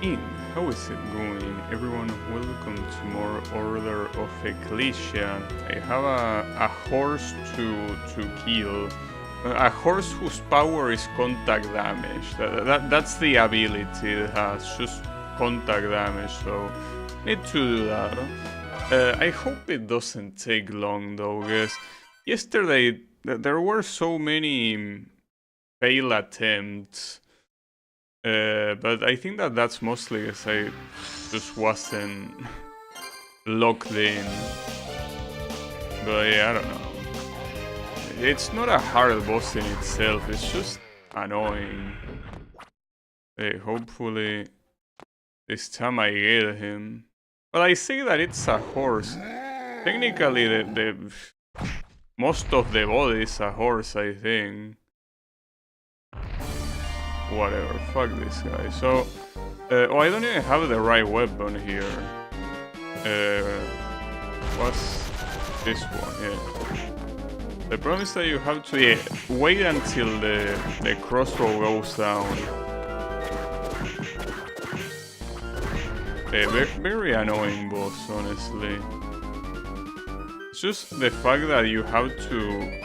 in. How is it going? Everyone, welcome to more Order of Ecclesia. I have a horse to kill. A horse whose power is contact damage. That's the ability it has, just contact damage, so need to do that. I hope it doesn't take long though, because yesterday there were so many fail attempts. But I think that's mostly because I just wasn't locked in. But yeah, I don't know. It's not a hard boss in itself, it's just annoying. Hey, hopefully this time I get him. Well, I say that it's a horse. Technically, the most of the body is a horse, I think. Whatever, fuck this guy. So, oh, I don't even have the right weapon here. What's this one? Yeah. The problem is that you have to wait until the crossbow goes down. Very annoying boss, honestly. It's just the fact that you have to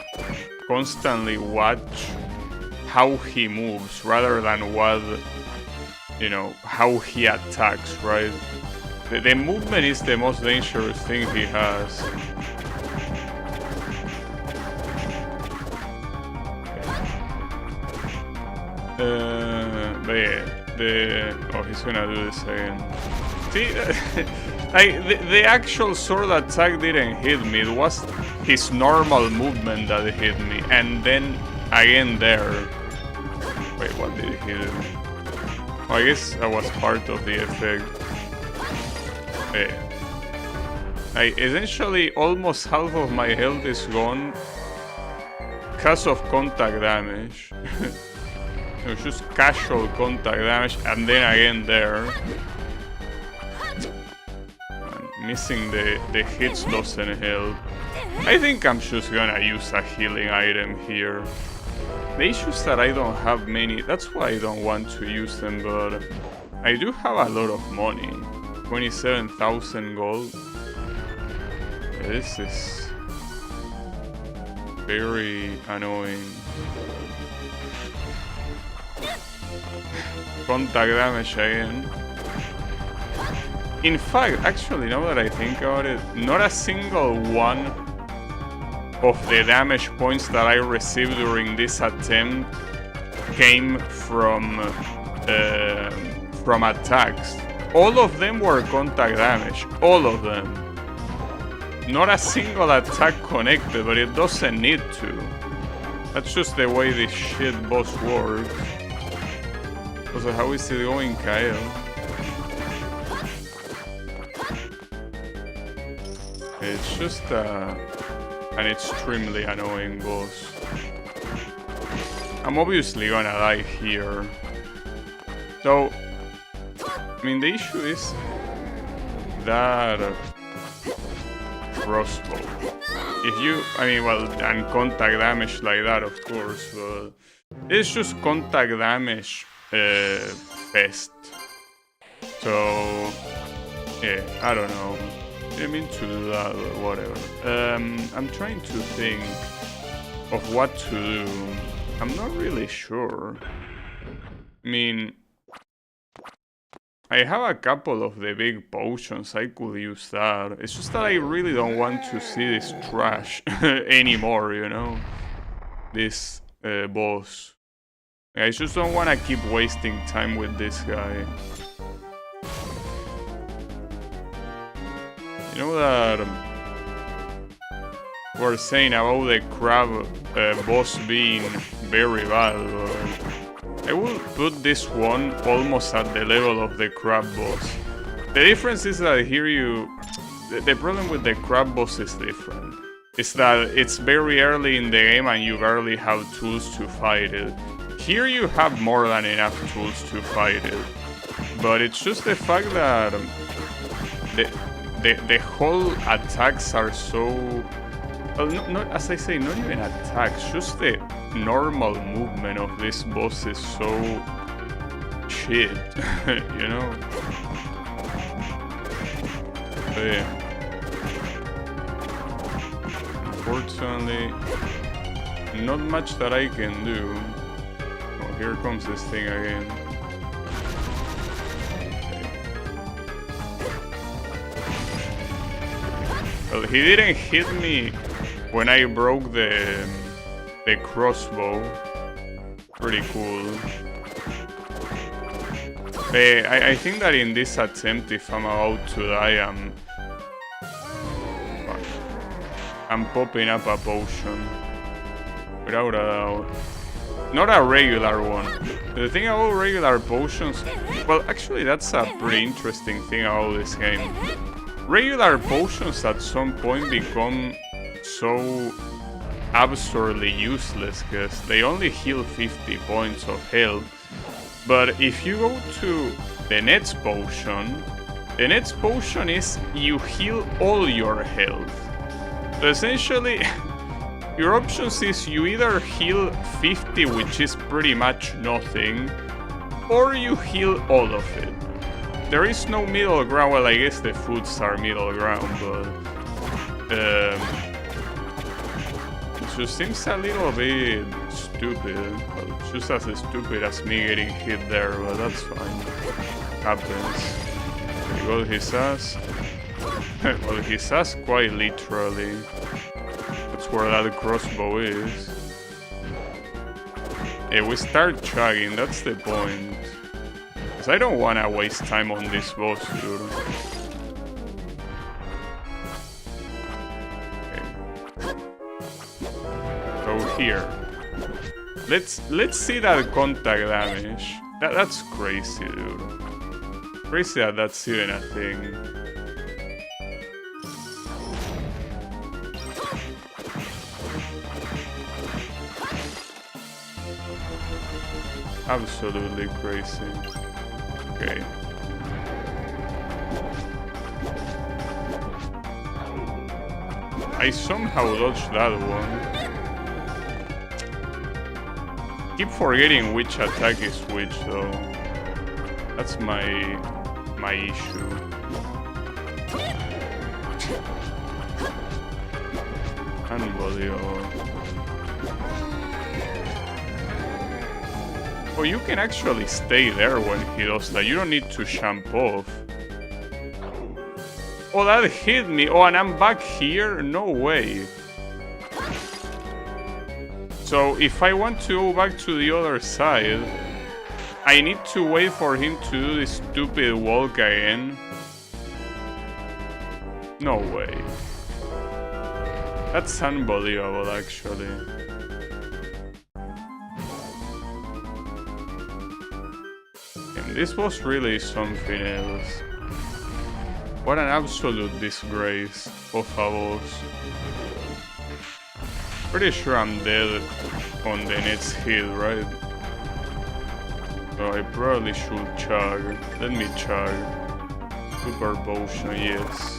constantly watch how he moves rather than what, you know, how he attacks, right? The movement is the most dangerous thing he has. But yeah, oh, he's gonna do this again. See, the actual sword attack didn't hit me, it was his normal movement that hit me, and then again there. Wait, what did he do? Oh, I guess I was part of the effect. Yeah. Essentially, almost half of my health is gone because of contact damage. It was just casual contact damage, and then again there. And missing the hits doesn't help. I think I'm just gonna use a healing item here. The issue is that I don't have many, that's why I don't want to use them, but I do have a lot of money. 27,000 gold. This is very annoying. Contact damage again. In fact, actually, now that I think about it, not a single one of the damage points that I received during this attempt came from attacks. All of them were contact damage. All of them. Not a single attack connected, but it doesn't need to. That's just the way this shit boss works. So how is it going, Kyle? It's just an extremely annoying boss. I'm obviously gonna die here. So, I mean, the issue is that crossbow. If you, I mean, well, and contact damage like that, of course, but it's just contact damage fest. So, yeah, I don't know. I didn't mean to do that or whatever. I'm trying to think of what to do. I'm not really sure. I mean, I have a couple of the big potions, I could use that. It's just that I really don't want to see this trash anymore, you know? This boss. I just don't want to keep wasting time with this guy. You know that we're saying about the crab boss being very bad, but I will put this one almost at the level of the crab boss. The difference is that here the problem with the crab boss is different. It's that it's very early in the game and you barely have tools to fight it. Here you have more than enough tools to fight it. But it's just the fact that the whole attacks are so... Well, not, as I say, not even attacks, just the normal movement of this boss is so shit, you know? But yeah. Unfortunately, not much that I can do. Oh, here comes this thing again. Well, he didn't hit me when I broke the crossbow. Pretty cool. I think that in this attempt, if I'm about to die, I'm popping up a potion. Without a doubt. Not a regular one. The thing about regular potions... Well, actually, that's a pretty interesting thing about this game. Regular potions at some point become so absurdly useless because they only heal 50 points of health. But if you go to the next potion is you heal all your health. So essentially, your options is you either heal 50, which is pretty much nothing, or you heal all of it. There is no middle ground. Well, I guess the foods are middle ground, but it just seems a little bit stupid. Well, just as stupid as me getting hit there, but that's fine. Happens. Well, his ass. Well, his ass quite literally. That's where that crossbow is. Yeah, we start chugging, that's the point. Because I don't want to waste time on this boss, dude. Okay. So here. Let's see that contact damage. That's crazy, dude. Crazy that that's even a thing. Absolutely crazy. Okay. I somehow dodged that one. Keep forgetting which attack is which though. That's my issue. Unbelievable. Oh, you can actually stay there when he does that. You don't need to jump off. Oh, that hit me. Oh, and I'm back here? No way. So, if I want to go back to the other side, I need to wait for him to do this stupid walk again. No way. That's unbelievable, actually. This was really something else. What an absolute disgrace of a boss. Pretty sure I'm dead on the next hit, right? So I probably should chug. Let me chug. Super potion, yes.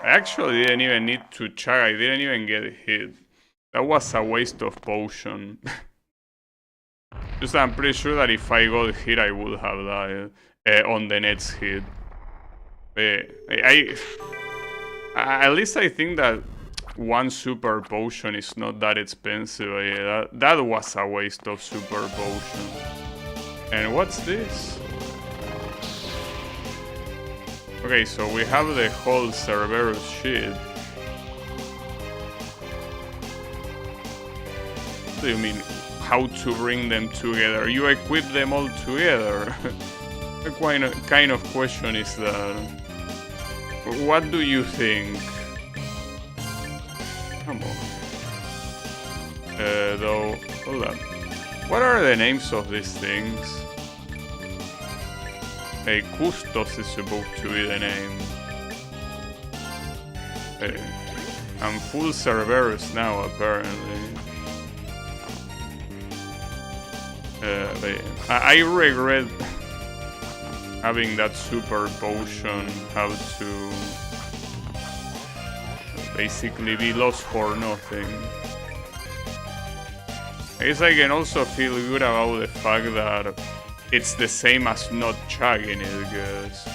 I actually didn't even need to chug, I didn't even get hit. That was a waste of potion. Just I'm pretty sure that if I got hit I would have died on the next hit. At least I think that one super potion is not that expensive. That was a waste of super potion. And what's this? Okay, so we have the whole Cerberus shit. What do you mean, how to bring them together? You equip them all together? What kind of question is that? What do you think? Come on. Though, hold up. What are the names of these things? Hey, Custos is supposed to be the name. I'm full Cerberus now, apparently. I regret having that super potion, how to basically be lost for nothing. I guess I can also feel good about the fact that it's the same as not chugging it, because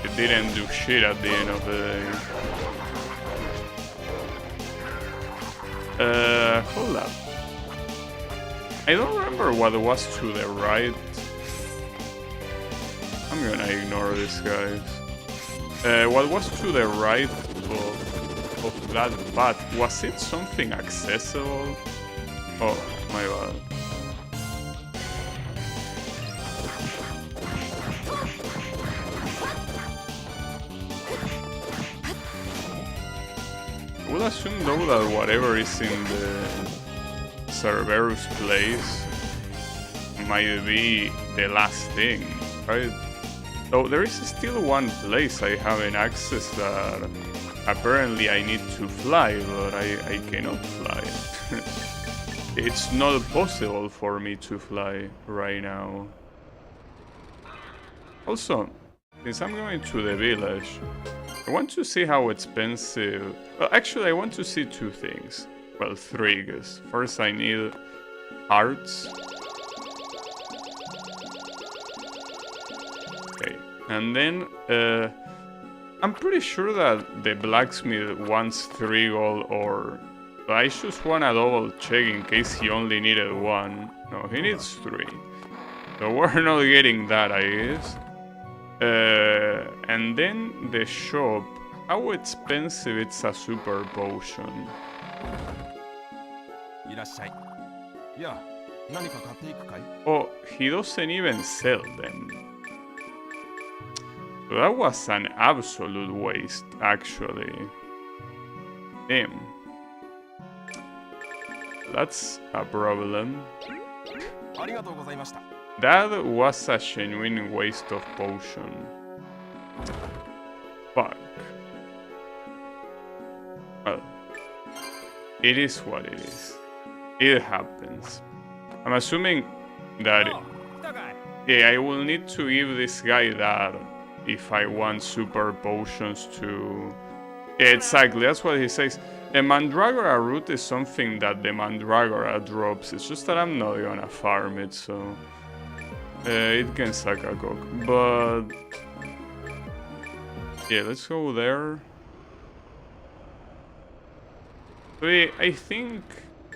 it didn't do shit at the end of the day. Hold up. I don't remember what was to the right. I'm gonna ignore this, guys. What was to the right of that path? Was it something accessible? Oh, my bad. I would assume though that whatever is in the Cerberus place might be the last thing, right? So there is still one place I haven't accessed that apparently I need to fly, but I cannot fly. It's not possible for me to fly right now. Also, since I'm going to the village, I want to see how expensive... Well, actually, I want to see two things. Well, three, because first I need hearts. Okay, and then I'm pretty sure that the blacksmith wants 3 gold ore. But I just wanna double check in case he only needed 1. No, he needs 3. So we're not getting that, I guess. And then the shop. How expensive it's a super potion? Oh, he doesn't even sell them. So that was an absolute waste, actually. Damn. That's a problem. That was a genuine waste of potion. Fuck. Well, it is what it is. It happens. I'm assuming that... Yeah, I will need to give this guy that if I want super potions to... Yeah, exactly, that's what he says. The Mandragora root is something that the Mandragora drops. It's just that I'm not gonna farm it, so... it can suck a cock. But... yeah, let's go there. I think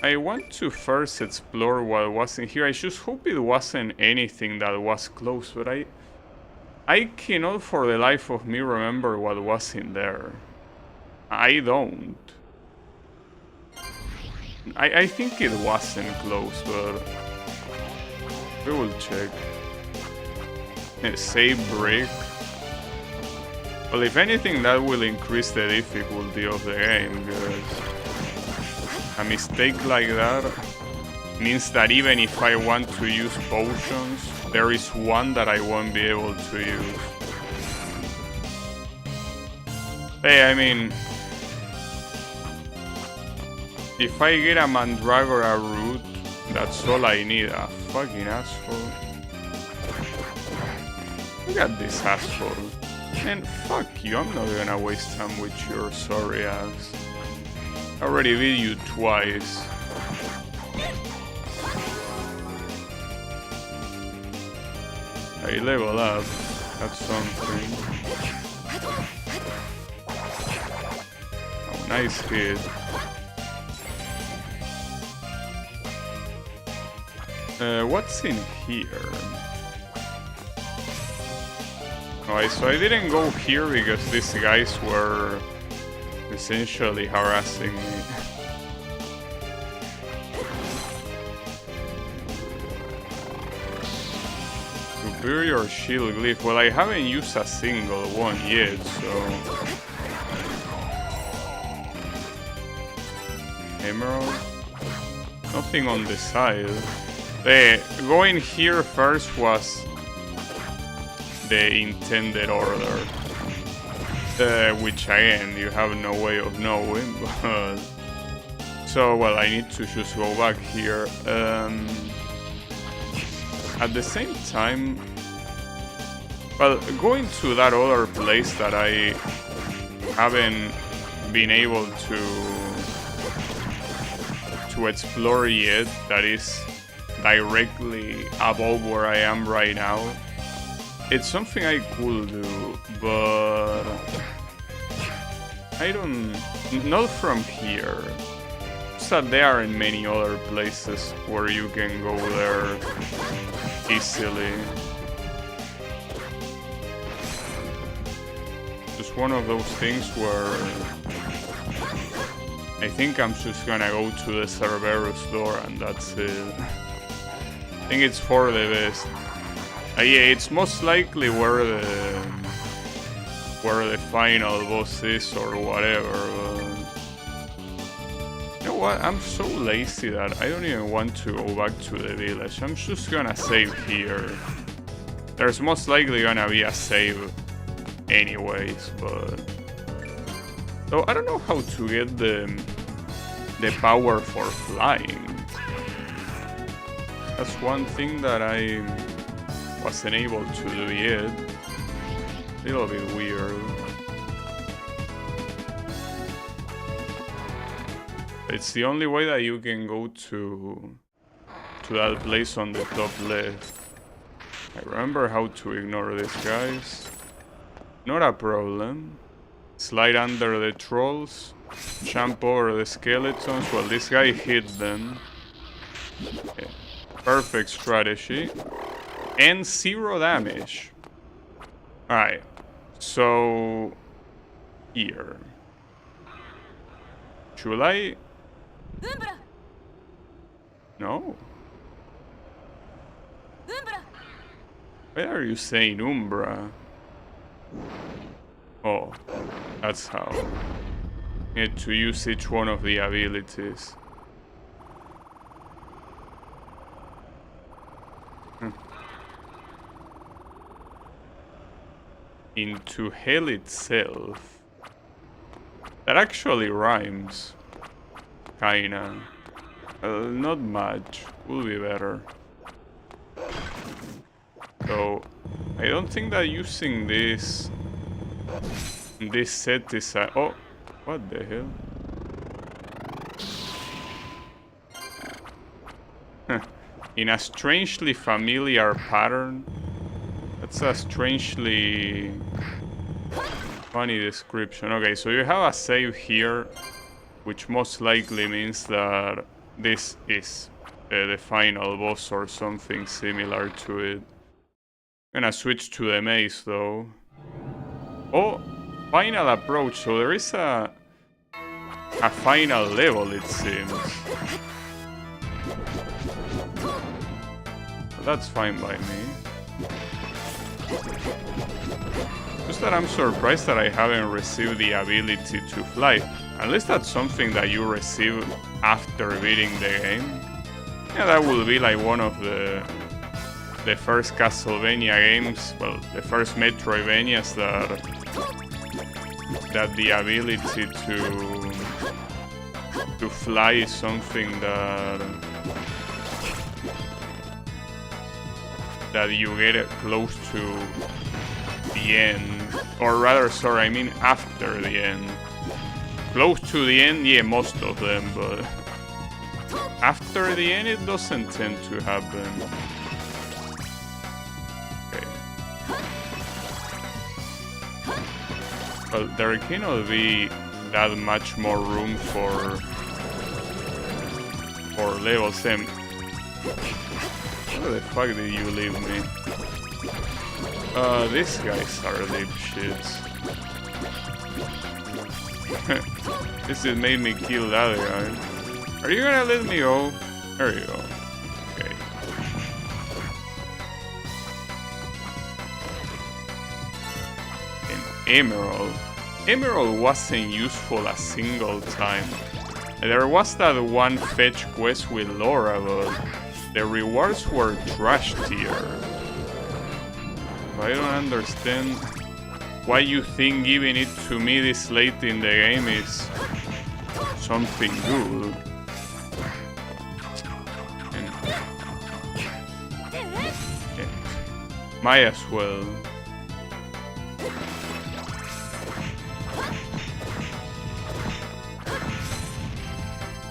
I want to first explore what was in here. I just hope it wasn't anything that was close, but I cannot for the life of me remember what was in there. I don't. I think it wasn't close, but we will check. Save break. Well, if anything, that will increase the difficulty of the game, because a mistake like that means that even if I want to use potions, there is one that I won't be able to use. Hey, I mean, if I get a Mandragora root, that's all I need. A fucking asshole. Look at this asshole. And fuck you, I'm not gonna waste time with your sorry ass. I already beat you twice. I level up. That's something. Oh, nice hit. What's in here? Alright, so I didn't go here because these guys were essentially harassing me. Superior shield glyph. Well, I haven't used a single one yet, so... Emerald? Nothing on the side. Going here first was the intended order. Which again, you have no way of knowing, but... So, well, I need to just go back here. at the same time, well, going to that other place that I haven't been able to explore yet, that is directly above where I am right now, it's something I could do, but I don't, not from here. So there aren't many other places where you can go there easily. Just one of those things where I think I'm just gonna go to the Cerberus door and that's it. I think it's for the best. Yeah, it's most likely where the final boss is or whatever. But you know what? I'm so lazy that I don't even want to go back to the village. I'm just gonna save here. There's most likely gonna be a save anyways, but so I don't know how to get the power for flying. That's one thing that I wasn't able to do yet. A little bit weird. It's the only way that you can go to that place on the top left. I remember how to ignore these guys. Not a problem. Slide under the trolls. Jump over the skeletons. Well, this guy hit them. Okay. Perfect strategy. And 0 damage. Alright. So... here. Should I... No. Why are you saying Umbra? Oh, that's how. Need to use each one of the abilities. Into hell itself. That actually rhymes. Kinda. Not much. Will be better. So, I don't think that using this set is a... Oh, what the hell? In a strangely familiar pattern. That's a strangely funny description. Okay, so you have a save here, which most likely means that this is the final boss or something similar to it. I'm gonna switch to the maze though. Oh, final approach. So there is a final level, it seems. That's fine by me. Just that I'm surprised that I haven't received the ability to fly. Unless that's something that you receive after beating the game. Yeah, that will be like one of the first Castlevania games, well, the first Metroidvanias that the ability to fly is something that you get close to the end, or rather, sorry, I mean after the end. Close to the end, yeah, most of them, but after the end it doesn't tend to happen. Okay. Well, there cannot be that much more room for level 7. Where the fuck did you leave me? These guys are dipshits. This has made me kill that guy. Are you gonna let me go? There you go. Okay. An emerald. Emerald wasn't useful a single time. There was that one fetch quest with Laura, but the rewards were trash tier. I don't understand why you think giving it to me this late in the game is something good. Might as well.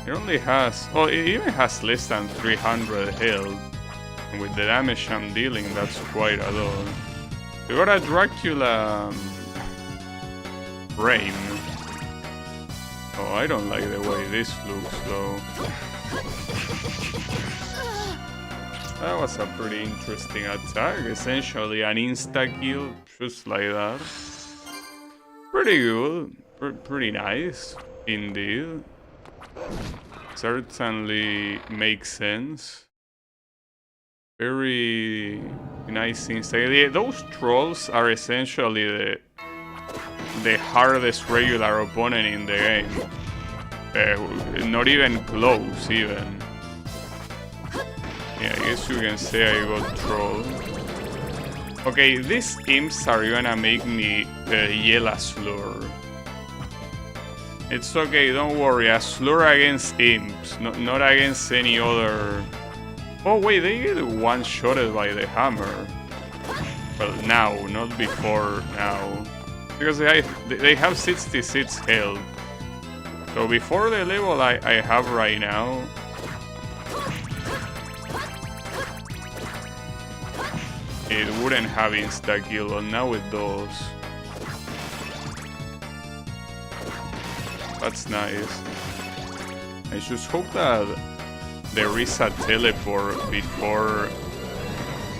It only has... Oh, it even has less than 300 health. And with the damage I'm dealing, that's quite a lot. We got a Dracula... Frame. Oh, I don't like the way this looks, though. That was a pretty interesting attack. Essentially an insta-kill, just like that. Pretty good. Pretty nice, indeed. Certainly makes sense. Very nice insta-kill. Those trolls are essentially the hardest regular opponent in the game. Not even close, even. Yeah, I guess you can say I got trolled. Okay, these imps are gonna make me yell a slur. It's okay, don't worry, a slur against imps, not against any other... Oh wait, they get one-shotted by the hammer. Well, now, not before now. Because they have 66 health. So before the level I have right now, it wouldn't have insta-kill, but now it does. That's nice. I just hope that there is a teleport before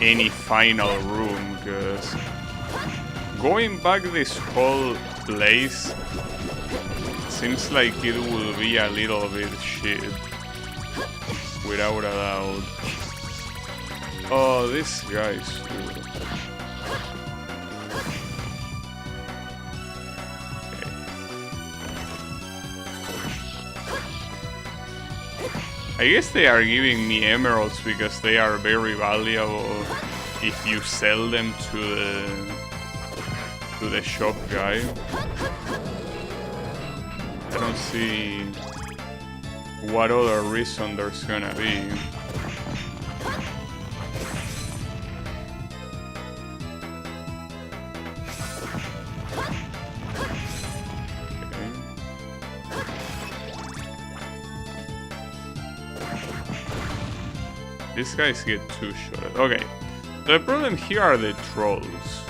any final room, because going back this whole place seems like it will be a little bit shit. Without a doubt. Oh, this guy's good. Okay. I guess they are giving me emeralds because they are very valuable if you sell them to the shop guy. I don't see what other reason there's gonna be. These guys get two-shotted. Okay. The problem here are the trolls.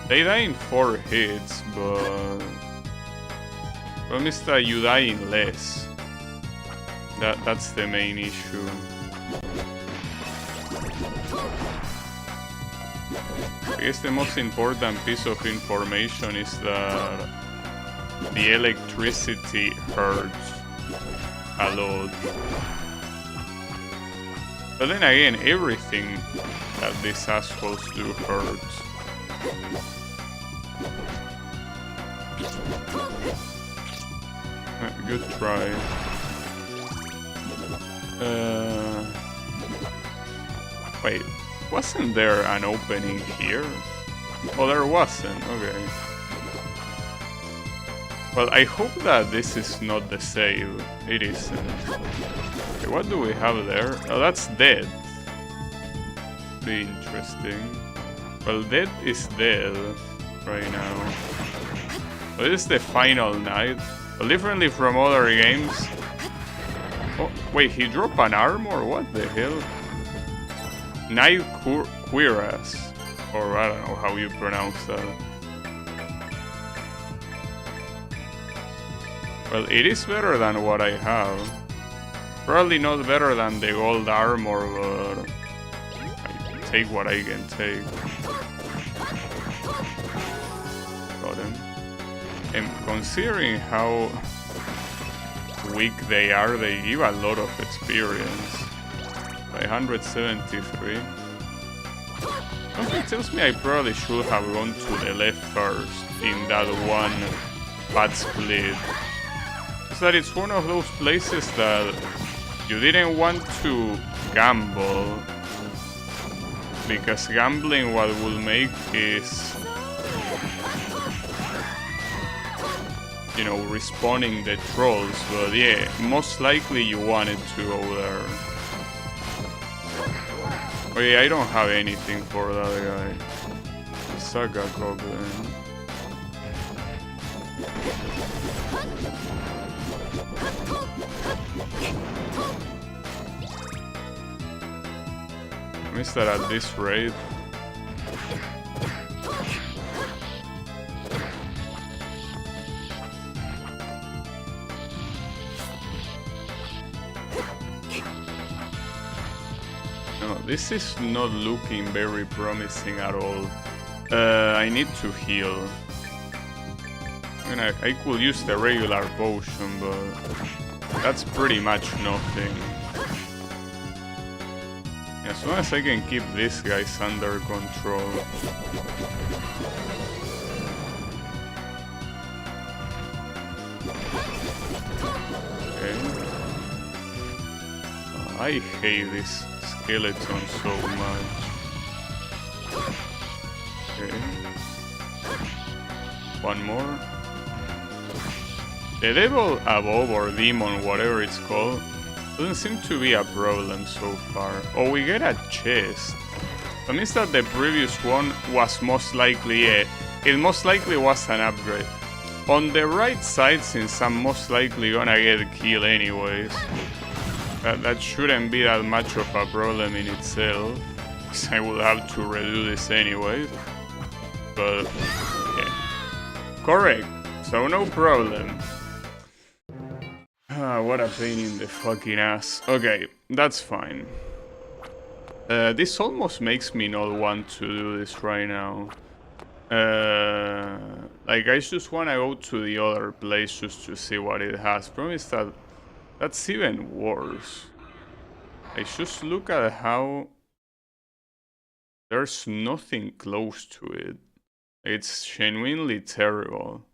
They die in 4 hits, but... the problem is that you die in less. That's the main issue. I guess the most important piece of information is that the electricity hurts a lot. But then again, everything that these assholes do hurts. Good try. Wait, wasn't there an opening here? Oh, there wasn't, okay. Well, I hope that this is not the save. It isn't. Okay, what do we have there? Oh, that's dead. Pretty interesting. Well, dead is dead right now. Well, this is the final night. Well, differently from other games. Oh, wait, he dropped an armor? What the hell? Night Cuirass. Or I don't know how you pronounce that. Well, it is better than what I have. Probably not better than the gold armor, but I take what I can take. Got him. And considering how weak they are, they give a lot of experience. 573. Something tells me I probably should have gone to the left first in that one bad split. That it's one of those places that you didn't want to gamble, because gambling what will make is, you know, respawning the trolls, but yeah, most likely you wanted to go there. Oh yeah, I don't have anything for that guy. Saga Goblin. I missed that at this rate. No, this is not looking very promising at all. I need to heal. I mean, I could use the regular potion, but that's pretty much nothing. As long as I can keep these guys under control. Okay. I hate this skeleton so much. Okay. One more. The devil above, or demon, whatever it's called, doesn't seem to be a problem so far. Oh, we get a chest. That means that the previous one was most likely it most likely was an upgrade. On the right side, since I'm most likely gonna get killed anyways, that shouldn't be that much of a problem in itself, because I will have to redo this anyways. But yeah, correct. So no problem. What a pain in the fucking ass. Okay, that's fine. This almost makes me not want to do this right now. Like, I just want to go to the other place just to see what it has. Problem is that that's even worse. I just look at how there's nothing close to it. It's genuinely terrible.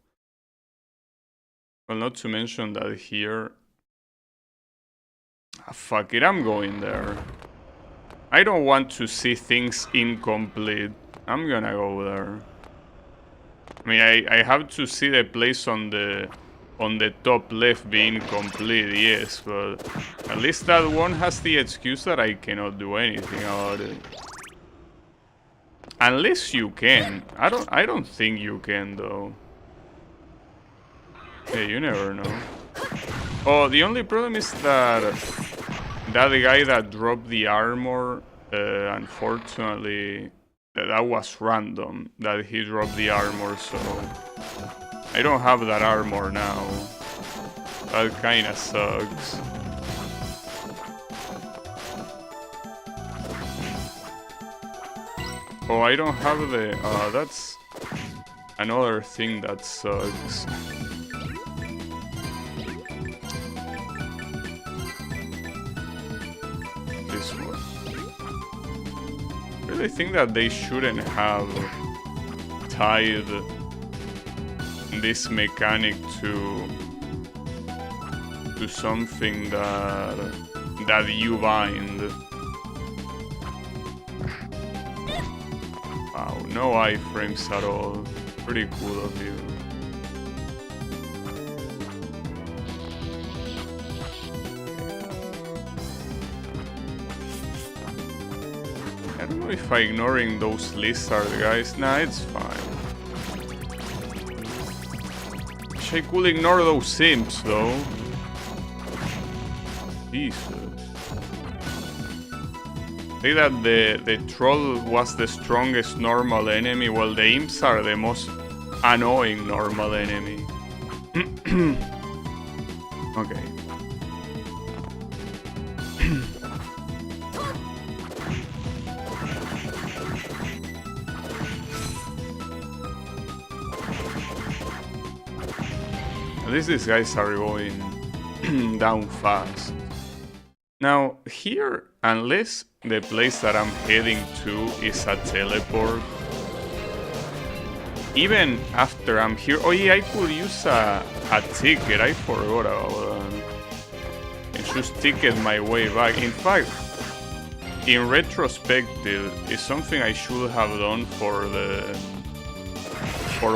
Well, not to mention that here... fuck it, I'm going there. I don't want to see things incomplete. I'm gonna go there. I mean, I have to see the place on the top left being complete, yes, but at least that one has the excuse that I cannot do anything about it. Unless you can. I don't think you can though. Hey, you never know. Oh, the only problem is that that guy that dropped the armor, unfortunately, that was random, that he dropped the armor, so I don't have that armor now. That kinda sucks. Oh, I don't have the... that's another thing that sucks. This one. I really think that they shouldn't have tied this mechanic to something that you bind. Wow, no iframes at all. Pretty cool of you. I don't know if ignoring those lizard guys. Nah, it's fine. Wish I could ignore those simps though. Jesus. Say that the troll was the strongest normal enemy, while the imps are the most annoying normal enemy. Okay. At least these guys are going down fast. Now, here, unless the place that I'm heading to is a teleport, even after I'm here... Oh yeah, I could use a ticket, I forgot about that. And just ticket my way back. In fact, in retrospective, it's something I should have done for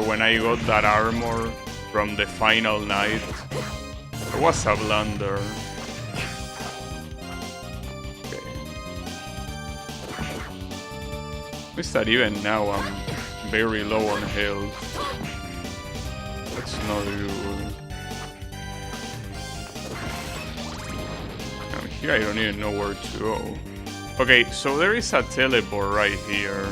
when I got that armor from the final night. It was a blunder. Is that even now I'm very low on health. That's not good. Now here I don't even know where to go. Okay, so there is a teleport right here.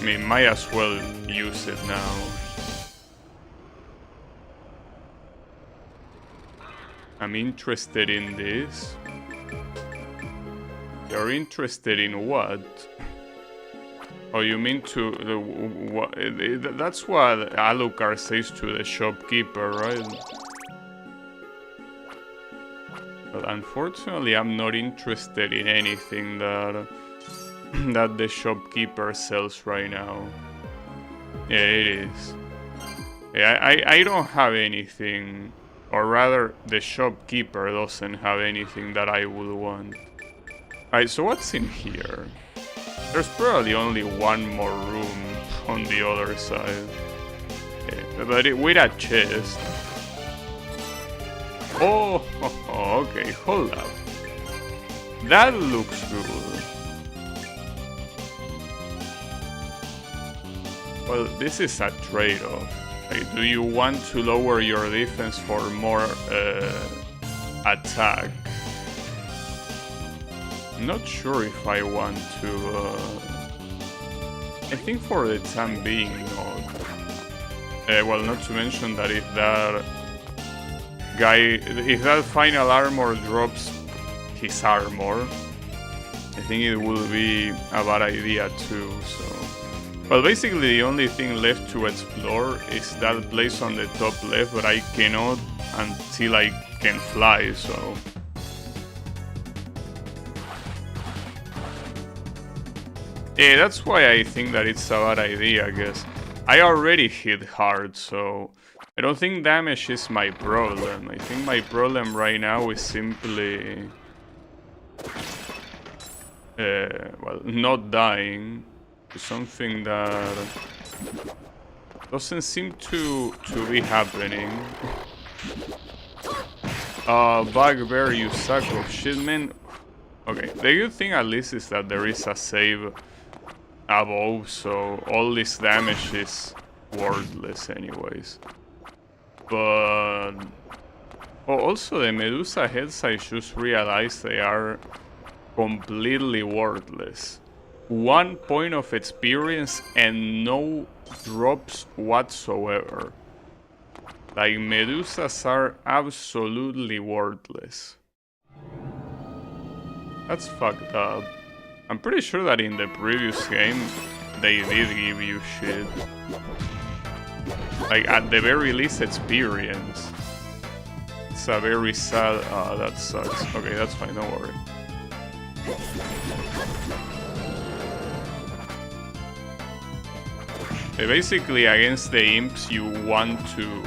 I mean, might as well use it now. I'm interested in this. You're interested in what? Oh, you mean to the what? That's what Alucard says to the shopkeeper, right? But unfortunately, I'm not interested in anything that that the shopkeeper sells right now. Yeah, it is. Yeah, I don't have anything, or rather, the shopkeeper doesn't have anything that I would want. Alright, so what's in here? There's probably only one more room on the other side. Yeah, but with a chest. Oh, okay, hold up. That looks good. Well, this is a trade-off. Like, do you want to lower your defense for more attack? I'm not sure if I want to. I think for the time being, not. Well, not to mention that if that final armor drops his armor, I think it will be a bad idea too. So, well, basically the only thing left to explore is that place on the top left, but I cannot until I can fly. So. Yeah, that's why I think that it's a bad idea, I guess. I already hit hard, so I don't think damage is my problem. I think my problem right now is simply... well, not dying to something that doesn't seem to be happening. Bugbear, you sack of shit, man. Okay, the good thing at least is that there is a save above, so all this damage is worthless anyways. But also the Medusa heads, I just realized they are completely worthless. 1 point of experience and no drops whatsoever. Like, Medusas are absolutely worthless. That's fucked up. I'm pretty sure that in the previous game, they did give you shit. Like, at the very least, experience. It's a very sad... that sucks. Okay, that's fine, don't worry. Basically, against the imps, you want to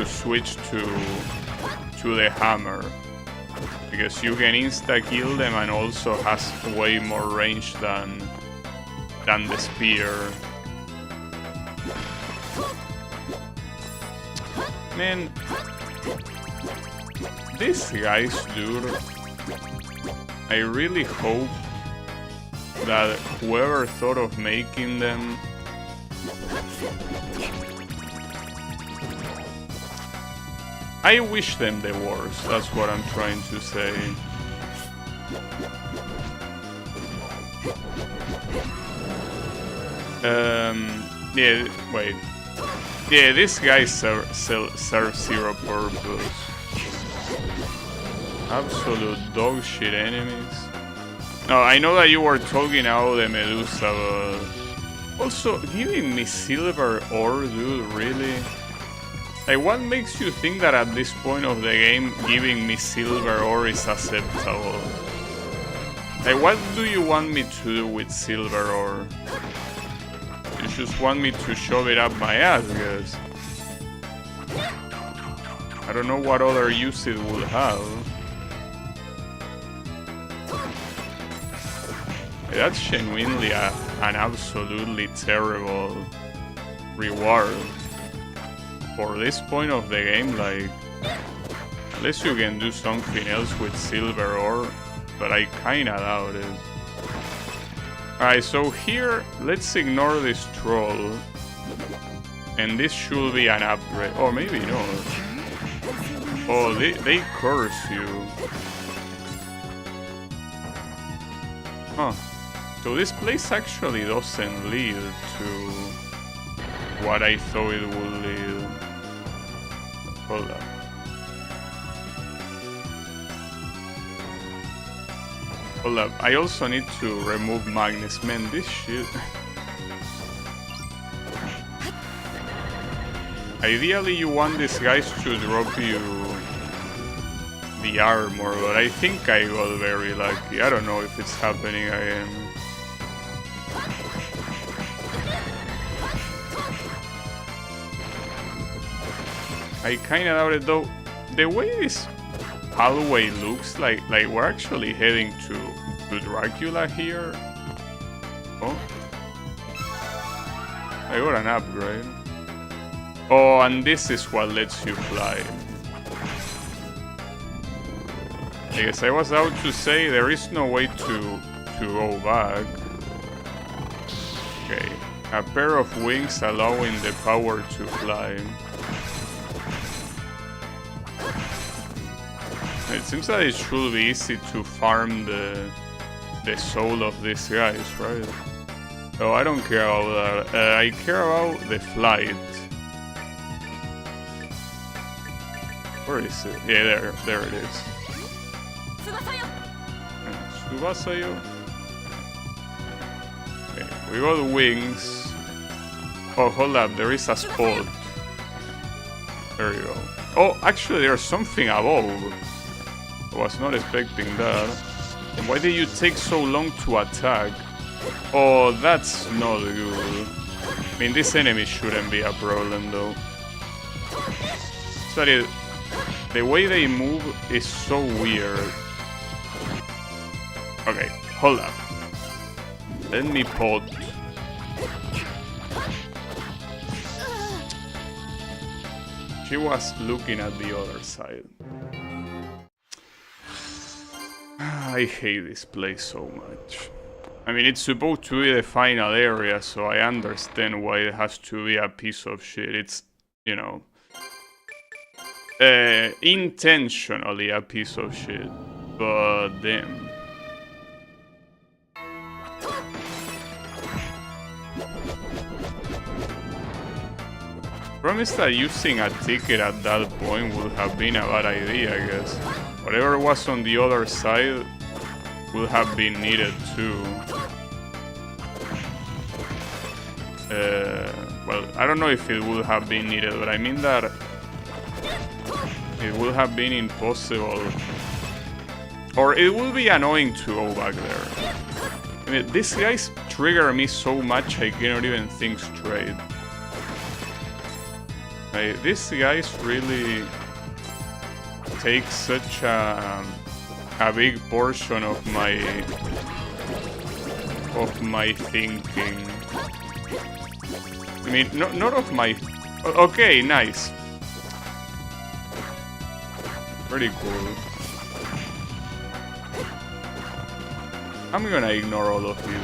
switch to the hammer. Because you can insta-kill them and also has way more range than the spear. Man, these guys, dude, I really hope that whoever thought of making them I wish them the worst, that's what I'm trying to say. Yeah, wait. Yeah, these guys serve zero purpose. Absolute dog shit enemies. No, I know that you were talking about the Medusa, but... Also, giving me silver ore, dude, really? Like, what makes you think that at this point of the game, giving me silver ore is acceptable? Like, what do you want me to do with silver ore? You just want me to shove it up my ass, guys. I don't know what other use it would have. That's genuinely an absolutely terrible reward. For this point of the game, like, unless you can do something else with silver ore, but I kinda doubt it. Alright, so here, let's ignore this troll. And this should be an upgrade. Or maybe not. Oh, they curse you. Huh. So this place actually doesn't lead to what I thought it would lead. Hold up. Hold up. I also need to remove Magnus. Man, this shit. Ideally, you want these guys to drop you the armor, but I think I got very lucky. I don't know if it's happening again. I kinda doubt it though. The way this hallway looks like we're actually heading to Dracula here. Oh. I got an upgrade. Oh, and this is what lets you fly. I guess I was about to say there is no way to go back. Okay. A pair of wings allowing the power to fly. It seems that it should be easy to farm the soul of these guys, right? Oh, I don't care about that. I care about the flight. Where is it? Yeah, there it is. Subasayo. Okay, we got wings. Oh, hold up, there is a spot. There you go. Oh, actually, there's something above. I was not expecting that. Why did you take so long to attack? Oh, that's not good. I mean, this enemy shouldn't be a problem, though. Sorry, the way they move is so weird. Okay, hold up. Let me pot. She was looking at the other side. I hate this place so much. I mean, it's supposed to be the final area, so I understand why it has to be a piece of shit. It's, you know, intentionally a piece of shit. But damn. Promise that using a ticket at that point would have been a bad idea, I guess. Whatever was on the other side would have been needed too. Well, I don't know if it would have been needed, but I mean that it would have been impossible. Or it would be annoying to go back there. I mean, these guys trigger me so much I cannot even think straight. These guys really take such a big portion of my thinking. I mean, not of my. Okay, nice. Pretty cool. I'm gonna ignore all of you.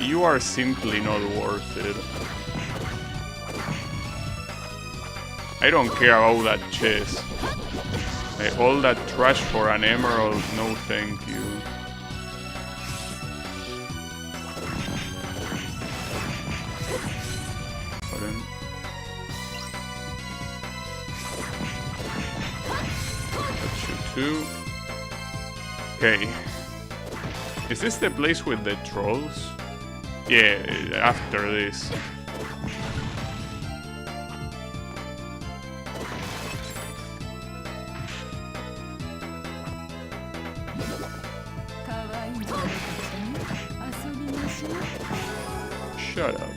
You are simply not worth it. I don't care about that chest. All that trash for an emerald, no thank you. That's you too. Okay. Is this the place with the trolls? Yeah, after this. Shut up.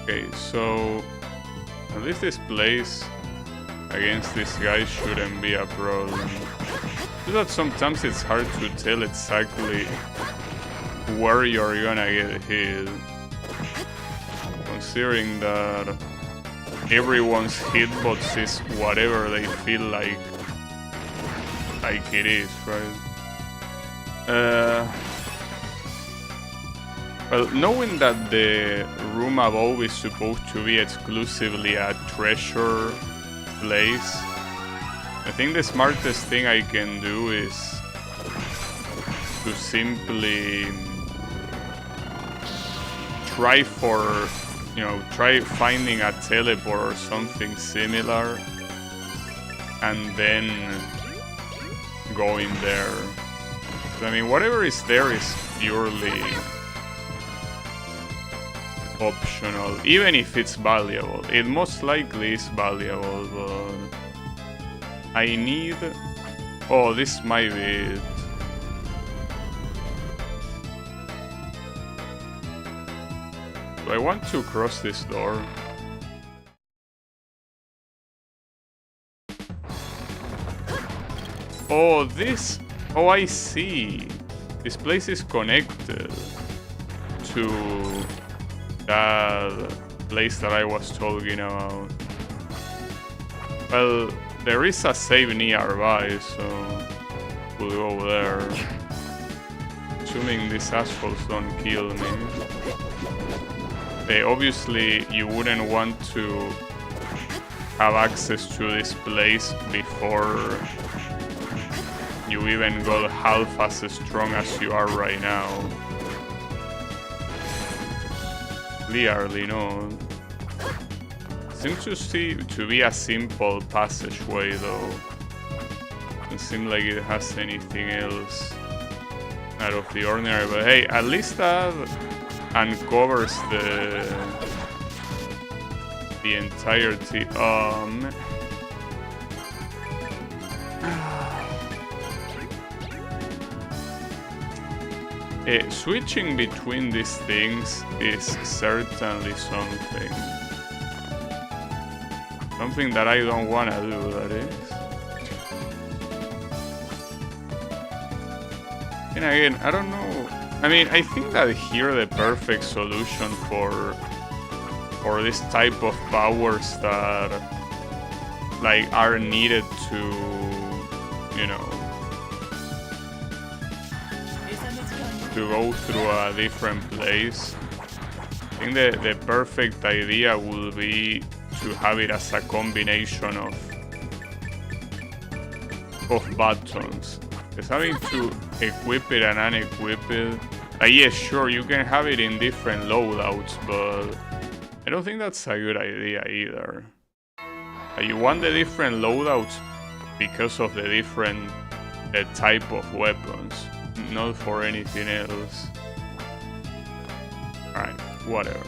Okay, so at least this place against this guy shouldn't be a problem. Just that sometimes it's hard to tell exactly where you're gonna get hit. Considering that everyone's hitbox is whatever they feel like it is, right? Well, knowing that the room above is supposed to be exclusively a treasure place, I think the smartest thing I can do is to simply try finding a teleport or something similar and then going there. I mean, whatever is there is purely optional, even if it's valuable. It most likely is valuable, but I need... Oh, this might be it. Do I want to cross this door? Oh, this... Oh, I see. This place is connected to that place that I was talking about. Well, there is a save nearby, so we'll go there. Assuming these assholes don't kill me. Obviously, you wouldn't want to have access to this place before you even got half as strong as you are right now. Clearly not. Seems to be a simple passageway though. Doesn't seem like it has anything else out of the ordinary, but hey, at least that uncovers the entirety. Switching between these things is certainly something. Something that I don't want to do, that is. And again, I don't know. I mean, I think that here the perfect solution for this type of powers that like are needed to, you know, to go through a different place. I think the perfect idea will be to have it as a combination of buttons. Because having to equip it and unequip it, yeah, sure, you can have it in different loadouts, but I don't think that's a good idea either. You want the different loadouts because of the different type of weapons, not for anything else. Alright, whatever.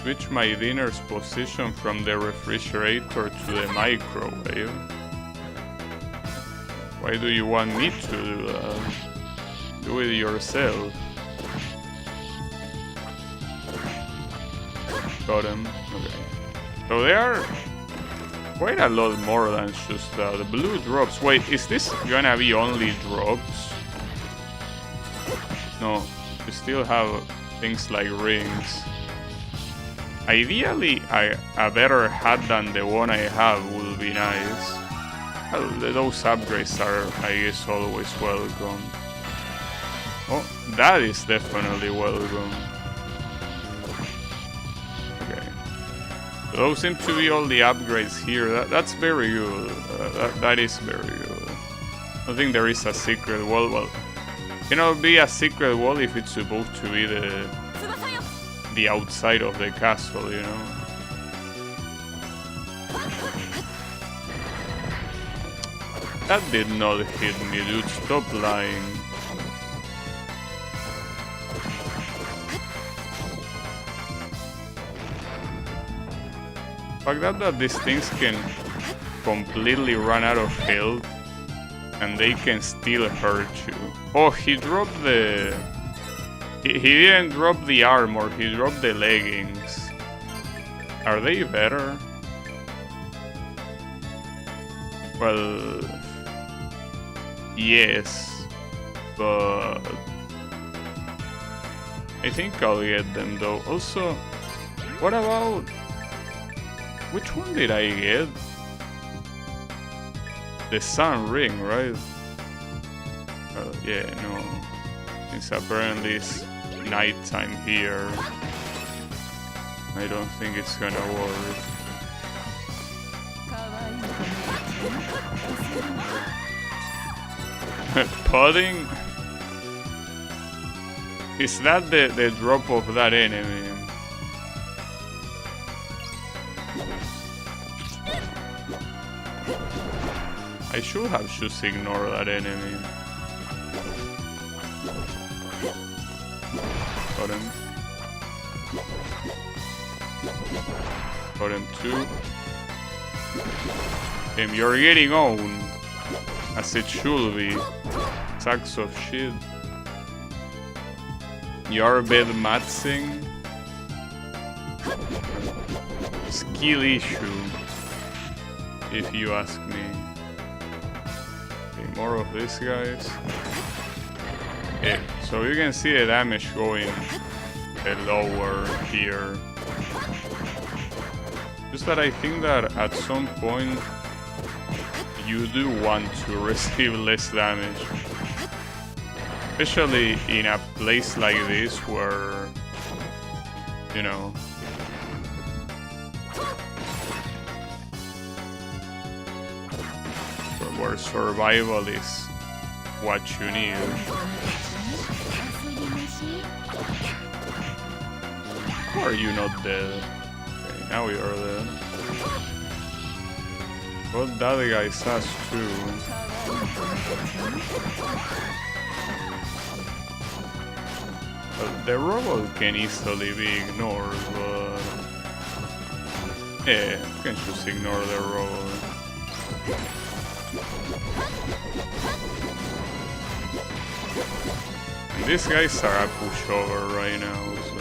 Switch my dinner's position from the refrigerator to the microwave. Why do you want me to do that? Do it yourself. Got him. Okay. So they are quite a lot more than just the blue drops. Wait, is this gonna be only drops? No, you still have things like rings. Ideally, a better hat than the one I have would be nice. Well, those upgrades are, I guess, always welcome. Oh, that is definitely welcome. Okay. So those seem to be all the upgrades here. That's very good. That is very good. I think there is a secret wall. Well, cannot be a secret wall if it's supposed to be the outside of the castle, you know. That did not hit me, dude. Stop lying. The fact that these things can completely run out of health and they can still hurt you. Oh, he dropped the... He didn't drop the armor, he dropped the leggings. Are they better? Well... Yes, but... I think I'll get them though. Also, what about... Which one did I get? the sun ring, right? Yeah, no. It's apparently it's nighttime here. I don't think it's gonna work. Pudding? Is that the drop of that enemy? I should have just ignored that enemy. Got him. Got him too. You're getting owned. As it should be. Sacks of shit. Yarbed Matsing. Skill issue. If you ask me. Okay, more of these guys. Yeah, so you can see the damage going lower here. Just that I think that at some point you do want to receive less damage. Especially in a place like this where, you know, where survival is what you need. How are you not dead? Okay, now we are dead. But that guy says too. The robot can easily be ignored, but yeah, you can just ignore the robot. And these guys are a pushover right now, so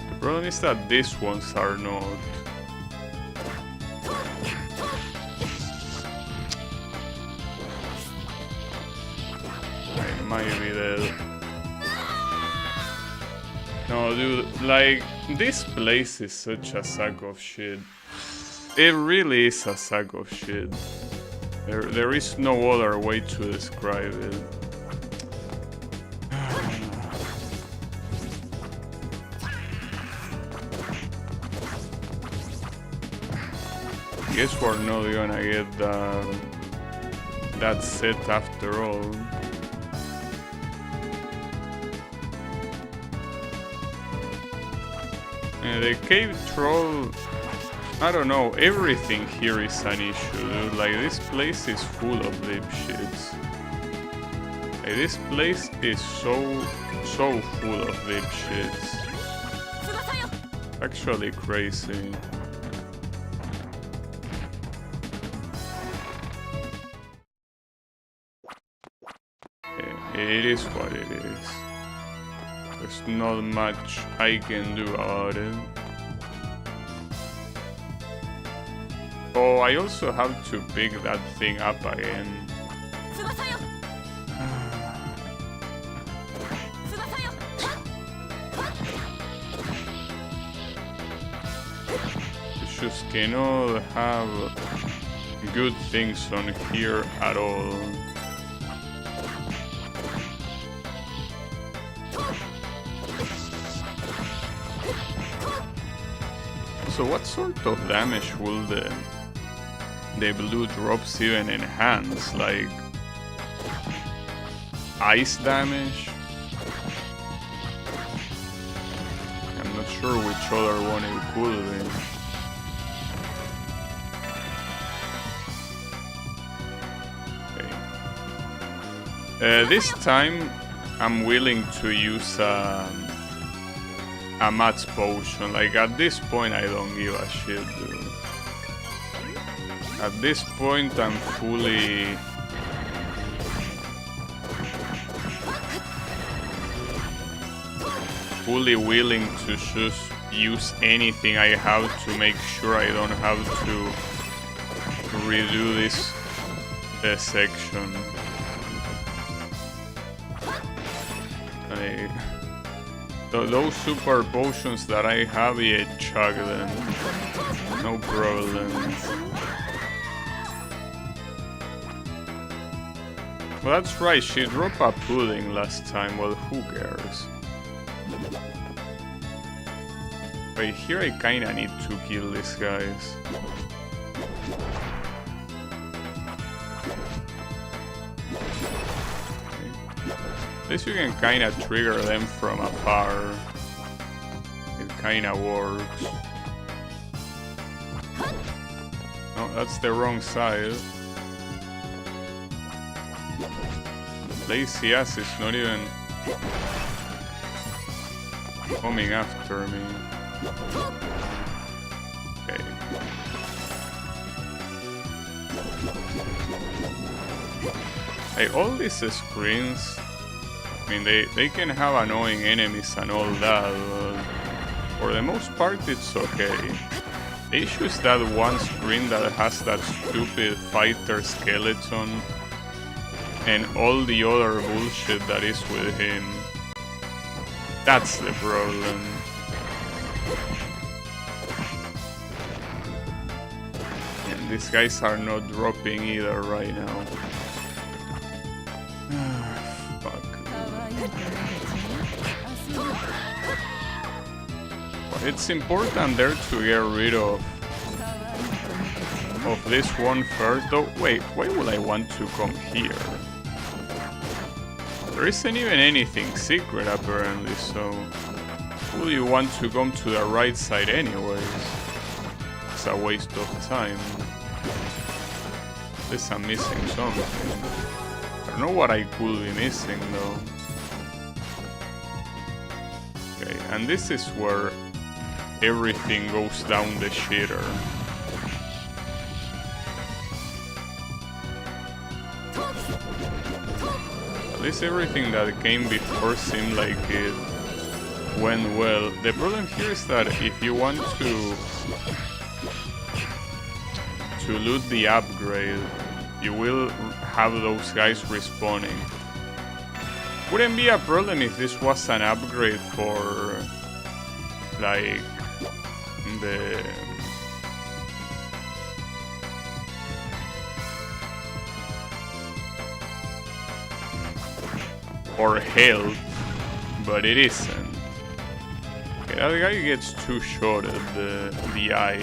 the problem is that these ones are not. Might be dead. No, dude, like, this place is such a sack of shit. It really is a sack of shit. There is no other way to describe it. Guess we're not gonna get that set after all. The cave troll, I don't know, everything here is an issue, dude. Like, this place is full of dipshits. Like, this place is so full of dipshits. Actually crazy. Yeah, it is what it is. There's not much I can do about it. Oh, I also have to pick that thing up again. You just cannot have good things on here at all. So what sort of damage will the blue drops even enhance? Like ice damage? I'm not sure which other one it could be. Okay. This time I'm willing to use a match potion. Like, at this point I don't give a shit, dude. At this point I'm fully willing to just use anything I have to make sure I don't have to redo this section. Those super potions that I have, yeah, chug them. No problem. Well, that's right, she dropped a pudding last time, well, who cares? Wait, here I kinda need to kill these guys. At least you can kinda trigger them from afar. It kinda works. No, that's the wrong side. Lazy ass is not even coming after me. Okay. Hey, all these screens, I mean, they can have annoying enemies and all that, but for the most part it's okay. The issue is that one screen that has that stupid fighter skeleton and all the other bullshit that is with him. That's the problem. And these guys are not dropping either right now. Fuck. But it's important there to get rid of this one first. Though, wait, why would I want to come here? There isn't even anything secret apparently, so would you want to come to the right side anyways? It's a waste of time. At least I'm missing something. I don't know what I could be missing though. Okay, and this is where everything goes down the shitter. At least everything that came before seemed like it went well. The problem here is that if you want to loot the upgrade, you will have those guys respawning. Wouldn't be a problem if this was an upgrade for like the or health, but it isn't. Okay, that guy gets too short at the eye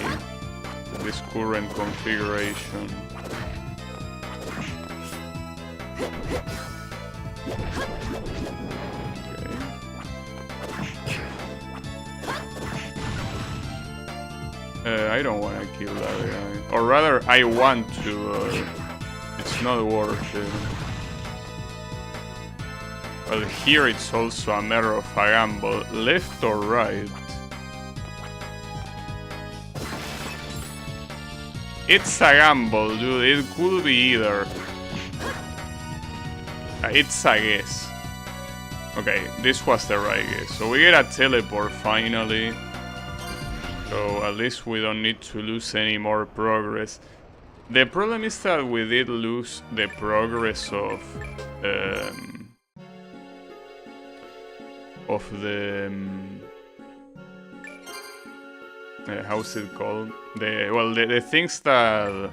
in this current configuration. Okay. I don't want to kill that guy, or rather, I want to. It's not worth it. Well, here it's also a matter of a gamble. Left or right? It's a gamble, dude. It could be either. It's a guess. Okay, this was the right guess. So we get a teleport finally. So at least we don't need to lose any more progress. The problem is that we did lose the progress of the how's it called? The things that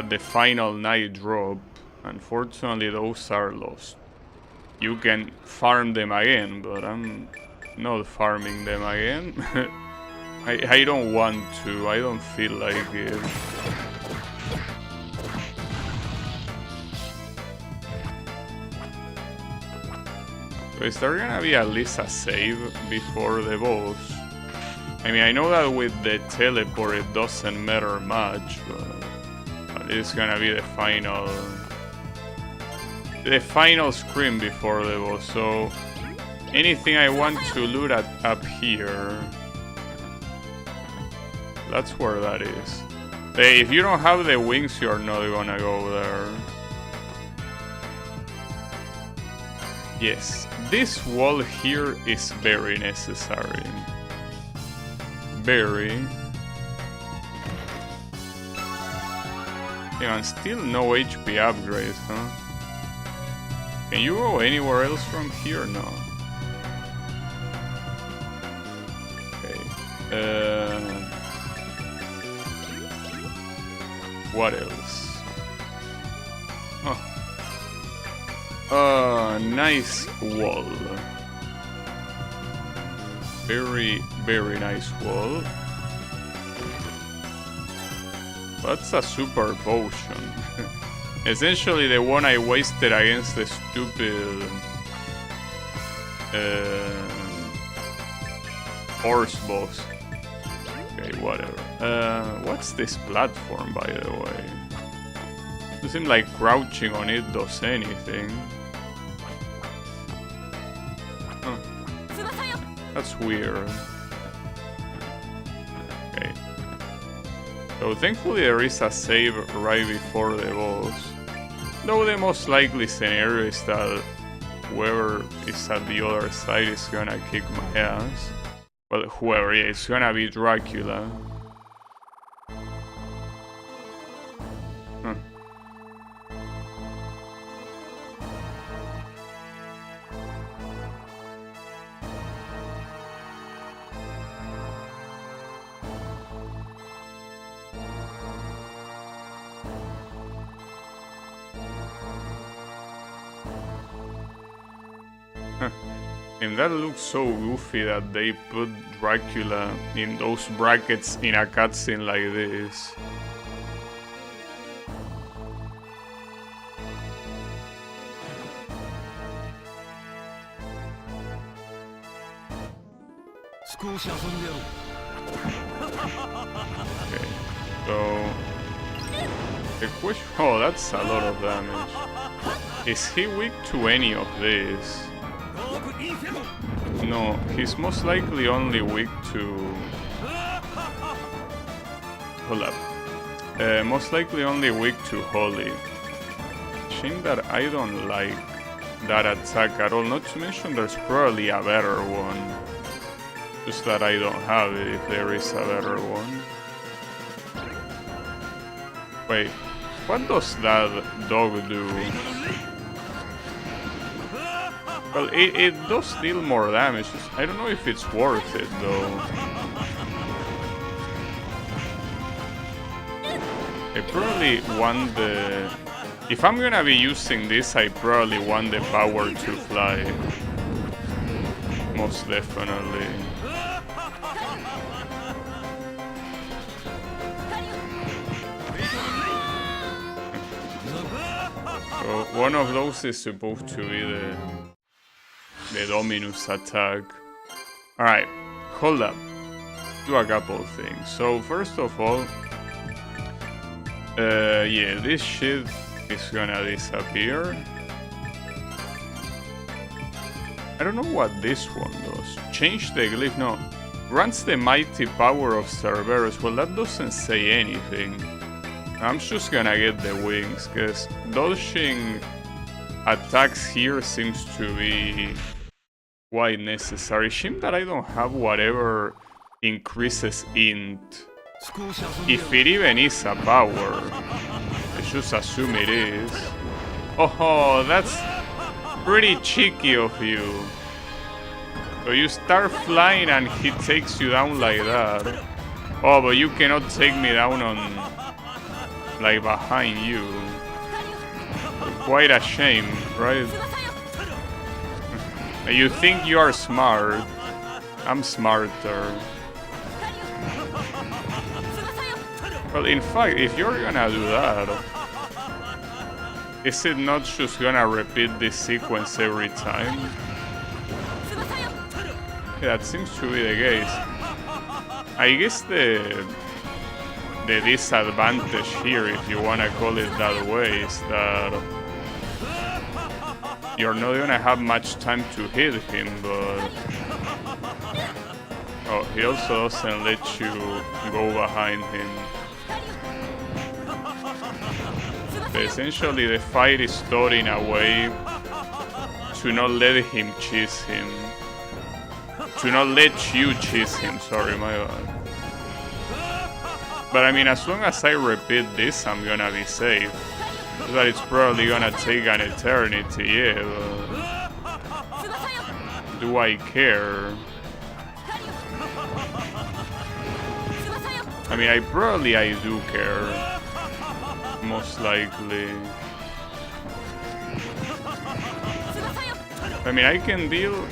the final night drop. Unfortunately, those are lost. You can farm them again, but I'm not farming them again. I don't want to. I don't feel like it. So is there gonna be at least a save before the boss? I mean, I know that with the teleport it doesn't matter much, but it's gonna be the final screen before the boss. So anything I want to loot up here, that's where that is. If you don't have the wings, you're not gonna go there. Yes, this wall here is very necessary. Very. Yeah, and still no HP upgrades, huh? Can you go anywhere else from here? No. Okay. What else? Oh. Nice wall. Very, very nice wall. That's a super potion. Essentially the one I wasted against the stupid horse boss. Okay, whatever. What's this platform, by the way? Doesn't seem like crouching on it does anything. Huh. That's weird. Okay. So thankfully there is a save right before the boss. Though the most likely scenario is that whoever is at the other side is gonna kick my ass. Well, whoever, yeah, it's gonna be Dracula. Huh. And that looks so goofy that they put Dracula in those brackets in a cutscene like this. Okay, so the question. Oh, that's a lot of damage. Is he weak to any of this? No, he's most likely only weak to... Hold up. Most likely only weak to Holy. Shame that I don't like that attack at all. Not to mention there's probably a better one. Just that I don't have it if there is a better one. Wait, what does that dog do? Well, it does deal more damage. I don't know if it's worth it, though. I probably want the... If I'm gonna be using this, I probably want the power to fly. Most definitely. So one of those is supposed to be the Dominus attack. Alright, hold up. Do a couple of things. So first of all, yeah, this shit is gonna disappear. I don't know what this one does. Change the glyph, no. Grants the mighty power of Cerberus. Well, that doesn't say anything. I'm just gonna get the wings, because dodging attacks here seems to be quite necessary. Shame that I don't have whatever increases int. If it even is a power. Let's just assume it is. Oh, that's pretty cheeky of you. So you start flying and he takes you down like that. Oh, but you cannot take me down on... like behind you. Quite a shame, right? You think you are smart. I'm smarter. Well, in fact, if you're gonna do that, is it not just gonna repeat this sequence every time? Yeah, that seems to be the case. I guess the disadvantage here, if you wanna call it that way, is that you're not gonna have much time to hit him, but... Oh, he also doesn't let you go behind him. But essentially the fight is thought in a way to not let him cheese him. To not let you cheese him, sorry, my bad. But I mean, as long as I repeat this, I'm gonna be safe. But it's probably gonna take an eternity, yeah, but... do I care? I mean, I do care. Most likely. I mean, I can deal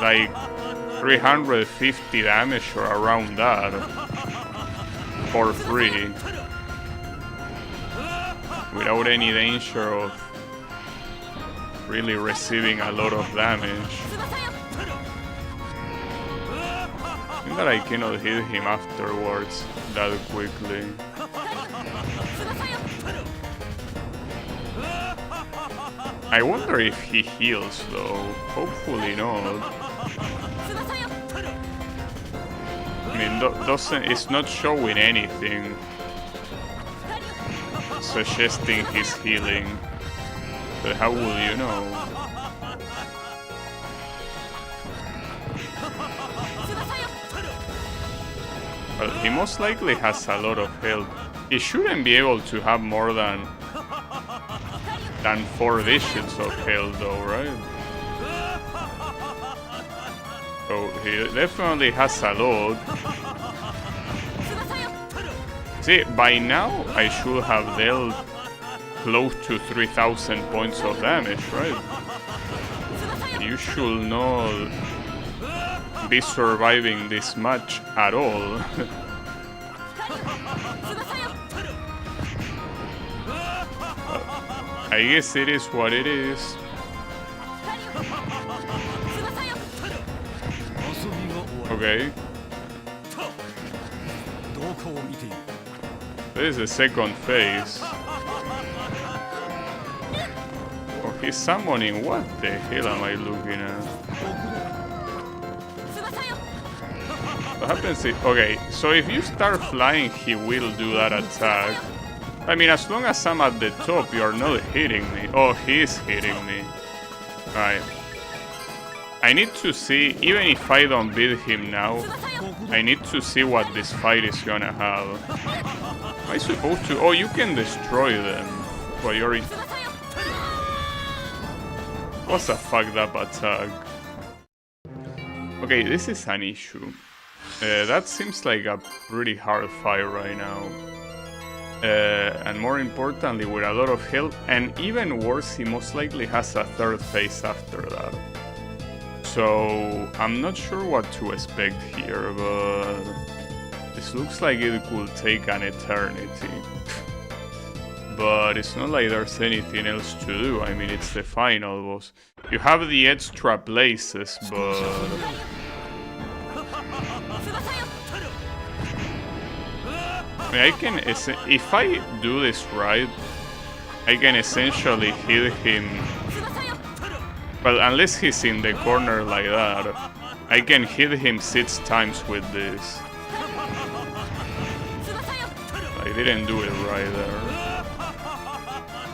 like 350 damage or around that for free without any danger of really receiving a lot of damage. I think that I cannot hit him afterwards that quickly. I wonder if he heals though. Hopefully not. I mean, it's not showing anything suggesting he's healing. But how will you know? Well, he most likely has a lot of health. He shouldn't be able to have more than 4 digits of health though, right? So he definitely has a lot. See, by now I should have dealt close to 3000 points of damage, right? You should not be surviving this match at all. I guess it is what it is. Okay. This is the second phase. Oh, he's summoning. What the hell am I looking at? What happens if... Okay, so if you start flying, he will do that attack. I mean, as long as I'm at the top, you're not hitting me. Oh, he's hitting me. Alright. I need to see, even if I don't beat him now, I need to see what this fight is gonna have. Am I supposed to... Oh, you can destroy them. Well, you're... What's a fucked up attack? Okay, this is an issue. That seems like a pretty hard fight right now. And more importantly, with a lot of health, and even worse, he most likely has a third phase after that. So I'm not sure what to expect here, but this looks like it could take an eternity. But it's not like there's anything else to do. I mean, it's the final boss. You have the extra places, but... I mean, I can, if I do this right, I can essentially hit him. Well, unless he's in the corner like that, I can hit him 6 times with this. I didn't do it right there.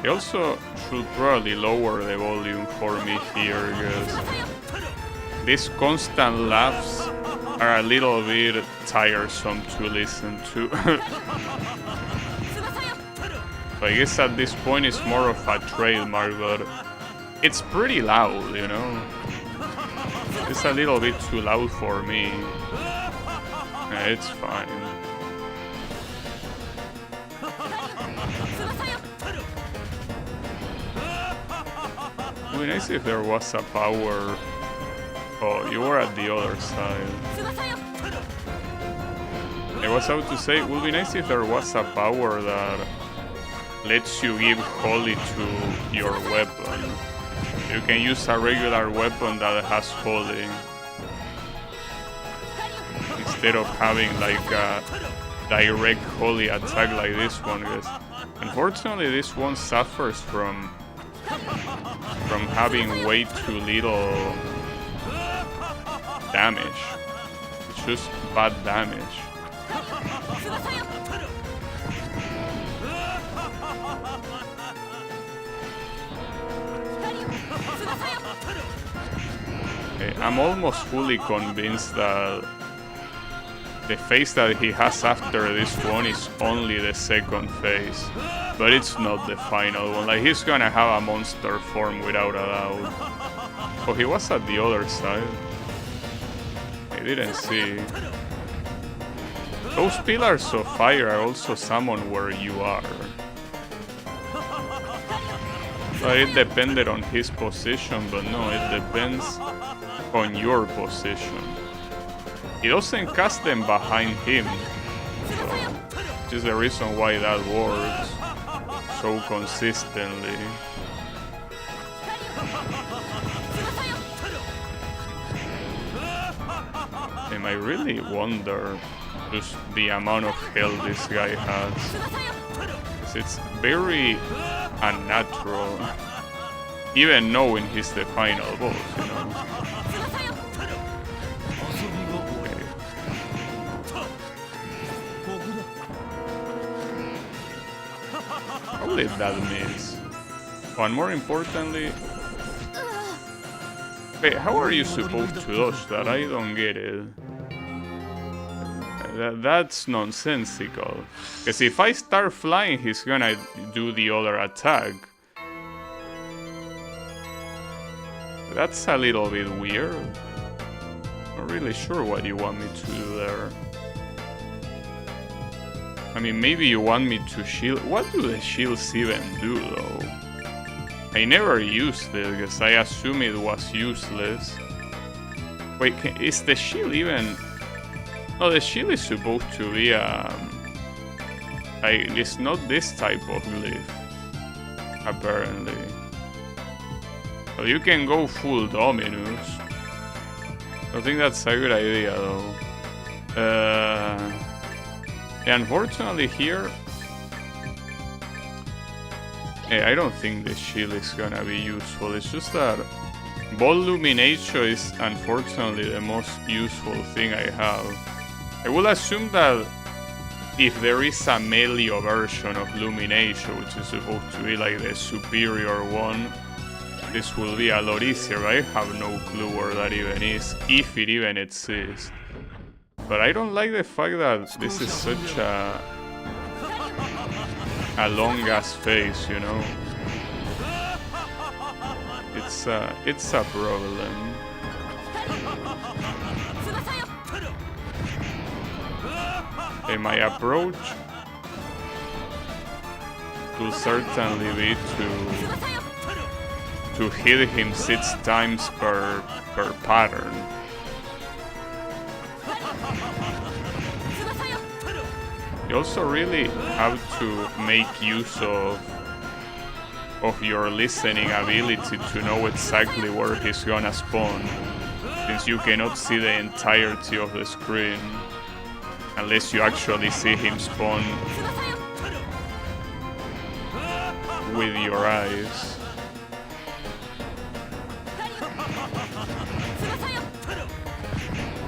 I also should probably lower the volume for me here, because these constant laughs are a little bit tiresome to listen to. So I guess at this point it's more of a trademark, but it's pretty loud, you know? It's a little bit too loud for me. Yeah, it's fine. It would be nice if there was a power... Oh, you were at the other side. I was about to say, it would be nice if there was a power that lets you give holy to your weapon. You can use a regular weapon that has holy, instead of having like a direct holy attack like this one, because unfortunately this one suffers from having way too little damage. It's just bad damage. Okay, I'm almost fully convinced that the phase that he has after this one is only the second phase, but it's not the final one. Like, he's gonna have a monster form without a doubt. Oh, he was at the other side. I didn't see. Those pillars of fire are also summoned where you are. But it depended on his position, but no, it depends on your position. He doesn't cast them behind him, so, which is the reason why that works so consistently. And I really wonder just the amount of health this guy has. It's very unnatural, even knowing he's the final boss, you know. Okay. How did that miss? Oh, and more importantly, wait, how are you supposed to dodge that? I don't get it. That's nonsensical. Because if I start flying, he's gonna do the other attack. That's a little bit weird. Not really sure what you want me to do there. I mean, maybe you want me to shield. What do the shields even do, though? I never used it because I assume it was useless. Wait, is the shield even... Oh, the shield is supposed to be it's not this type of glyph, apparently. Well, you can go full Dominus. I think that's a good idea, though. Unfortunately here... I don't think the shield is gonna be useful. It's just that Ball Lumination is unfortunately the most useful thing I have. I will assume that if there is a melee version of Lumination, which is supposed to be like the superior one, this will be a lot easier. I have no clue where that even is, if it even exists. But I don't like the fact that this is such a long-ass face, you know? It's a problem. Okay, my approach will certainly be to hit him 6 times per pattern. You also really have to make use of your listening ability to know exactly where he's gonna spawn, since you cannot see the entirety of the screen unless you actually see him spawn with your eyes.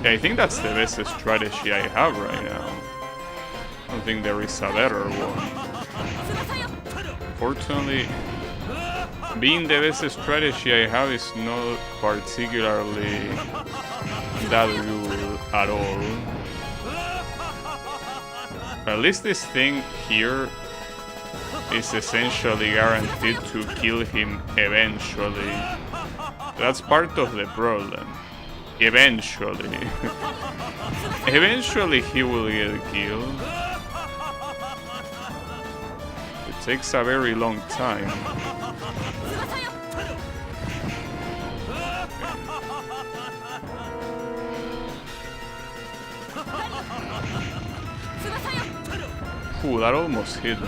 Yeah, I think that's the best strategy I have right now. I don't think there is a better one. Fortunately, being the best strategy I have is not particularly that good at all. At least this thing here is essentially guaranteed to kill him eventually. That's part of the problem. Eventually. Eventually he will get killed. It takes a very long time. Ooh, that almost hit me.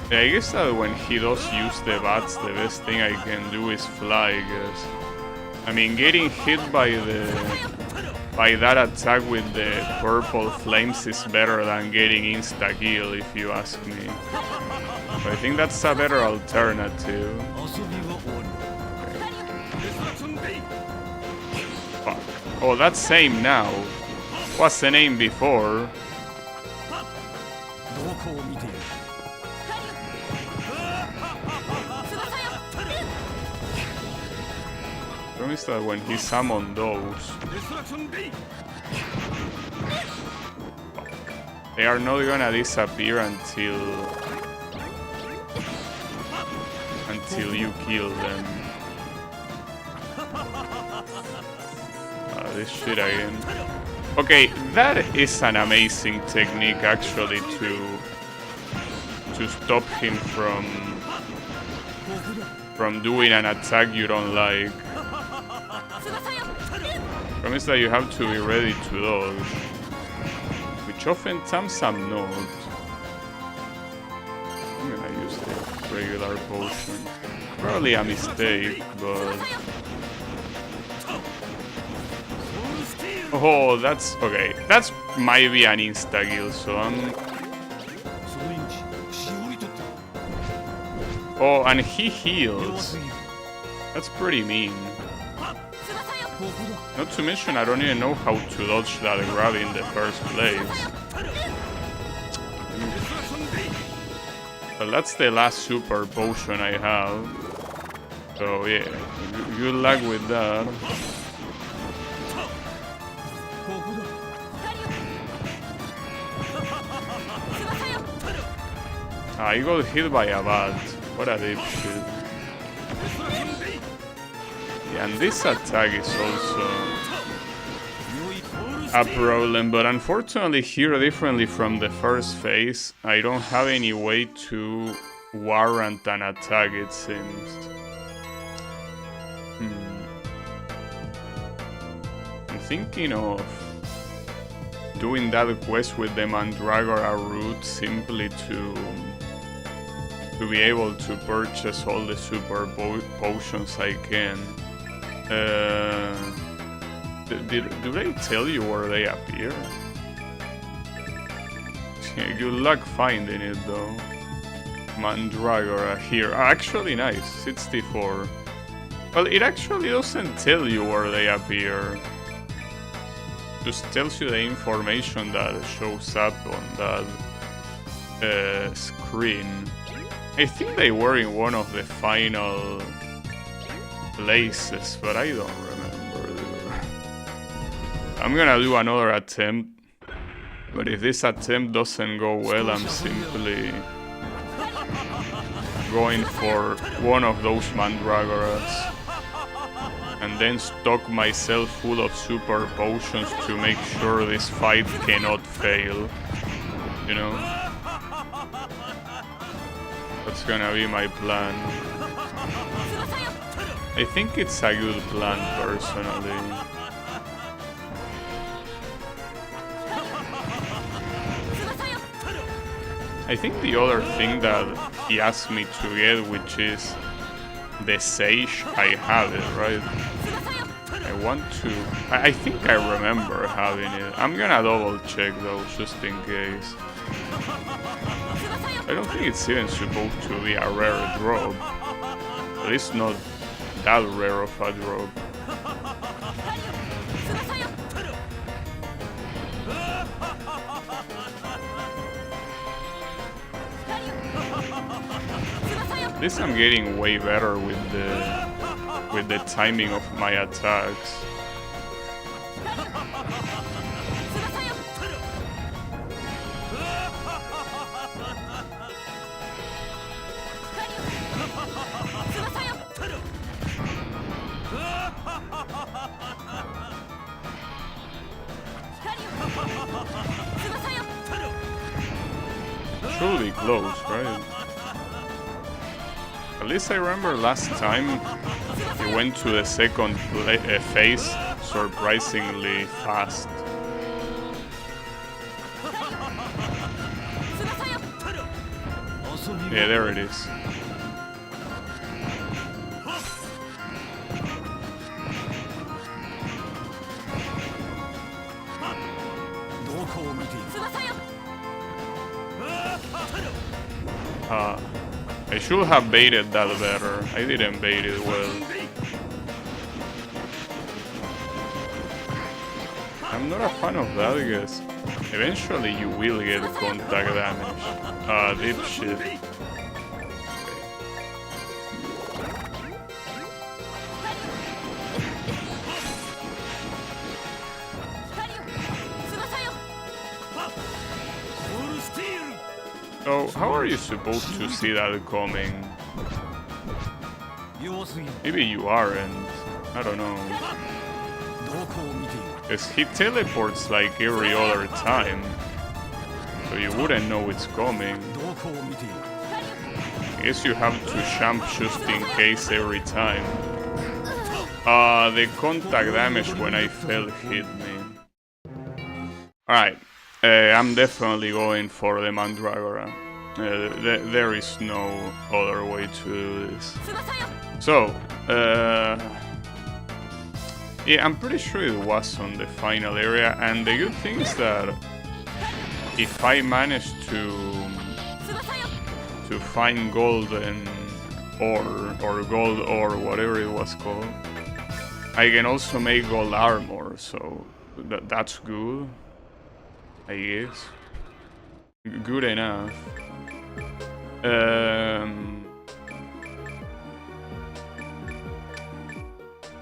Yeah, I guess that when he does use the bats, the best thing I can do is fly, I guess. I mean, getting hit by that attack with the purple flames is better than getting insta-kill, if you ask me. But I think that's a better alternative. Fuck. Oh, that's same now. What's the name before? Promise that when he summoned those, they are not gonna disappear until you kill them. This shit again. Okay, that is an amazing technique actually to stop him from doing an attack you don't like. Promise that you have to be ready to dodge, which oftentimes I'm not. I'm gonna use the regular potion. Probably a mistake, but... Oh, that's... okay. That's might be an insta-kill, so I'm... Oh, and he heals. That's pretty mean. Not to mention, I don't even know how to dodge that grab in the first place. Well, that's the last super potion I have. So yeah, good luck with that. I got hit by a bat. What a dipshit. Yeah, and this attack is also a problem, but unfortunately here, differently from the first phase, I don't have any way to warrant an attack, it seems. I'm thinking of doing that quest with the Mandragora route simply to be able to purchase all the super potions I can. Do they tell you where they appear? Good luck finding it though. Mandragora here. Actually nice, 64. Well, it actually doesn't tell you where they appear. Just tells you the information that shows up on that screen. I think they were in one of the final places, but I don't remember. I'm gonna do another attempt, but if this attempt doesn't go well, I'm simply going for one of those Mandragoras and then stock myself full of super potions to make sure this fight cannot fail, you know? That's gonna be my plan. I think it's a good plan, personally. I think the other thing that he asked me to get, which is the Sage, I have it, right? I want to... I think I remember having it. I'm gonna double check though, just in case. I don't think it's even supposed to be a rare drop. At least not that rare of a drop. At least I'm getting way better with the timing of my attacks. Should be close, right? At least I remember last time he went to the second phase surprisingly fast. Yeah, there it is. I should have baited that better. I didn't bait it well. I'm not a fan of that because eventually you will get contact damage. Dipshit. So, how are you supposed to see that coming? Maybe you aren't. I don't know. Because he teleports like every other time. So you wouldn't know it's coming. I guess you have to jump just in case every time. The contact damage when I fell hit me. Alright, I'm definitely going for the Mandragora. There is no other way to do this. So, yeah, I'm pretty sure it was on the final area, and the good thing is that if I manage to find golden ore, or gold ore, whatever it was called, I can also make gold armor, so that's good, I guess. Good enough.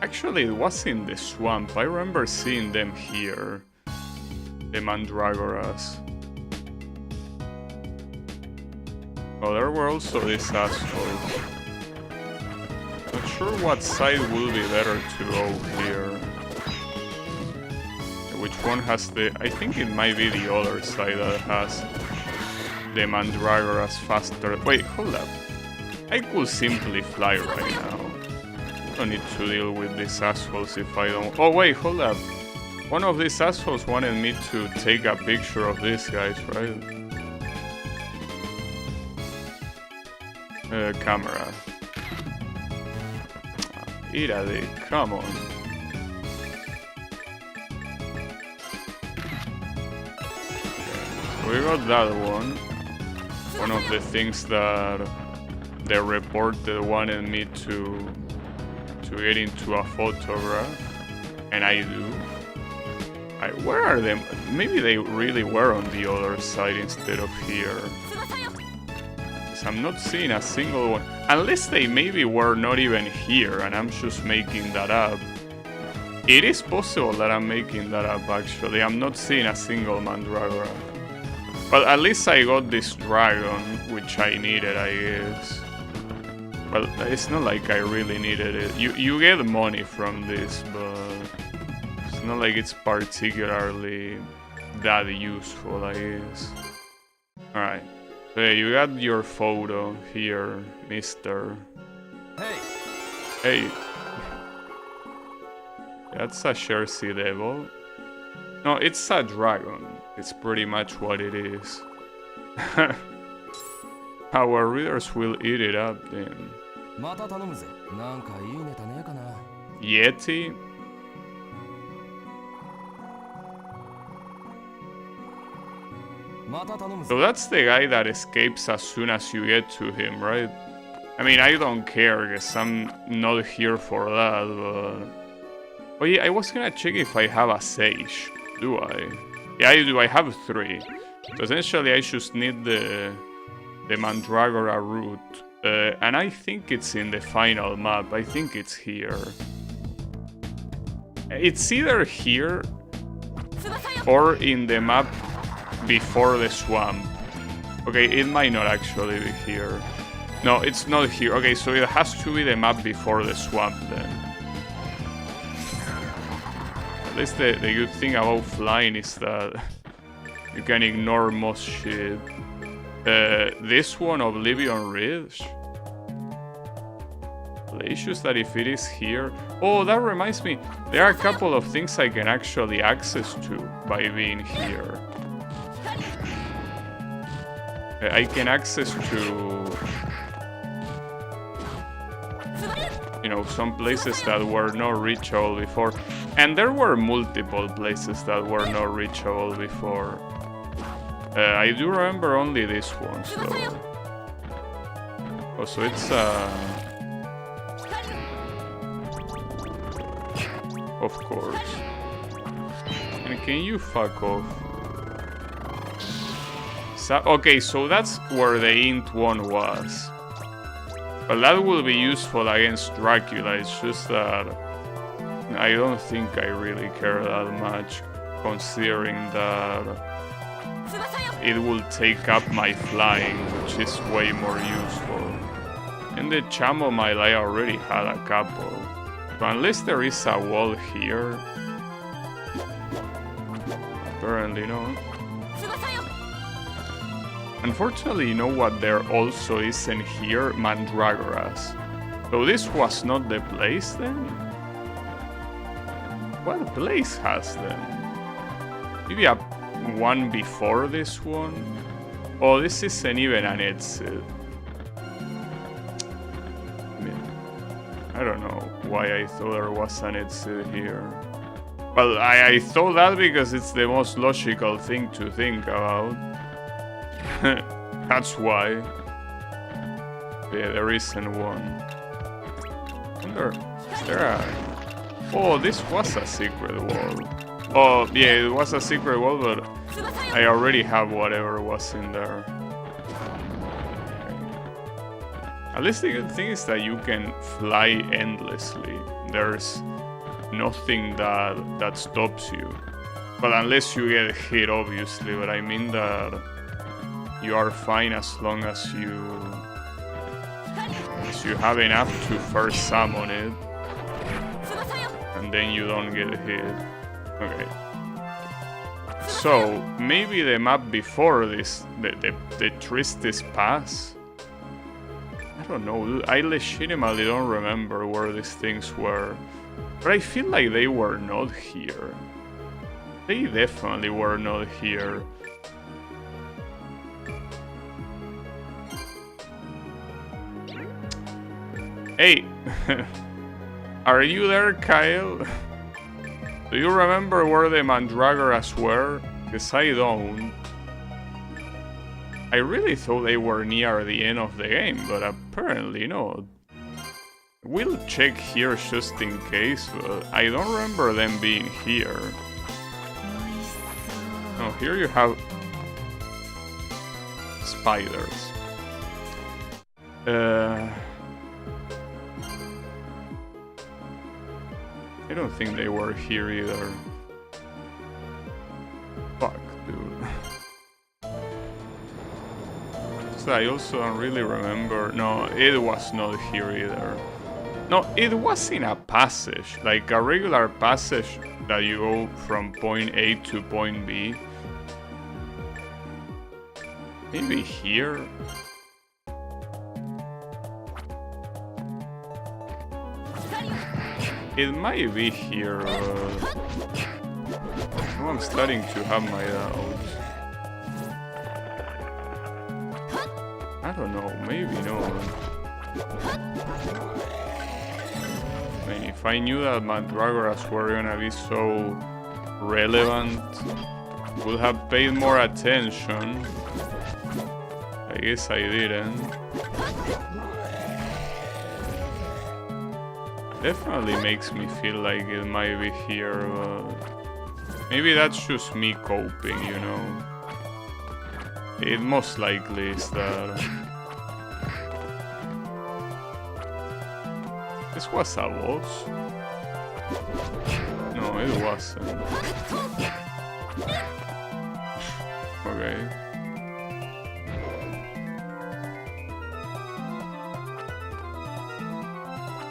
Actually, it was in the swamp. I remember seeing them here. The Mandragoras. Oh, there were also these assholes. Not sure what side will be better to go here. Which one has the... I think it might be the other side that has the Mandragoras faster. Wait, hold up. I could simply fly right now. I don't need to deal with these assholes if I don't... Oh wait, hold up. One of these assholes wanted me to take a picture of these guys, right? Camera. Irade, come on. We got that one. One of the things that the reporter wanted me to get into a photograph, and I do. Where are they? Maybe they really were on the other side instead of here. Because I'm not seeing a single one. Unless they maybe were not even here and I'm just making that up. It is possible that I'm making that up actually. I'm not seeing a single Mandragora. But at least I got this dragon, which I needed, I guess. Well, it's not like I really needed it. You get money from this, but it's not like it's particularly that useful, I guess. Alright. So yeah, you got your photo here, mister. Hey! Hey! That's a Jersey Devil. No, it's a dragon. It's pretty much what it is. Our readers will eat it up then. Yeti? So that's the guy that escapes as soon as you get to him, right? I mean, I don't care, because I'm not here for that, but... Oh yeah, I was gonna check if I have a sage. Do I? Yeah, I do. I have 3. So essentially, I just need the Mandragora route. And I think it's in the final map. I think it's here. It's either here or in the map before the swamp. Okay, it might not actually be here. No, it's not here. Okay, so it has to be the map before the swamp then. At least the good thing about flying is that you can ignore most shit. This one, Oblivion Ridge. The issue is that if it is here... Oh, that reminds me. There are a couple of things I can actually access to by being here. I can access to... You know, some places that were not reachable before. And there were multiple places that were not reachable before. I do remember only these ones, though. Oh, so it's of course. And can you fuck off? So, okay, so that's where the int one was. But that will be useful against Dracula. It's just that I don't think I really care that much, considering that it will take up my flying, which is way more useful. And the chamomile, I already had a couple. So unless there is a wall here, apparently not. Unfortunately, you know what there also isn't here? Mandragoras. So this was not the place then? What place has them? Maybe a one before this one? Oh, this isn't even an Etsu. I don't know why I thought there was an Etsu here. Well, I thought that because it's the most logical thing to think about. That's why. Yeah, there isn't one. Is there a... Oh, this was a secret wall. Oh, yeah, it was a secret wall, but I already have whatever was in there. At least the good thing is that you can fly endlessly. There's nothing that stops you. Well, unless you get hit, obviously, but I mean that you are fine as long as you have enough to first summon it, and then you don't get hit. Okay. So maybe the map before this, the Tristis Pass. I don't know. I legitimately don't remember where these things were, but I feel like they were not here. They definitely were not here. Hey, are you there, Kyle? Do you remember where the Mandragoras were? Because I don't. I really thought they were near the end of the game, but apparently not. We'll check here just in case, but I don't remember them being here. Oh, here you have spiders. I don't think they were here either. Fuck, dude. So I also don't really remember. No, it was not here either. No, it was in a passage, like a regular passage that you go from point A to point B. Maybe here? It might be here. Oh, I'm starting to have my doubts. I don't know, maybe no. I mean, if I knew that Mandragoras were gonna be so relevant, would have paid more attention. I guess I didn't. Definitely makes me feel like it might be here, but maybe that's just me coping, you know. It most likely is that. This was a boss? No, it wasn't. Okay.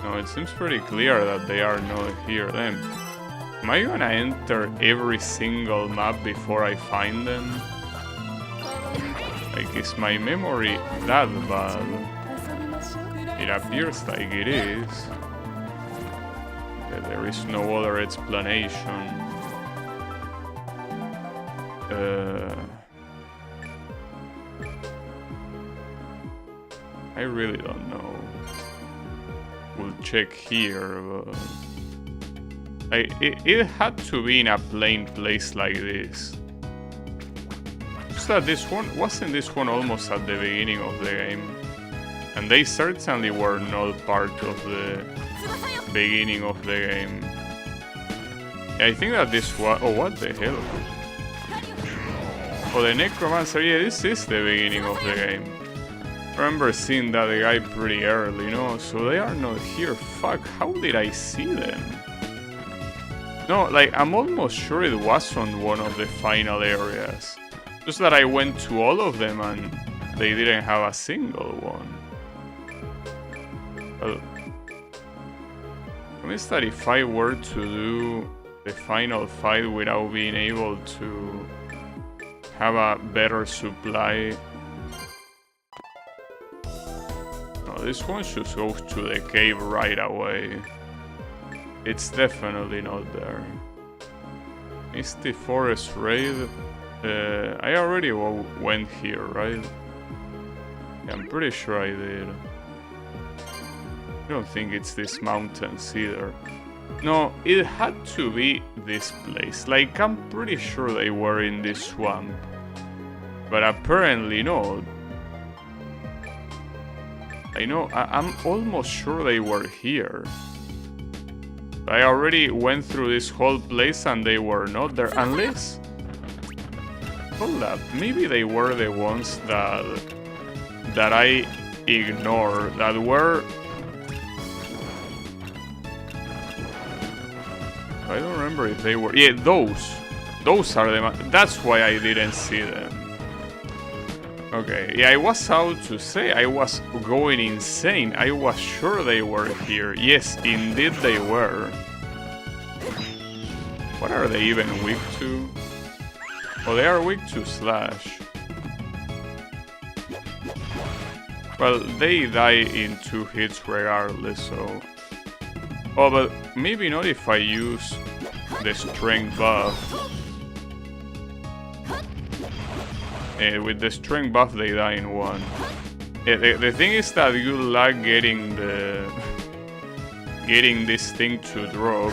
No, it seems pretty clear that they are not here. Then, am I gonna enter every single map before I find them? Like, is my memory that bad? It appears like it is. Okay, there is no other explanation. I really don't know. We'll check here, but it had to be in a plain place like this. Just that this one wasn't this one almost at the beginning of the game, and they certainly were not part of the beginning of the game. Yeah, I think that this was. Oh, what the hell? Oh, the Necromancer. Yeah, this is the beginning of the game. I remember seeing that guy pretty early, you know, so they are not here. Fuck, how did I see them? No, like, I'm almost sure it was on one of the final areas. Just that I went to all of them and they didn't have a single one. Well, I mean, that if I were to do the final fight without being able to have a better supply. No, this one should go to the cave right away. It's definitely not there. Misty Forest Raid. I already went here, right? Yeah, I'm pretty sure I did. I don't think it's these mountains either. No, it had to be this place. Like, I'm pretty sure they were in this swamp. But apparently not. I know, I'm almost sure they were here. I already went through this whole place and they were not there. Unless... Hold up, maybe they were the ones that I ignored, that were... I don't remember if they were... Yeah, those are the... That's why I didn't see them. Okay, yeah, I was out to say I was going insane. I was sure they were here. Yes, indeed they were. What are they even weak to? Oh, they are weak to slash. Well, they die in 2 hits regardless, so... Oh, but maybe not if I use the strength buff. With the strength buff, they die in 1. The thing is that you lag getting this thing to drop.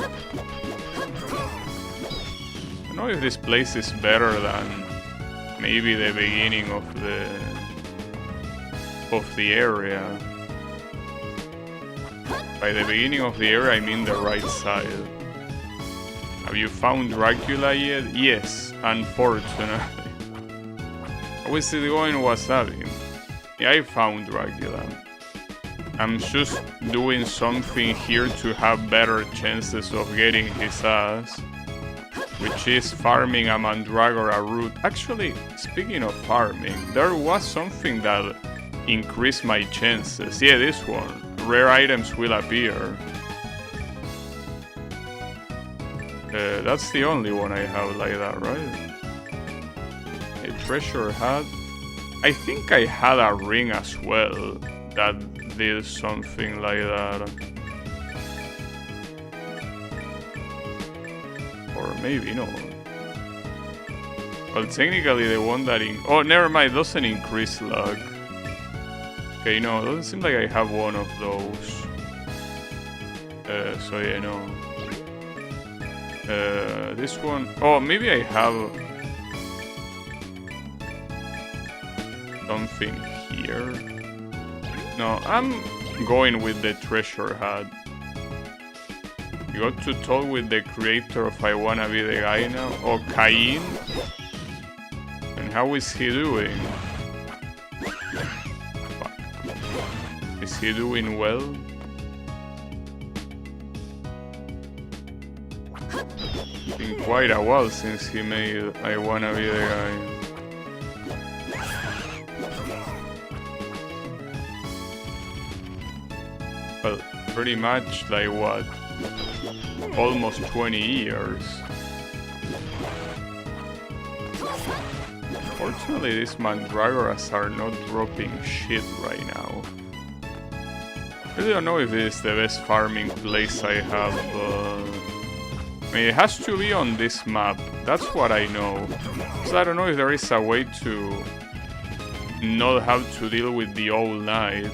I don't know if this place is better than maybe the beginning of the area. By the beginning of the area, I mean the right side. Have you found Dracula yet? Yes, unfortunately. How is it going, Wasabi? Yeah, I found Dracula. I'm just doing something here to have better chances of getting his ass, which is farming a Mandragora root. Actually, speaking of farming, there was something that increased my chances. Yeah, this one. Rare items will appear. That's the only one I have like that, right? A treasure hat. I think I had a ring as well that did something like that. Or maybe no. Well, technically the one that oh, never mind, doesn't increase luck. Okay, no, doesn't seem like I have one of those. So yeah, no. This one... Oh, maybe I have... something here. No, I'm going with the treasure hat. You got to talk with the creator of I Wanna Be the Guy now. Oh, Cain? And how is he doing? Is he doing well? It's been quite a while since he made I Wanna Be the Guy. Well, pretty much like what? Almost 20 years. Fortunately, these Mandragoras are not dropping shit right now. I really don't know if it's the best farming place I have. I mean, it has to be on this map. That's what I know. So I don't know if there is a way to not have to deal with the old knight.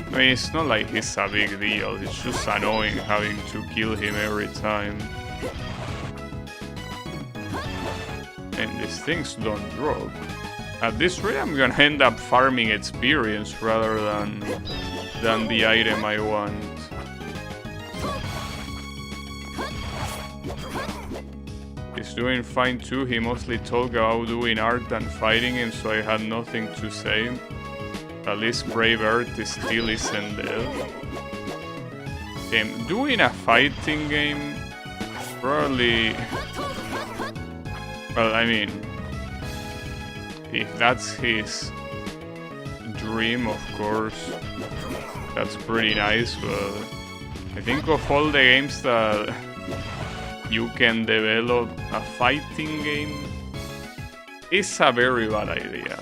I mean, it's not like it's a big deal. It's just annoying having to kill him every time. And these things don't drop. At this rate, I'm gonna end up farming experience rather than the item I want. He's doing fine too. He mostly talked about doing art and fighting him, so I had nothing to say. At least Brave Earth still isn't dead. Doing a fighting game, probably... Well, I mean, if that's his dream, of course, that's pretty nice, but I think of all the games that you can develop a fighting game, it's a very bad idea.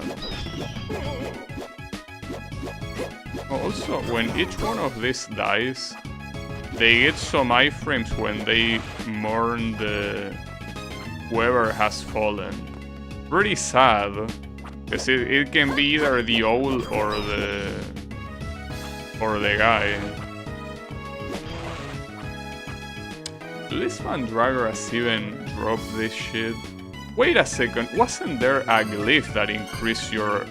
Also, when each one of these dies, they get some iframes when they mourn the whoever has fallen. Pretty sad, because it can be either the owl or the guy. Do this Mandragoras even drop this shit? Wait a second, wasn't there a glyph that increased your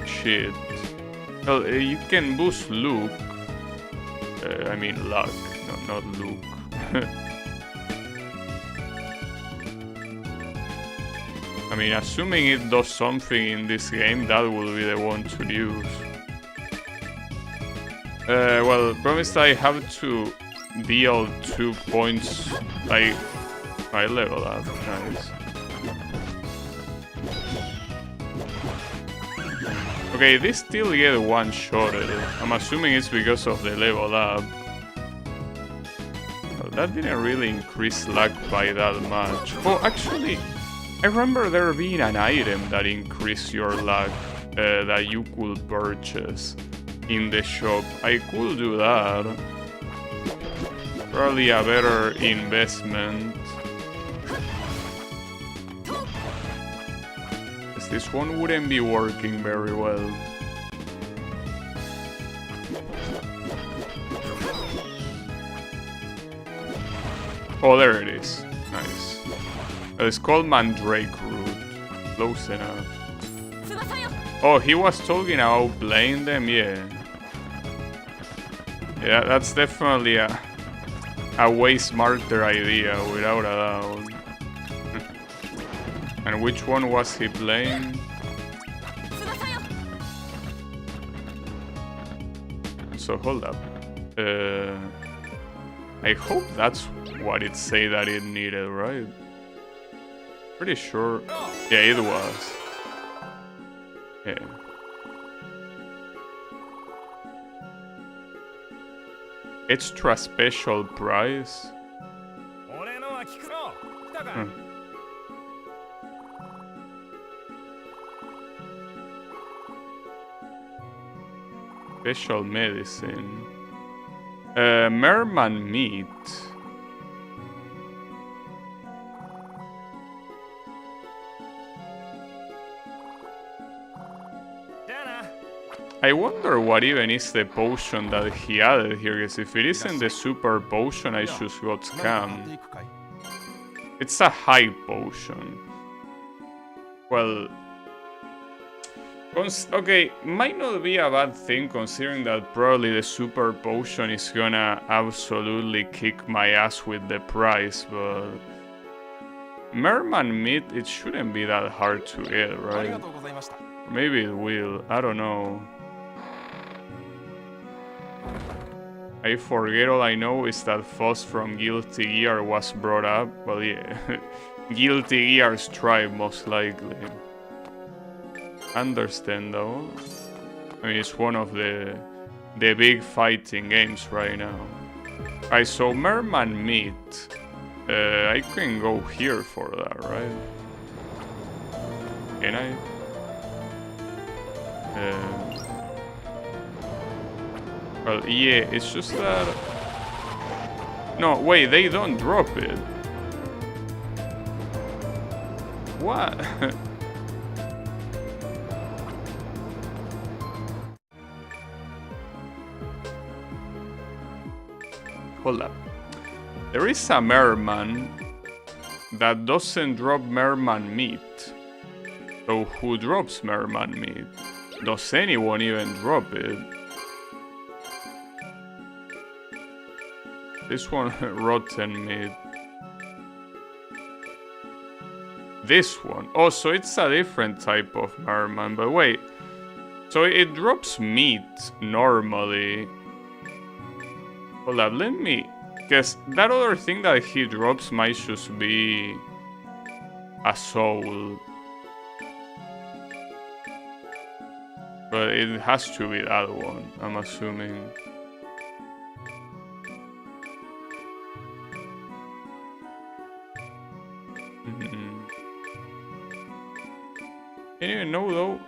shit? Well, you can boost Luke. I mean luck, no, not Luke. I mean, assuming it does something in this game, that will be the one to use. Well, promised I have to deal 2 points. I level up, nice. Okay, they still get one-shotted. I'm assuming it's because of the level up. Well, that didn't really increase luck by that much. Oh, actually, I remember there being an item that increased your luck that you could purchase in the shop. I could do that. Probably a better investment. This one wouldn't be working very well. Oh, there it is. Nice. It's called Mandrake Root. Close enough. Oh, he was talking about playing them? Yeah. Yeah, that's definitely a way smarter idea, without a doubt. And which one was he playing? So hold up. I hope that's what it say that it needed, right? Pretty sure. Yeah, it was. Yeah. Extra special prize? Huh. Special medicine. Merman meat. I wonder what even is the potion that he added here, because if it isn't the super potion, I just got scammed. It's a high potion. Well... okay, might not be a bad thing considering that probably the super potion is gonna absolutely kick my ass with the price, but... Merman meat, it shouldn't be that hard to get, right? Maybe it will, I don't know. I forget, all I know is that Foss from Guilty Gear was brought up. Well, yeah, Guilty Gear's tribe, most likely. Understand, though. I mean, it's one of the big fighting games right now. Alright, so Merman meat. I can go here for that, right? Can I? Well, yeah, it's just that... No, wait, they don't drop it. What? Hold up. There is a Merman that doesn't drop Merman meat. So who drops Merman meat? Does anyone even drop it? This one, rotten meat. This one. Oh, so it's a different type of Merman, but wait. So it drops meat normally. Hold up, let me... Because that other thing that he drops might just be... a soul. But it has to be that one, I'm assuming. know though.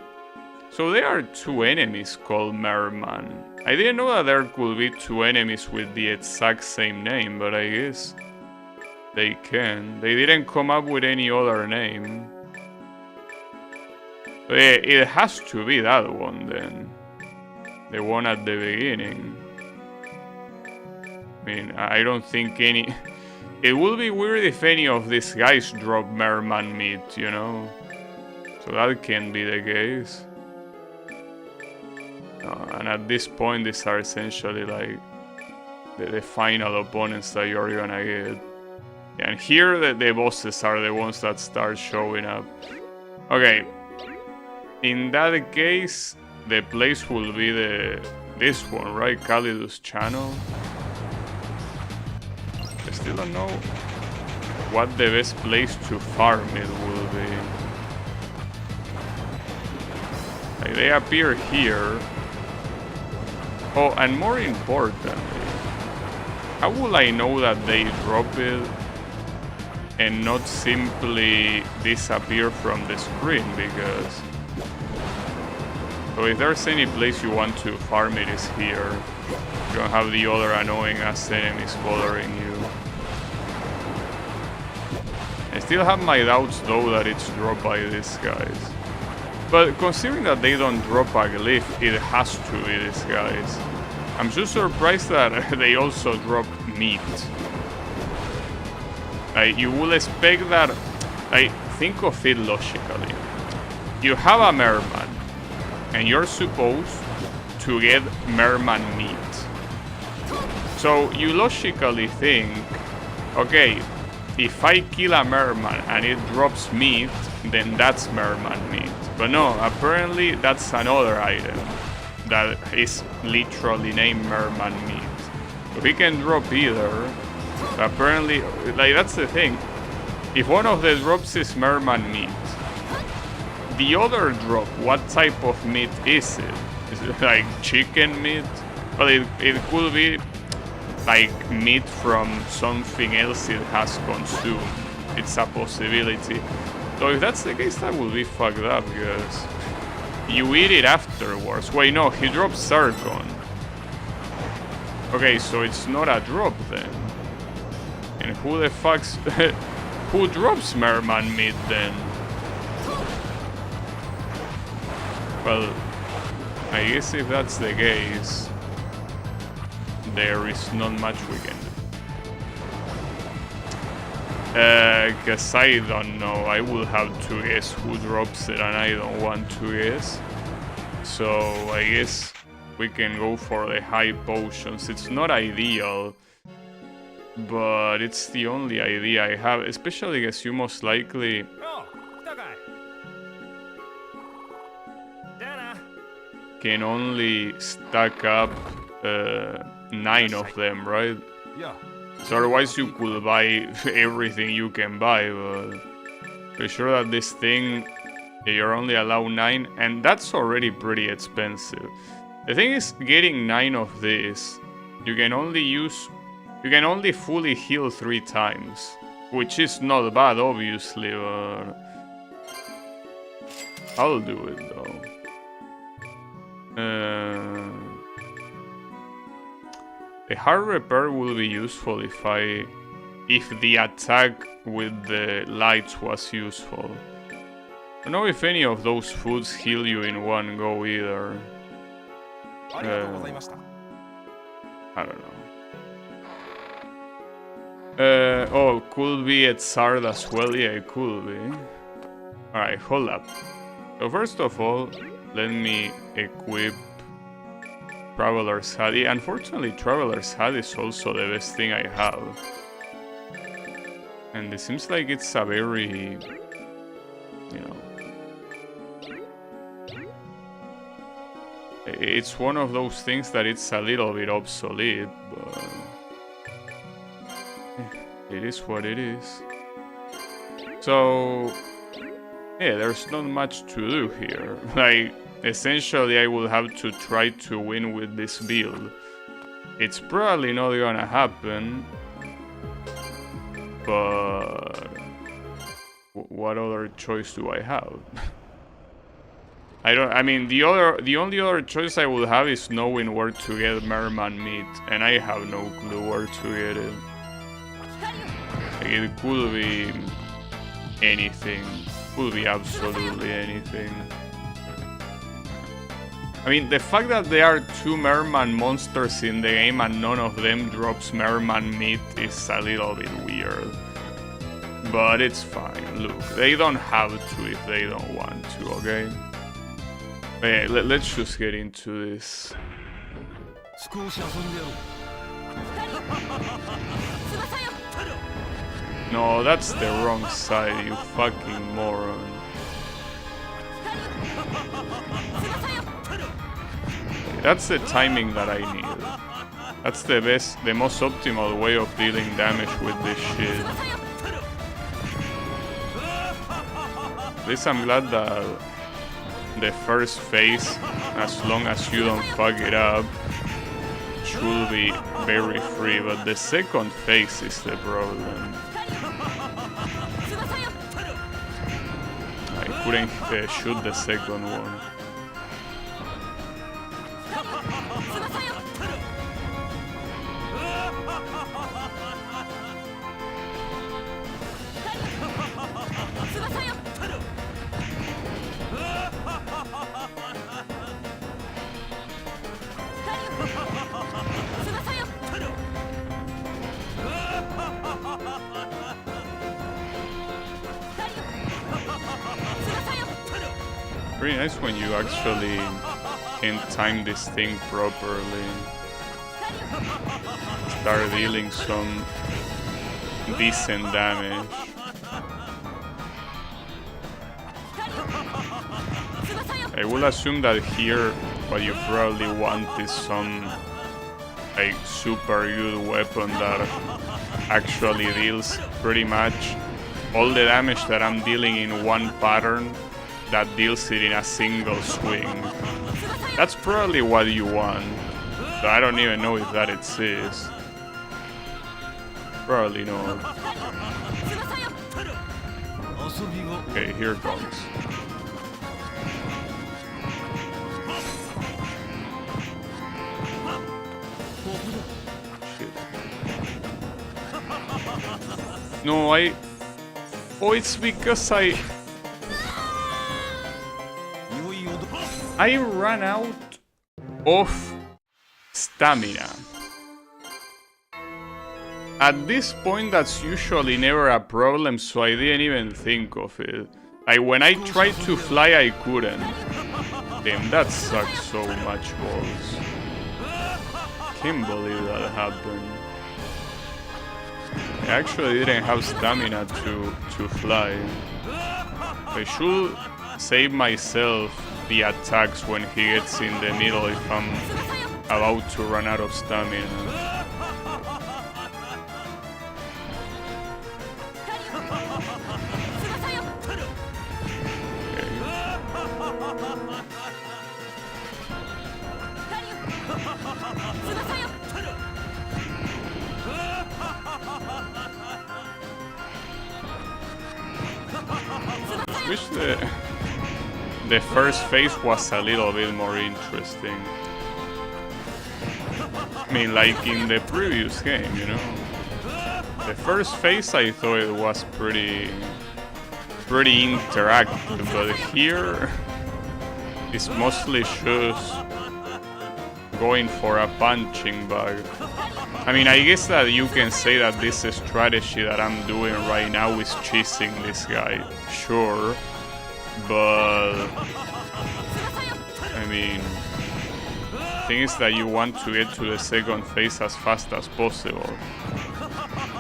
So there are two enemies called Merman. I didn't know that there could be two enemies with the exact same name, but I guess they can. They didn't come up with any other name. But it has to be that one then. The one at the beginning. I mean, I don't think any... It would be weird if any of these guys drop Merman meat, you know? So that can be the case. And at this point, these are essentially like the final opponents that you're gonna get. And here, the bosses are the ones that start showing up. Okay. In that case, the place will be this one, right? Calidus Channel. I still don't know what the best place to farm it will be. Like, they appear here. Oh, and more importantly, how will I know that they drop it and not simply disappear from the screen? Because... So if there's any place you want to farm, it is here. You don't have the other annoying ass enemies bothering you. I still have my doubts though that it's dropped by these guys. But considering that they don't drop a glyph, it has to be these guys. I'm just surprised that they also drop meat. Like, you will expect that... Like, think of it logically. You have a merman, and you're supposed to get merman meat. So you logically think, okay, if I kill a merman and it drops meat, then that's merman meat. But no, apparently that's another item that is literally named merman meat. So he can drop either. Apparently, like, that's the thing. If one of the drops is merman meat, the other drop, what type of meat is it? Is it like chicken meat? Well, it could be like meat from something else it has consumed. It's a possibility. So if that's the case, that will be fucked up, because you eat it afterwards. Wait, no, he drops Sargon. Okay, so it's not a drop then. And who the fuck's... who drops merman meat then? Well, I guess if that's the case, there is not much we can do. Cause I don't know, I will have to guess who drops it and I don't want to guess. So I guess we can go for the high potions. It's not ideal, but it's the only idea I have, especially because you most likely can only stack up 9 of them, right? Yeah. So otherwise you could buy everything you can buy, but pretty sure that this thing, you're only allowed 9, and that's already pretty expensive. The thing is, getting 9 of this, you can only fully heal 3 times, which is not bad, obviously, but I'll do it though. The hard repair will be useful if the attack with the lights was useful. I don't know if any of those foods heal you in one go either. I don't know. Oh, could be at Sard as well? Yeah, it could be. Alright, hold up. So first of all, let me equip Traveler's Hat. Unfortunately, Traveler's Hat is also the best thing I have. And it seems like it's a very, you know... It's one of those things that it's a little bit obsolete, but... It is what it is. So... Yeah, there's not much to do here. Like, essentially I will have to try to win with this build. It's probably not gonna happen, but what other choice do I have? I mean, the only other choice I would have is knowing where to get merman meat, and I have no clue where to get it. Like, it could be anything. Could be absolutely anything. I mean, the fact that there are 2 merman monsters in the game and none of them drops merman meat is a little bit weird. But it's fine. Look, they don't have to if they don't want to, okay? Okay, let's just get into this. No, that's the wrong side, you fucking moron. That's the timing that I need. That's the most optimal way of dealing damage with this shit. At least I'm glad that the first phase, as long as you don't fuck it up, should be very free, but the second phase is the problem. I couldn't shoot the second one. Pretty nice when you actually can time this thing properly. Start dealing some decent damage. I will assume that here what you probably want is some like super good weapon that actually deals pretty much all the damage that I'm dealing in one pattern, that deals it in a single swing. That's probably what you want. So I don't even know if that exists. Probably not. Okay, here it comes. Shit. No, oh, it's because I ran out of stamina. At this point, that's usually never a problem, so I didn't even think of it. Like, when I tried to fly, I couldn't. Damn, that sucks so much balls. Can't believe that happened. I actually didn't have stamina to fly. I should save myself the attacks when he gets in the middle if I'm about to run out of stamina. Wish the first phase was a little bit more interesting. I mean, like in the previous game, you know? The first phase I thought it was pretty interactive, but here it's mostly just going for a punching bag. I mean, I guess that you can say that this strategy that I'm doing right now is chasing this guy, sure, but I mean, the thing is that you want to get to the second phase as fast as possible,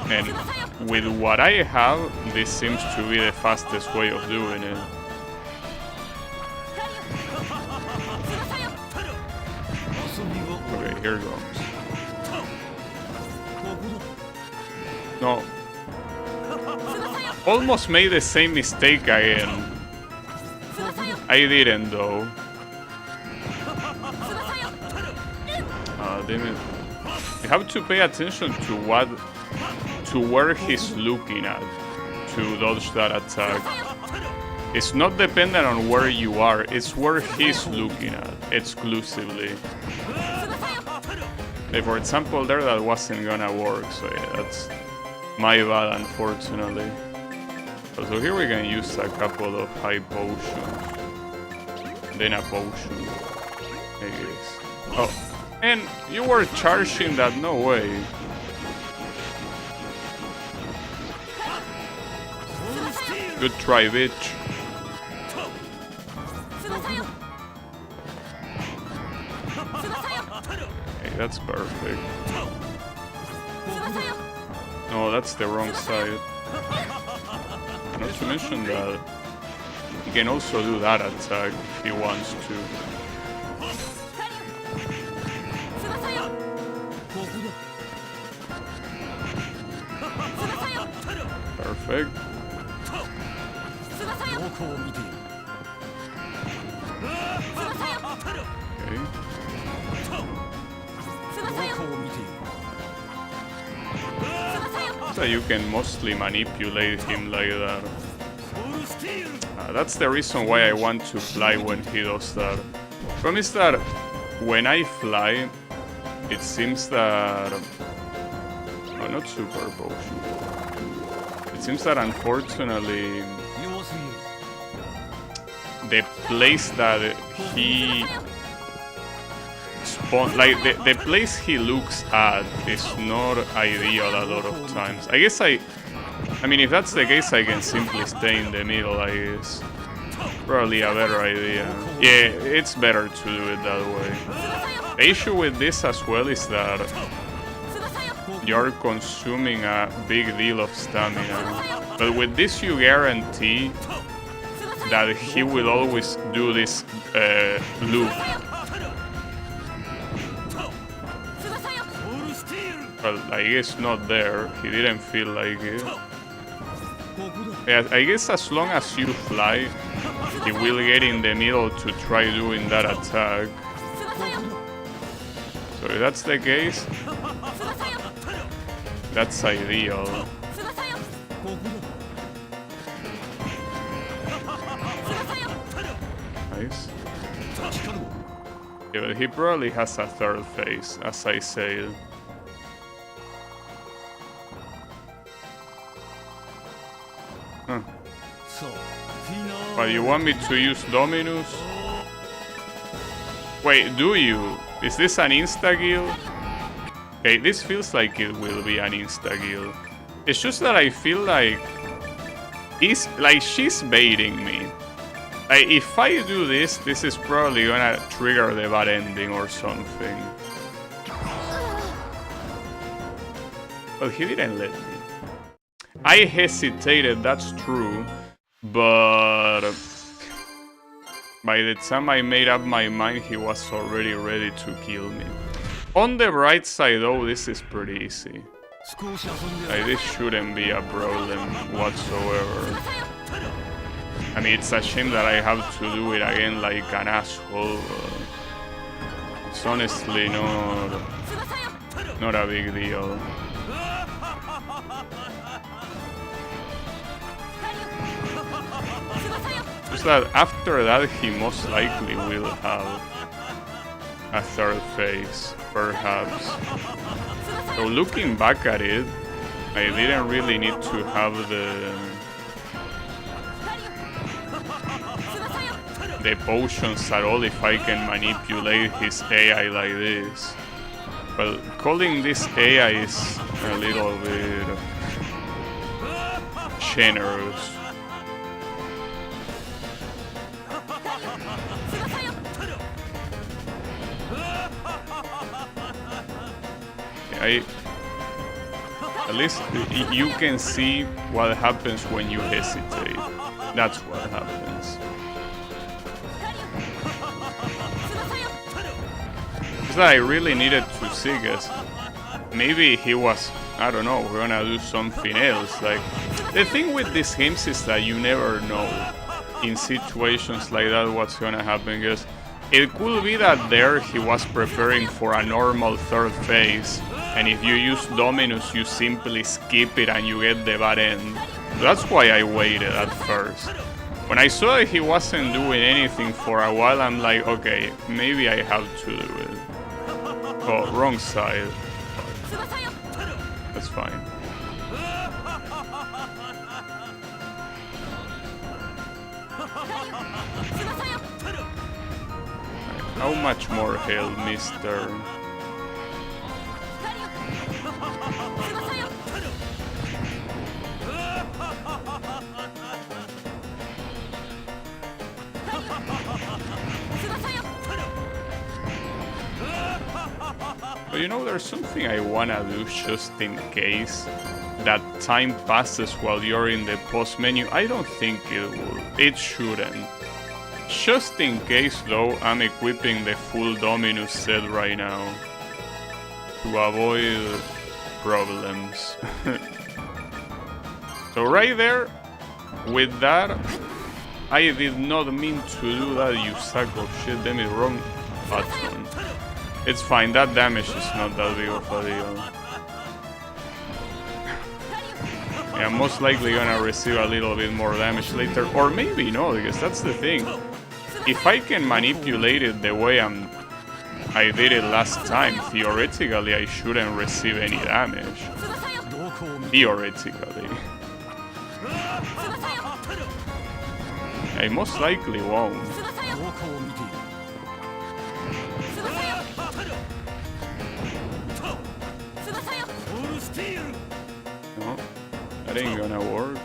and with what I have, this seems to be the fastest way of doing it. Okay, here goes. No. Almost made the same mistake again. I didn't though. Damn it. You have to pay attention to where he's looking at to dodge that attack. It's not dependent on where you are, it's where he's looking at exclusively. Like for example there, that wasn't gonna work, so yeah, that's my bad unfortunately. So here we can use a couple of high potions. Then a potion, I guess. Oh, and you were charging that, no way. Good try, bitch. Okay, that's perfect. No, that's the wrong side. Not to mention that he can also do that attack if he wants to. Perfect. Okay. So you can mostly manipulate him like that. That's the reason why I want to fly when he does that. Problem is that when I fly, it seems that... Oh, not super potion. It seems that unfortunately the place that he like the place he looks at is not ideal a lot of times. I guess I mean if that's the case I can simply stay in the middle, I guess. Probably a better idea. Yeah, it's better to do it that way. The issue with this as well is that you're consuming a big deal of stamina. But with this you guarantee that he will always do this loop. Well, I guess not there. He didn't feel like it. Yeah, I guess as long as you fly, he will get in the middle to try doing that attack. So if that's the case, that's ideal. Nice. Yeah, but he probably has a third phase, as I said. Huh. But you want me to use Dominus? Wait, do you? Is this an insta-kill? Okay, this feels like it will be an insta-kill. It's just that I feel like she's baiting me. Like, if I do this, this is probably gonna trigger the bad ending or something. But he didn't let me. I hesitated, that's true, but by the time I made up my mind, he was already ready to kill me. On the bright side though, this is pretty easy. Like, this shouldn't be a problem whatsoever. I mean, it's a shame that I have to do it again like an asshole. It's honestly not a big deal. Just that after that, he most likely will have a third phase, perhaps. So looking back at it, I didn't really need to have the potions at all if I can manipulate his AI like this. Well, calling this AI is a little bit generous. At least you can see what happens when you hesitate. That's what happens. It's that I really needed to see, guys. Maybe he was, I don't know, we're gonna do something else. Like, the thing with these games is that you never know in situations like that what's gonna happen, guys. It could be that there he was preparing for a normal third phase, and if you use Dominus, you simply skip it and you get the bad end. That's why I waited at first. When I saw that he wasn't doing anything for a while, I'm like, okay, maybe I have to do it. Oh, wrong side. That's fine. How much more health, mister? But you know, there's something I wanna do just in case that time passes while you're in the post menu. I don't think it will. It shouldn't. Just in case though, I'm equipping the full Dominus set right now to avoid problems. So right there, with that, I did not mean to do that, you sack of shit. Damn it, wrong button. It's fine, that damage is not that big of a deal. Yeah, I'm most likely gonna receive a little bit more damage later, or maybe no, because that's the thing. If I can manipulate it the way I did it last time, theoretically I shouldn't receive any damage. Theoretically. I most likely won't. No, that ain't gonna work.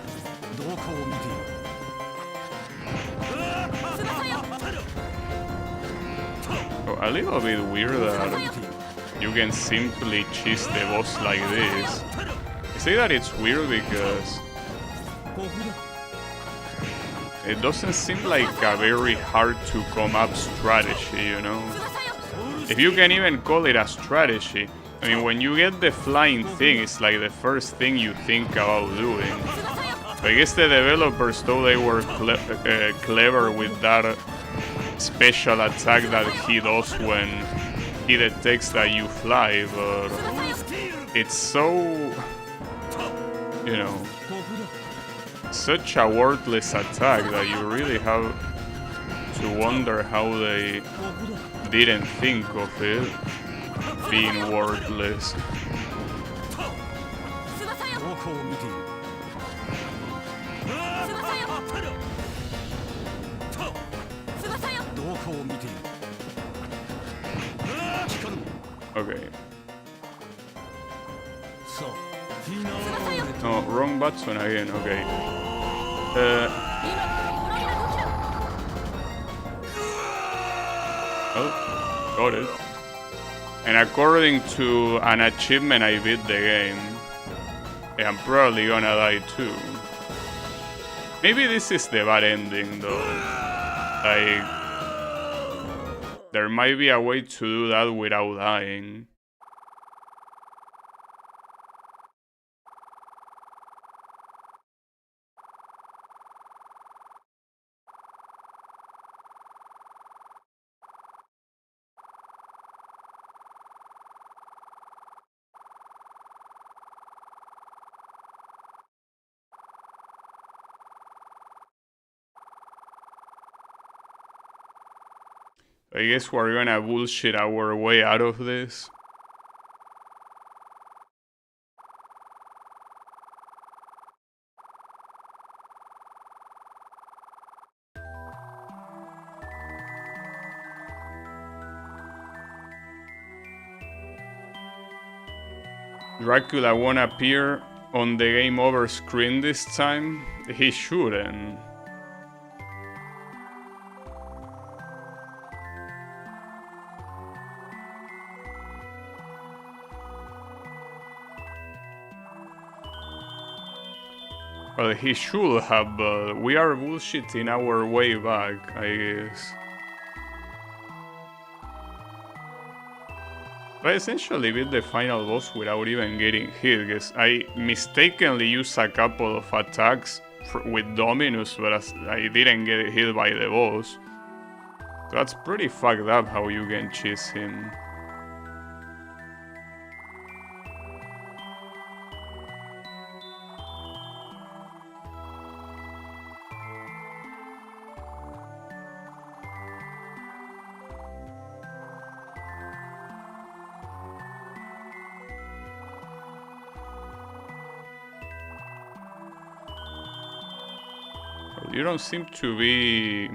Oh, a little bit weird that you can simply cheese the boss like this. I say that it's weird because it doesn't seem like a very hard to come up strategy, you know? If you can even call it a strategy. I mean, when you get the flying thing, it's like the first thing you think about doing. But I guess the developers thought they were clever with that special attack that he does when he detects that you fly, but it's so, you know, such a worthless attack that you really have to wonder how they didn't think of it being worthless. Okay. No, wrong button again, okay. Oh, got it. And according to an achievement, I beat the game. Yeah, I'm probably gonna die too. Maybe this is the bad ending though. Like, there might be a way to do that without dying. I guess we're gonna bullshit our way out of this. Dracula won't appear on the game over screen this time. He shouldn't. Well, he should have, but we are bullshitting our way back, I guess. I essentially beat the final boss without even getting hit, because I mistakenly used a couple of attacks with Dominus, but I didn't get hit by the boss. So that's pretty fucked up how you can cheese him. You don't seem to be...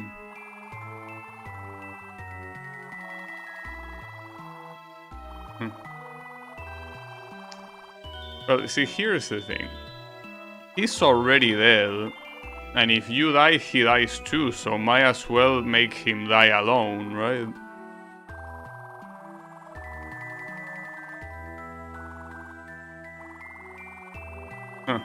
Well, see, here's the thing. He's already dead, and if you die, he dies too, so might as well make him die alone, right? Huh.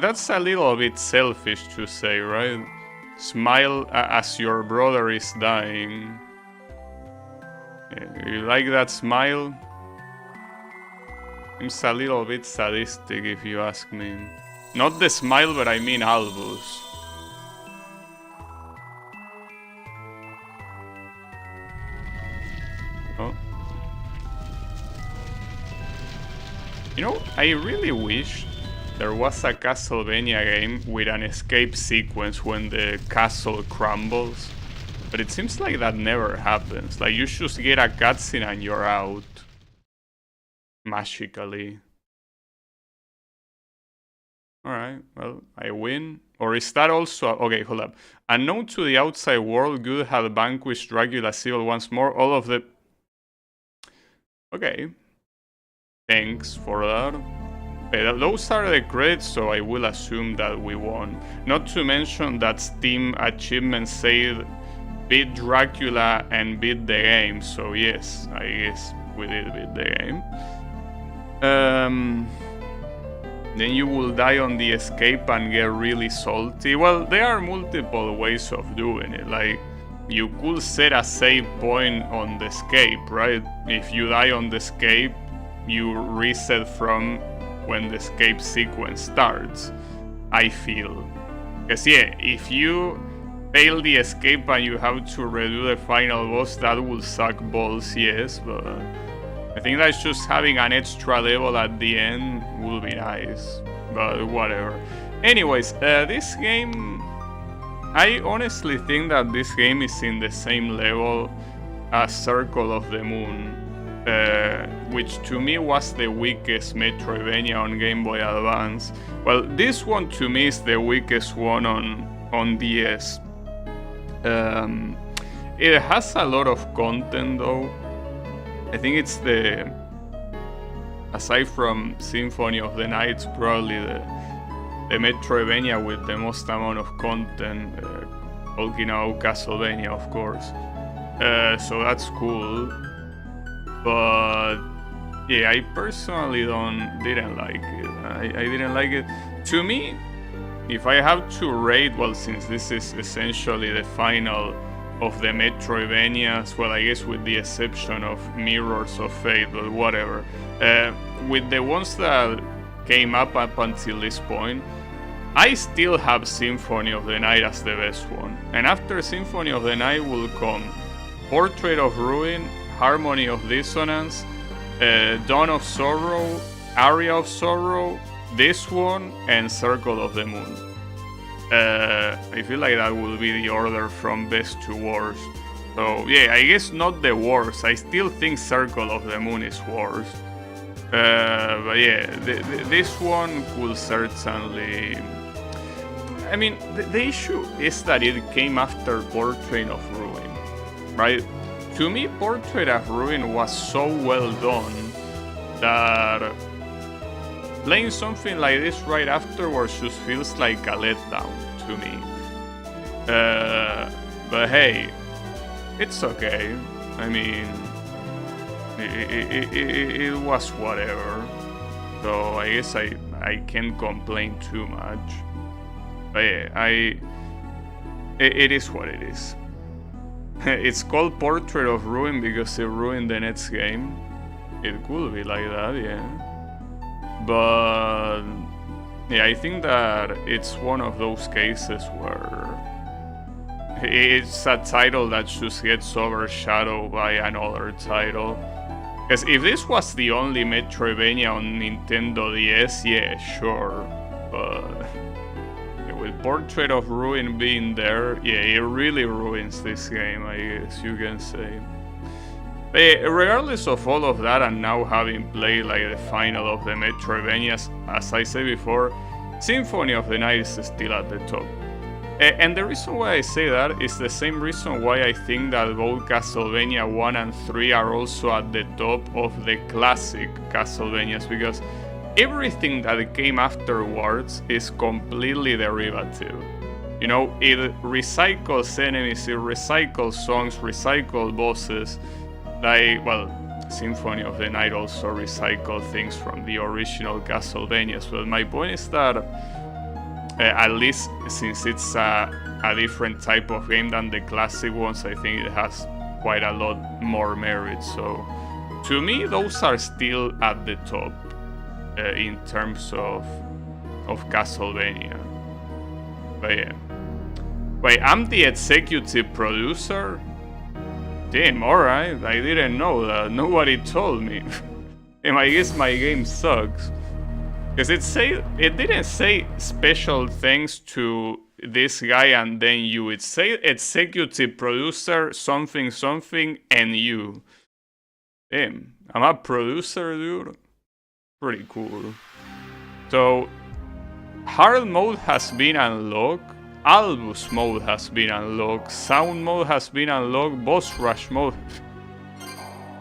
That's a little bit selfish to say, right? Smile as your brother is dying. You like that smile? Seems a little bit sadistic if you ask me. Not the smile, but I mean Albus. Oh. You know, I really wish there was a Castlevania game with an escape sequence when the castle crumbles. But it seems like that never happens. Like, you just get a cutscene and you're out. Magically. Alright, well, I win. Or is that also... Okay, hold up. Unknown to the outside world, good had vanquished Dracula's evil once more. All of the... Okay. Thanks for that. Okay, those are the credits, so I will assume that we won. Not to mention that Steam achievements said beat Dracula and beat the game. So yes, I guess we did beat the game. Then you will die on the escape and get really salty. Well, there are multiple ways of doing it. Like, you could set a save point on the escape, right? If you die on the escape, you reset from when the escape sequence starts, I feel. Because yeah, if you fail the escape and you have to redo the final boss, that will suck balls, yes, but I think that's just having an extra level at the end will be nice, but whatever. Anyways, this game, I honestly think that this game is in the same level as Circle of the Moon, which to me was the weakest Metroidvania on Game Boy Advance. Well, this one to me is the weakest one on DS. It has a lot of content though. I think it's the, aside from Symphony of the Night, probably the Metroidvania with the most amount of content. Talking about Castlevania, of course. So that's cool. But yeah, I personally didn't like it. I didn't like it. To me, if I have to rate, well, since this is essentially the final of the Metroidvanias, well, I guess with the exception of Mirrors of Fate, but whatever. With the ones that came up until this point, I still have Symphony of the Night as the best one. And after Symphony of the Night will come Portrait of Ruin, Harmony of Dissonance, Dawn of Sorrow, Aria of Sorrow, this one, and Circle of the Moon. I feel like that will be the order from best to worst. So yeah, I guess not the worst. I still think Circle of the Moon is worst. But yeah, this one could certainly... I mean, the issue is that it came after Portrait of Ruin, right? To me, Portrait of Ruin was so well done that playing something like this right afterwards just feels like a letdown to me. But hey, it's okay. I mean, it was whatever. So I guess I can't complain too much. But yeah, it is what it is. It's called Portrait of Ruin because it ruined the next game. It could be like that, yeah. But yeah, I think that it's one of those cases where it's a title that just gets overshadowed by another title. Because if this was the only Metroidvania on Nintendo DS, yeah, sure. But with Portrait of Ruin being there, yeah, it really ruins this game, I guess you can say. But yeah, regardless of all of that, and now having played like the final of the Metroidvanias, as I said before, Symphony of the Night is still at the top. And the reason why I say that is the same reason why I think that both Castlevania 1 and 3 are also at the top of the classic Castlevanias, because everything that came afterwards is completely derivative. You know, it recycles enemies, it recycles songs, recycles bosses. Like, well, Symphony of the Night also recycled things from the original Castlevanias. But my point is that, at least since it's a different type of game than the classic ones, I think it has quite a lot more merit. So, to me, those are still at the top in terms of Castlevania. But yeah. Wait, I'm the executive producer? Damn, alright, I didn't know that. Nobody told me. And I guess my game sucks. Because it didn't say special thanks to this guy and then you. It said executive producer, something, something, and you. Damn, I'm a producer, dude. Pretty cool. So, hard mode has been unlocked. Albus mode has been unlocked. Sound mode has been unlocked. Boss rush mode.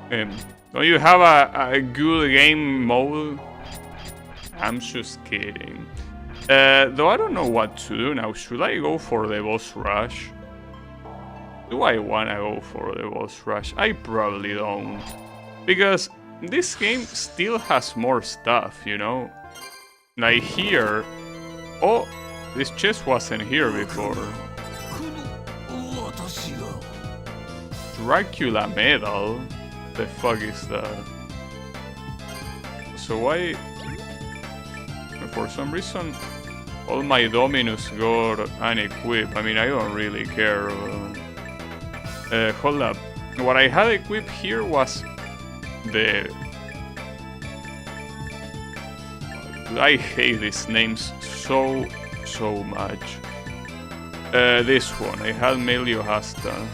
Don't you have a good game mode? I'm just kidding. Though I don't know what to do now. Should I go for the boss rush? Do I wanna go for the boss rush? I probably don't. Because this game still has more stuff, you know? Like here... Oh, this chest wasn't here before. Dracula medal? The fuck is that? So why... For some reason, all my Dominus got unequipped. I mean, I don't really care. Hold up. What I had equipped here was the... I hate these names so much. This one, I had Meliohasta.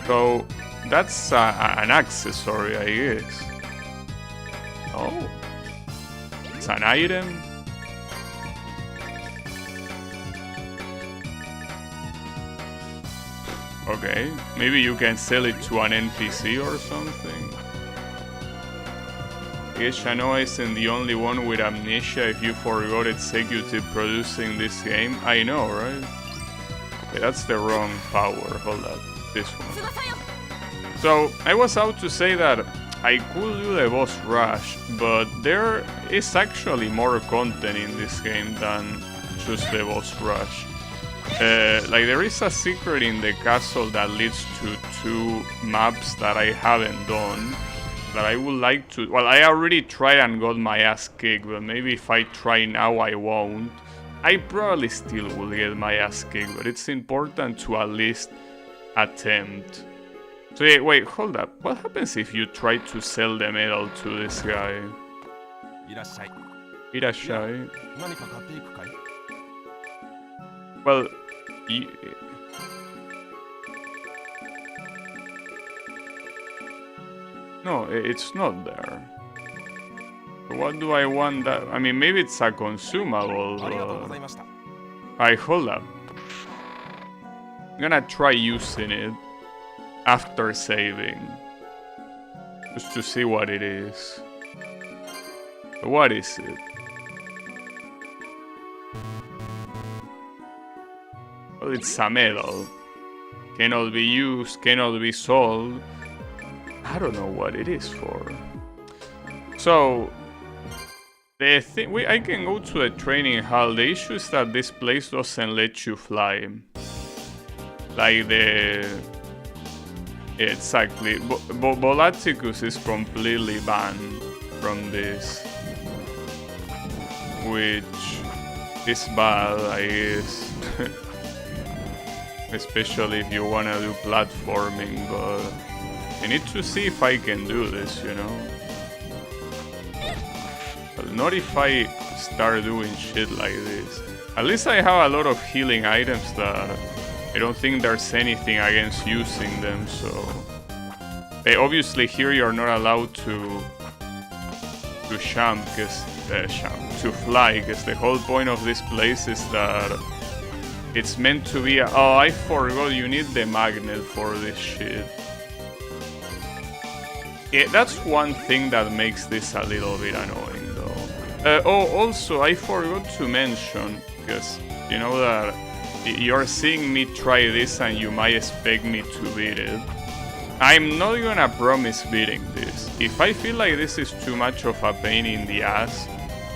So, that's an accessory, I guess. Oh. It's an item? Okay, maybe you can sell it to an NPC or something. I guess Shanoa isn't the only one with amnesia if you forgot executive producing this game. I know, right? Okay, that's the wrong power. Hold up. This one. So, I was out to say that I could do the boss rush, but there is actually more content in this game than just the boss rush. Like, there is a secret in the castle that leads to 2 maps that I haven't done. That I would like to... Well, I already tried and got my ass kicked, but maybe if I try now I won't. I probably still will get my ass kicked, but it's important to at least attempt. So yeah, wait, hold up. What happens if you try to sell the medal to this guy? Irashai. Well... No, it's not there. What do I want that? I mean, maybe it's a consumable. Alright, hold up. I'm gonna try using it after saving. Just to see what it is. What is it? Well, it's a medal. Cannot be used, cannot be sold. I don't know what it is for. So, the thing, I can go to a training hall. The issue is that this place doesn't let you fly. Like the... Exactly. Volaticus is completely banned from this. Which is bad, I guess. Especially if you wanna do platforming, but... I need to see if I can do this, you know? But not if I start doing shit like this. At least I have a lot of healing items that I don't think there's anything against using them, so... Obviously here you're not allowed to jump, to fly, because the whole point of this place is that it's meant to be oh, I forgot, you need the magnet for this shit. Yeah, that's one thing that makes this a little bit annoying, though. Oh, also, I forgot to mention, because you know that you're seeing me try this and you might expect me to beat it. I'm not gonna promise beating this. If I feel like this is too much of a pain in the ass,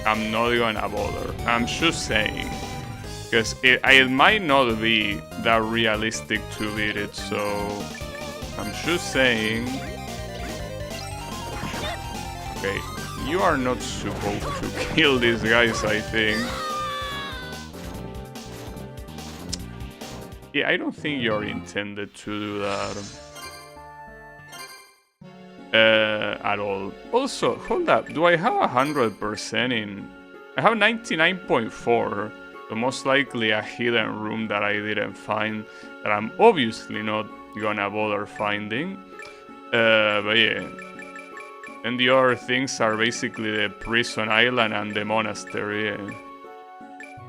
I'm not gonna bother. I'm just saying. Because it might not be that realistic to beat it, so I'm just saying. Okay, you are not supposed to kill these guys, I think. Yeah, I don't think you're intended to do that. At all. Also, hold up, do I have 100% in... I have 99.4, so most likely a hidden room that I didn't find, that I'm obviously not gonna bother finding. But yeah. And the other things are basically the prison island and the monastery.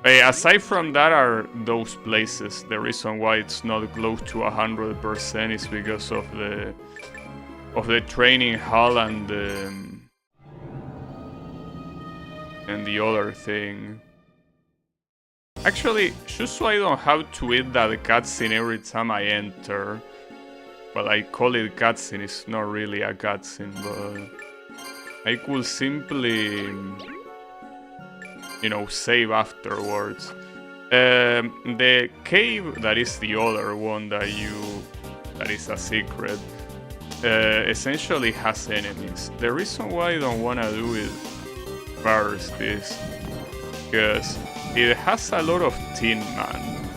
Yeah. Aside from that are those places. The reason why it's not close to 100% is because of the training hall and the other thing. Actually, just so I don't have to eat that cutscene every time I enter. Well, I call it cutscene, it's not really a cutscene, but I could simply, you know, save afterwards. The cave, that is the other one that is a secret, essentially has enemies. The reason why I don't want to do it first is because it has a lot of Tin Man.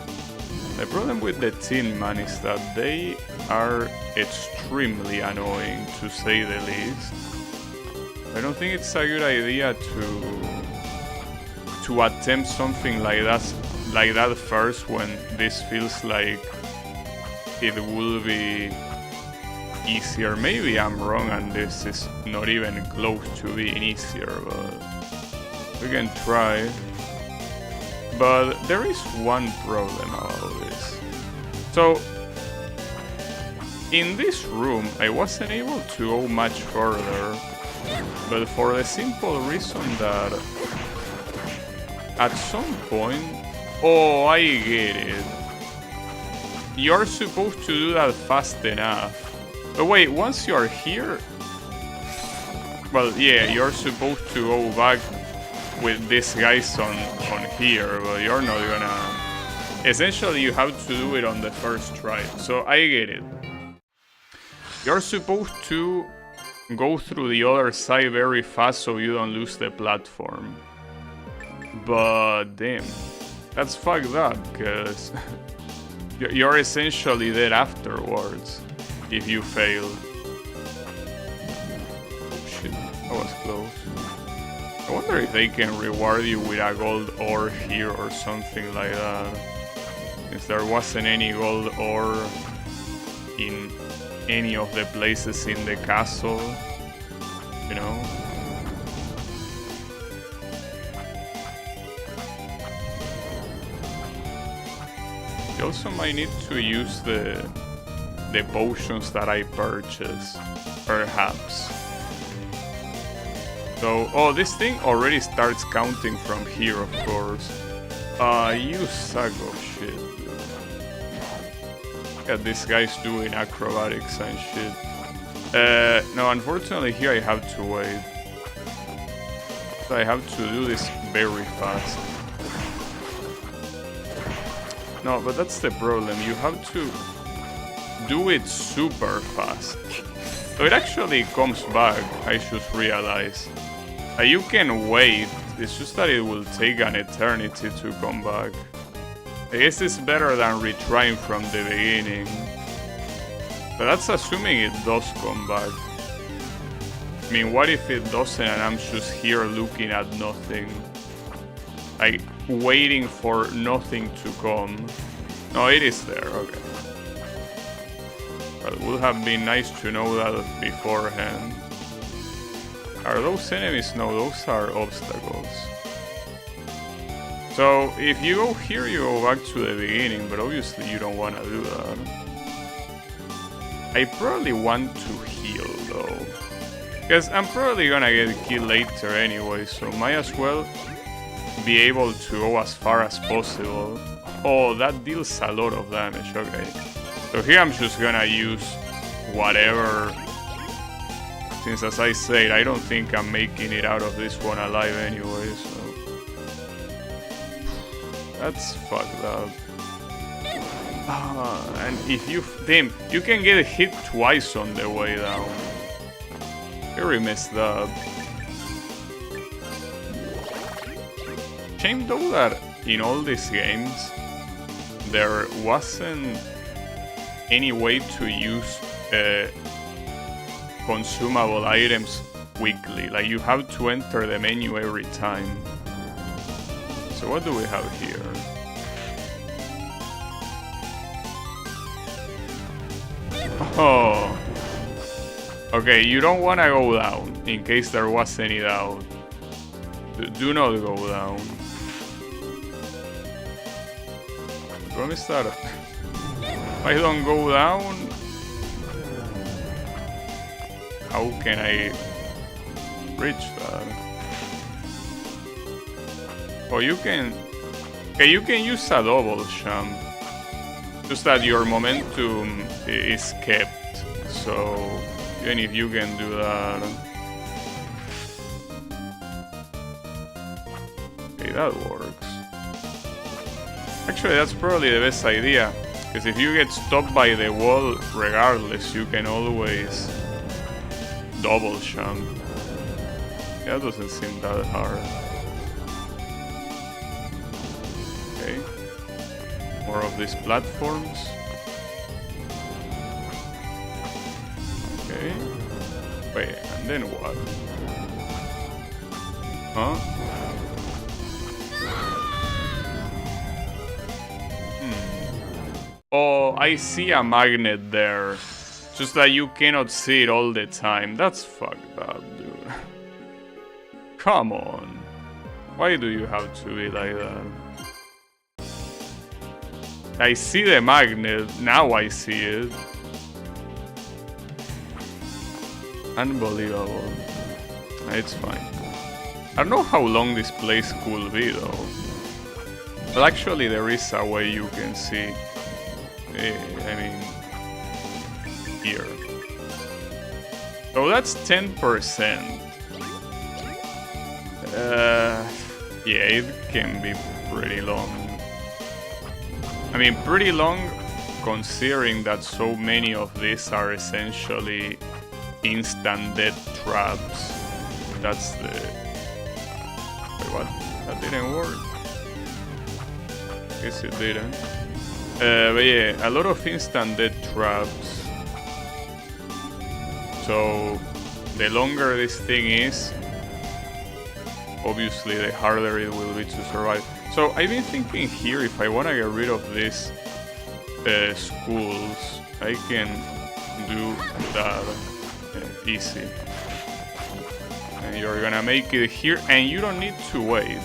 The problem with the Tin Man is that they are extremely annoying, to say the least. I don't think it's a good idea to attempt something like that first, when this feels like it will be easier. Maybe I'm wrong and this is not even close to being easier, but we can try. But there is one problem about this. So in this room I wasn't able to go much further, but for the simple reason that at some point... Oh, I get it. You're supposed to do that fast enough. But wait, once you're here... Well, yeah, you're supposed to go back with these guys on here, but you're not gonna... Essentially, you have to do it on the first try, so I get it. You're supposed to go through the other side very fast so you don't lose the platform. But damn, that's fucked up, because you're essentially dead afterwards if you fail. Oh shit, that was close. I wonder if they can reward you with a gold ore here or something like that. Since there wasn't any gold ore in any of the places in the castle, you know? You also might need to use the potions that I purchased, perhaps. So, oh, this thing already starts counting from here, of course. You suck of shit, dude. Look at these guys doing acrobatics and shit. No, unfortunately here I have to wait. So I have to do this very fast. No, but that's the problem. You have to do it super fast. So it actually comes back, I just realized. You can wait, it's just that it will take an eternity to come back. I guess it's better than retrying from the beginning. But that's assuming it does come back. I mean, what if it doesn't and I'm just here looking at nothing? Like, waiting for nothing to come. No, it is there, okay. But it would have been nice to know that beforehand. Are those enemies? No, those are obstacles. So if you go here, you go back to the beginning, but obviously you don't want to do that. I probably want to heal though, because I'm probably gonna get killed later anyway, so might as well be able to go as far as possible. Oh, that deals a lot of damage, okay. So here I'm just gonna use whatever, since as I said, I don't think I'm making it out of this one alive anyway, so... That's fucked up. And if you... Damn, you can get hit twice on the way down. Very messed up. Shame though that in all these games, there wasn't any way to use consumable items quickly. Like, you have to enter the menu every time. So what do we have here? Oh. Okay, you don't want to go down, in case there was any doubt. Do not go down. Promise that if I don't go down, how can I reach that? Oh, you can... Okay, you can use a double jump. Just that your momentum is kept. So, even if you can do that... Okay, that works. Actually, that's probably the best idea. Because if you get stopped by the wall, regardless, you can always double jump. That doesn't seem that hard. Okay. More of these platforms. Okay. Wait, and then what? Huh? Oh, I see a magnet there. Just that you cannot see it all the time. That's fucked up, dude. Come on. Why do you have to be like that? I see the magnet. Now I see it. Unbelievable. It's fine. I don't know how long this place could be though. Well, actually there is a way you can see. I mean, here. So that's 10%. Yeah, it can be pretty long. I mean, pretty long considering that so many of these are essentially instant death traps. That's the... Wait, what? That didn't work. Guess it didn't. But yeah, a lot of instant death traps. So, the longer this thing is, obviously the harder it will be to survive. So, I've been thinking here, if I want to get rid of these schools, I can do that easy. And you're gonna make it here, and you don't need to wait.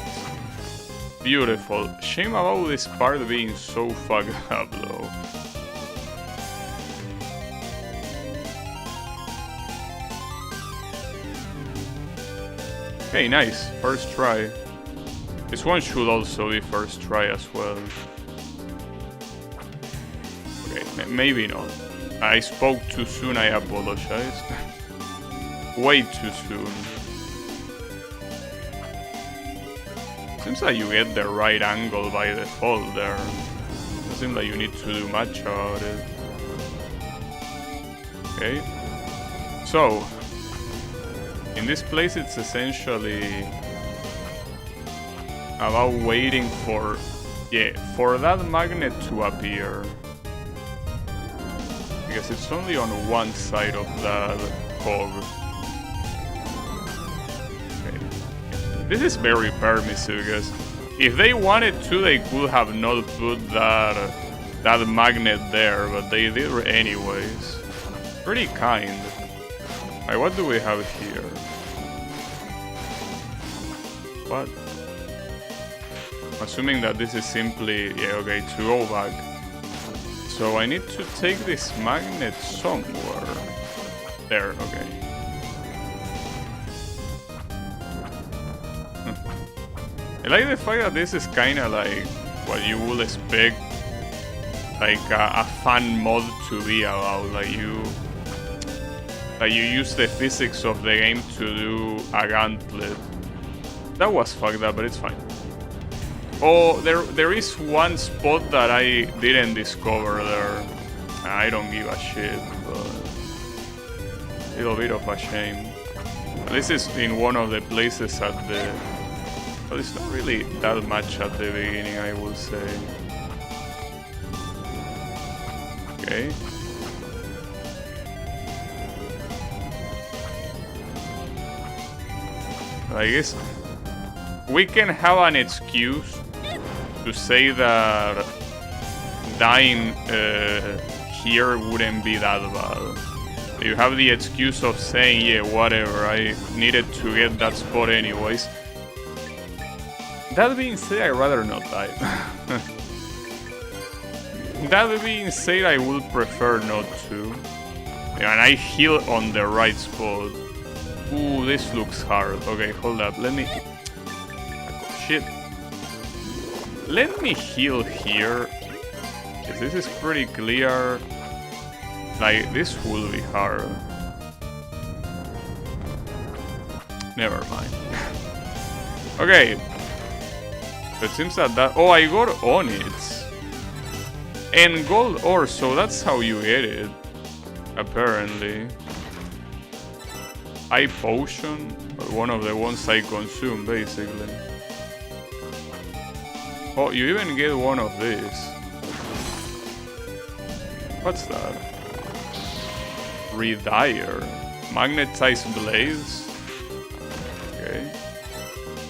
Beautiful. Shame about this part being so fucked up though. Okay, nice. First try. This one should also be first try as well. Okay, maybe not. I spoke too soon, I apologize. Way too soon. Seems like you get the right angle by default there. Doesn't seem like you need to do much about it. Okay. So, in this place it's essentially about waiting for, for that magnet to appear. Because it's only on one side of that cog. This is very permissive because if they wanted to, they could have not put that magnet there, but they did anyways. Pretty kind. Alright, what do we have here? What? Assuming that this is simply... Yeah, okay, to go back. So I need to take this magnet somewhere. There, okay. I like the fact that this is kinda like what you would expect like a fun mod to be about. Like you use the physics of the game to do a gauntlet. That was fucked up, but it's fine. Oh, there is one spot that I didn't discover there. I don't give a shit, but a little bit of a shame. This is in one of the places at the... But it's not really that much at the beginning, I will say. Okay. I guess we can have an excuse to say that dying here wouldn't be that bad. You have the excuse of saying, yeah, whatever, I needed to get that spot anyways. That being said, I'd rather not die. That being said, I would prefer not to. Yeah, and I heal on the right spot. Ooh, this looks hard. Okay, hold up. Let me... Shit. Let me heal here. Because this is pretty clear. Like, this will be hard. Never mind. Okay. It seems that... Oh, I got on it. And gold ore, so that's how you get it. Apparently. Eye potion, one of the ones I consume, basically. Oh, you even get one of these. What's that? Redire. Magnetized blades. Okay.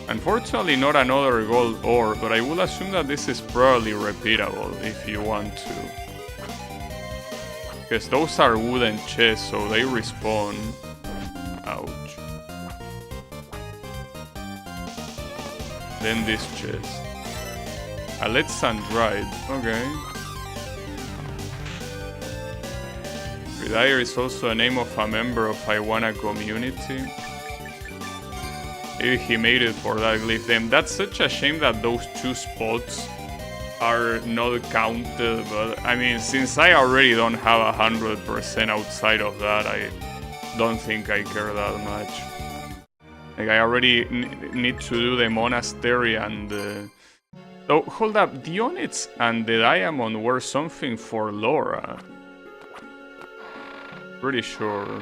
Unfortunately, not another gold ore, but I will assume that this is probably repeatable if you want to. Because those are wooden chests, so they respawn. Ouch. Then this chest. A lead sandrite. Okay. Redire is also a name of a member of Iwana community. Maybe he made it for that glyph. Damn, that's such a shame that those two spots are not counted, but I mean, since I already don't have 100% outside of that, I don't think I care that much. Like, I already need to do the monastery and the... Oh, hold up, the onyx and the diamond were something for Laura. Pretty sure.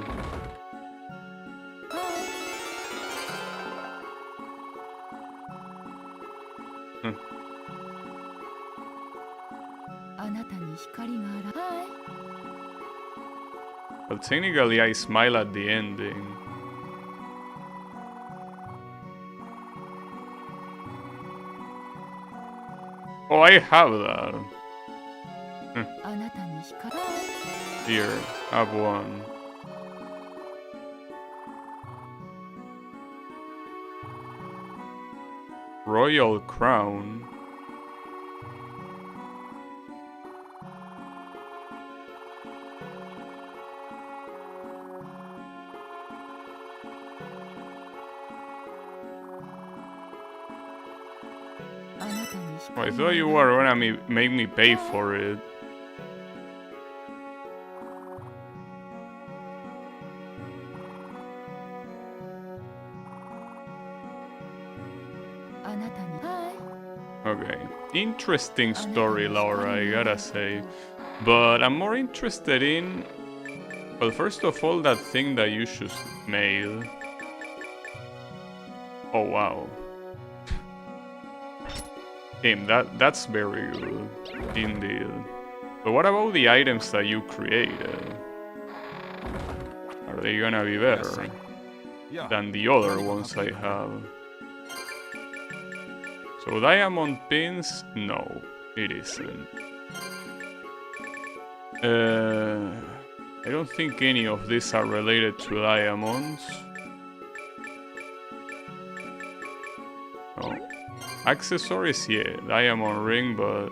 But technically I smile at the ending. Oh, I have that. Here, have one. Royal crown. Oh, I thought you were gonna make me pay for it. Okay, interesting story, Laura, I gotta say. But I'm more interested in... Well, first of all, that thing that you just made. Oh, wow. Damn, that's very good, indeed. But what about the items that you created? Are they gonna be better than the other ones I have? So diamond pins? No, it isn't. I don't think any of these are related to diamonds. accessories, yeah, diamond ring, but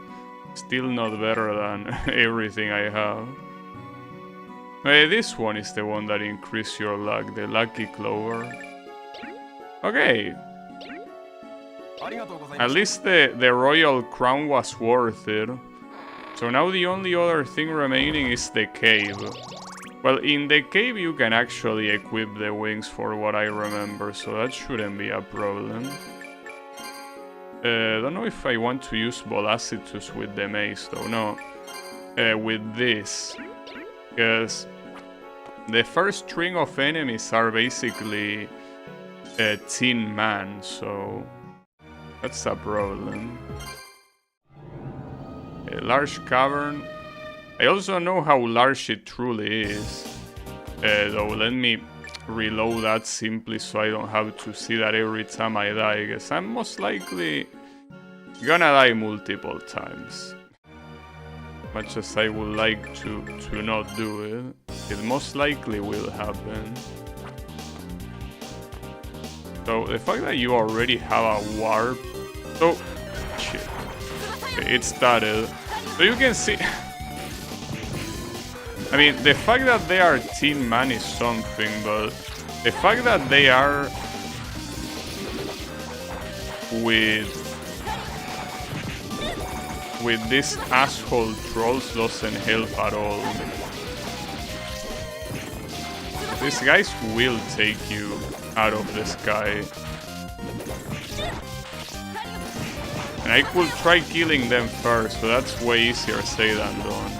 still not better than everything I have. This one is the one that increases your luck, the lucky clover. Okay. At least the royal crown was worth it. So now the only other thing remaining is the cave. Well, in the cave you can actually equip the wings for what I remember, so that shouldn't be a problem. Don't know if I want to use Volacitus with the mace though, no. With this. Because the first string of enemies are basically Tin Man, so that's a problem. A large cavern. I also know how large it truly is. Though let me reload that simply so I don't have to see that every time I die, because I'm most likely gonna die multiple times. Much as I would like to not do it, it most likely will happen. So the fact that you already have a warp... Oh, shit. Okay, it started. So you can see... I mean, the fact that they are Tin Man is something, but the fact that they are with these asshole trolls doesn't help at all. These guys will take you out of the sky. And I could try killing them first, but that's way easier said than done.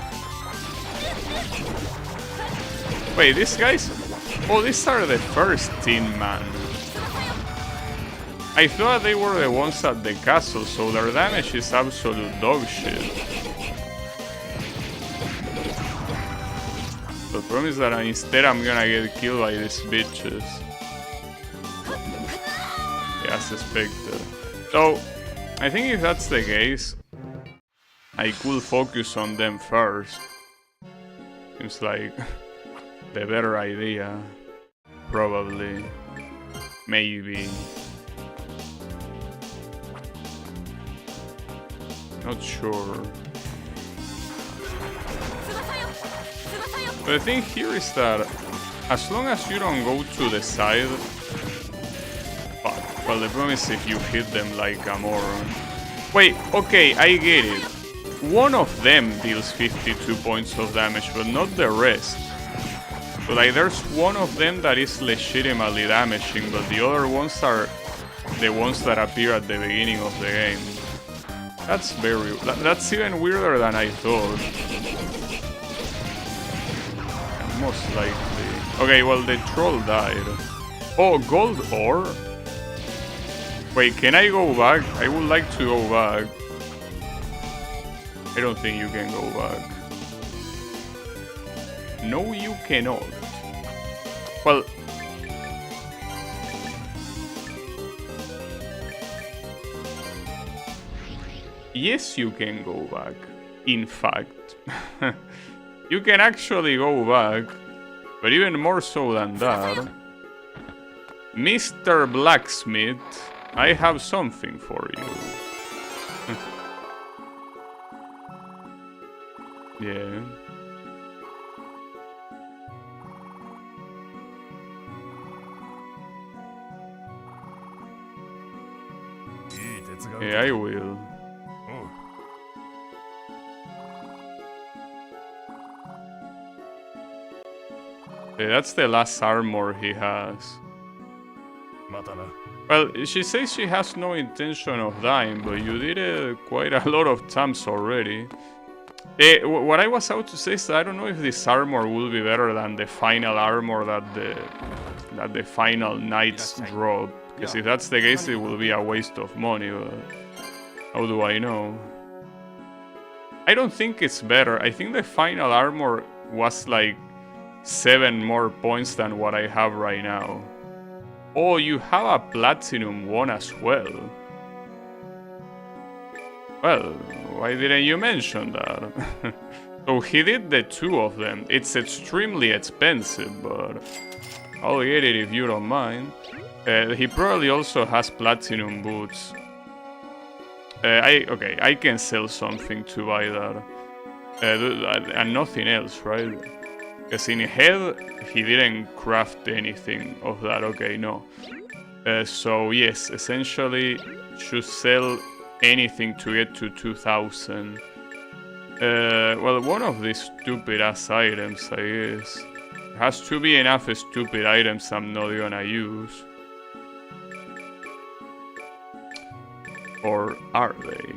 Wait, these guys... Oh, these are the first Tin Man. I thought they were the ones at the castle, so their damage is absolute dog shit. The problem is that instead I'm gonna get killed by these bitches. Yeah, as expected. So, I think if that's the case, I could focus on them first. Seems like the better idea. Probably. Maybe. Not sure. But the thing here is that as long as you don't go to the side... Fuck. Well, the problem is if you hit them like a moron. Wait, okay, I get it. One of them deals 52 points of damage, but not the rest. So like there's one of them that is legitimately damaging, but the other ones are the ones that appear at the beginning of the game. That's very... That's even weirder than I thought. Most likely. Okay, well, the troll died. Oh, gold ore? Wait, can I go back? I would like to go back. I don't think you can go back. No, you cannot. Well... Yes, you can go back. In fact. You can actually go back. But even more so than that. Mr. Blacksmith, I have something for you. Yeah. Yeah, I will. Yeah, that's the last armor he has. Well, she says she has no intention of dying, but you did it quite a lot of times already. What I was about to say is that I don't know if this armor will be better than the final armor that the final knights drop. Because if that's the case, it will be a waste of money, but how do I know? I don't think it's better. I think the final armor was like 7 more points than what I have right now. Oh, you have a platinum one as well. Well, why didn't you mention that? So he did the 2 of them. It's extremely expensive, but I'll get it if you don't mind. He probably also has platinum boots. I can sell something to buy that. And nothing else, right? Because in head, he didn't craft anything of that. Okay, no. So yes, essentially, should sell anything to get to 2,000. Well, one of these stupid-ass items, I guess. Has to be enough stupid items I'm not gonna use. Or are they?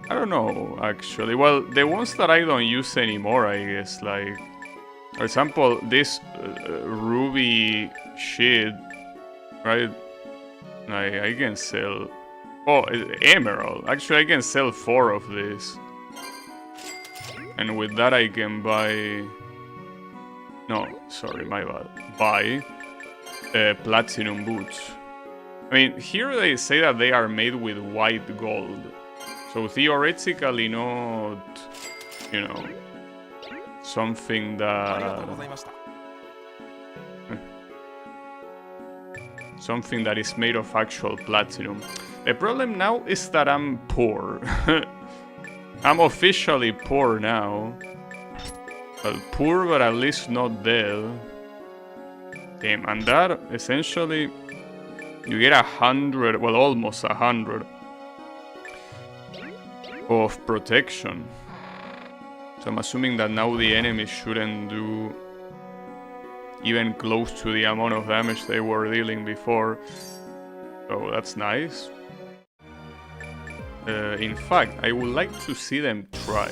I don't know, actually. Well, the ones that I don't use anymore, I guess, like... For example, this ruby shit, right? I can sell... Oh, emerald. Actually, I can sell 4 of this. And with that I can buy... No, sorry, my bad. Buy platinum boots. I mean, here they say that they are made with white gold. So theoretically not, you know, something that... something that is made of actual platinum. The problem now is that I'm poor. I'm officially poor now. Well, poor, but at least not dead. Damn, and that, essentially, you get 100, well, almost 100 of protection. So I'm assuming that now the enemy shouldn't do even close to the amount of damage they were dealing before. So that's nice. In fact, I would like to see them try.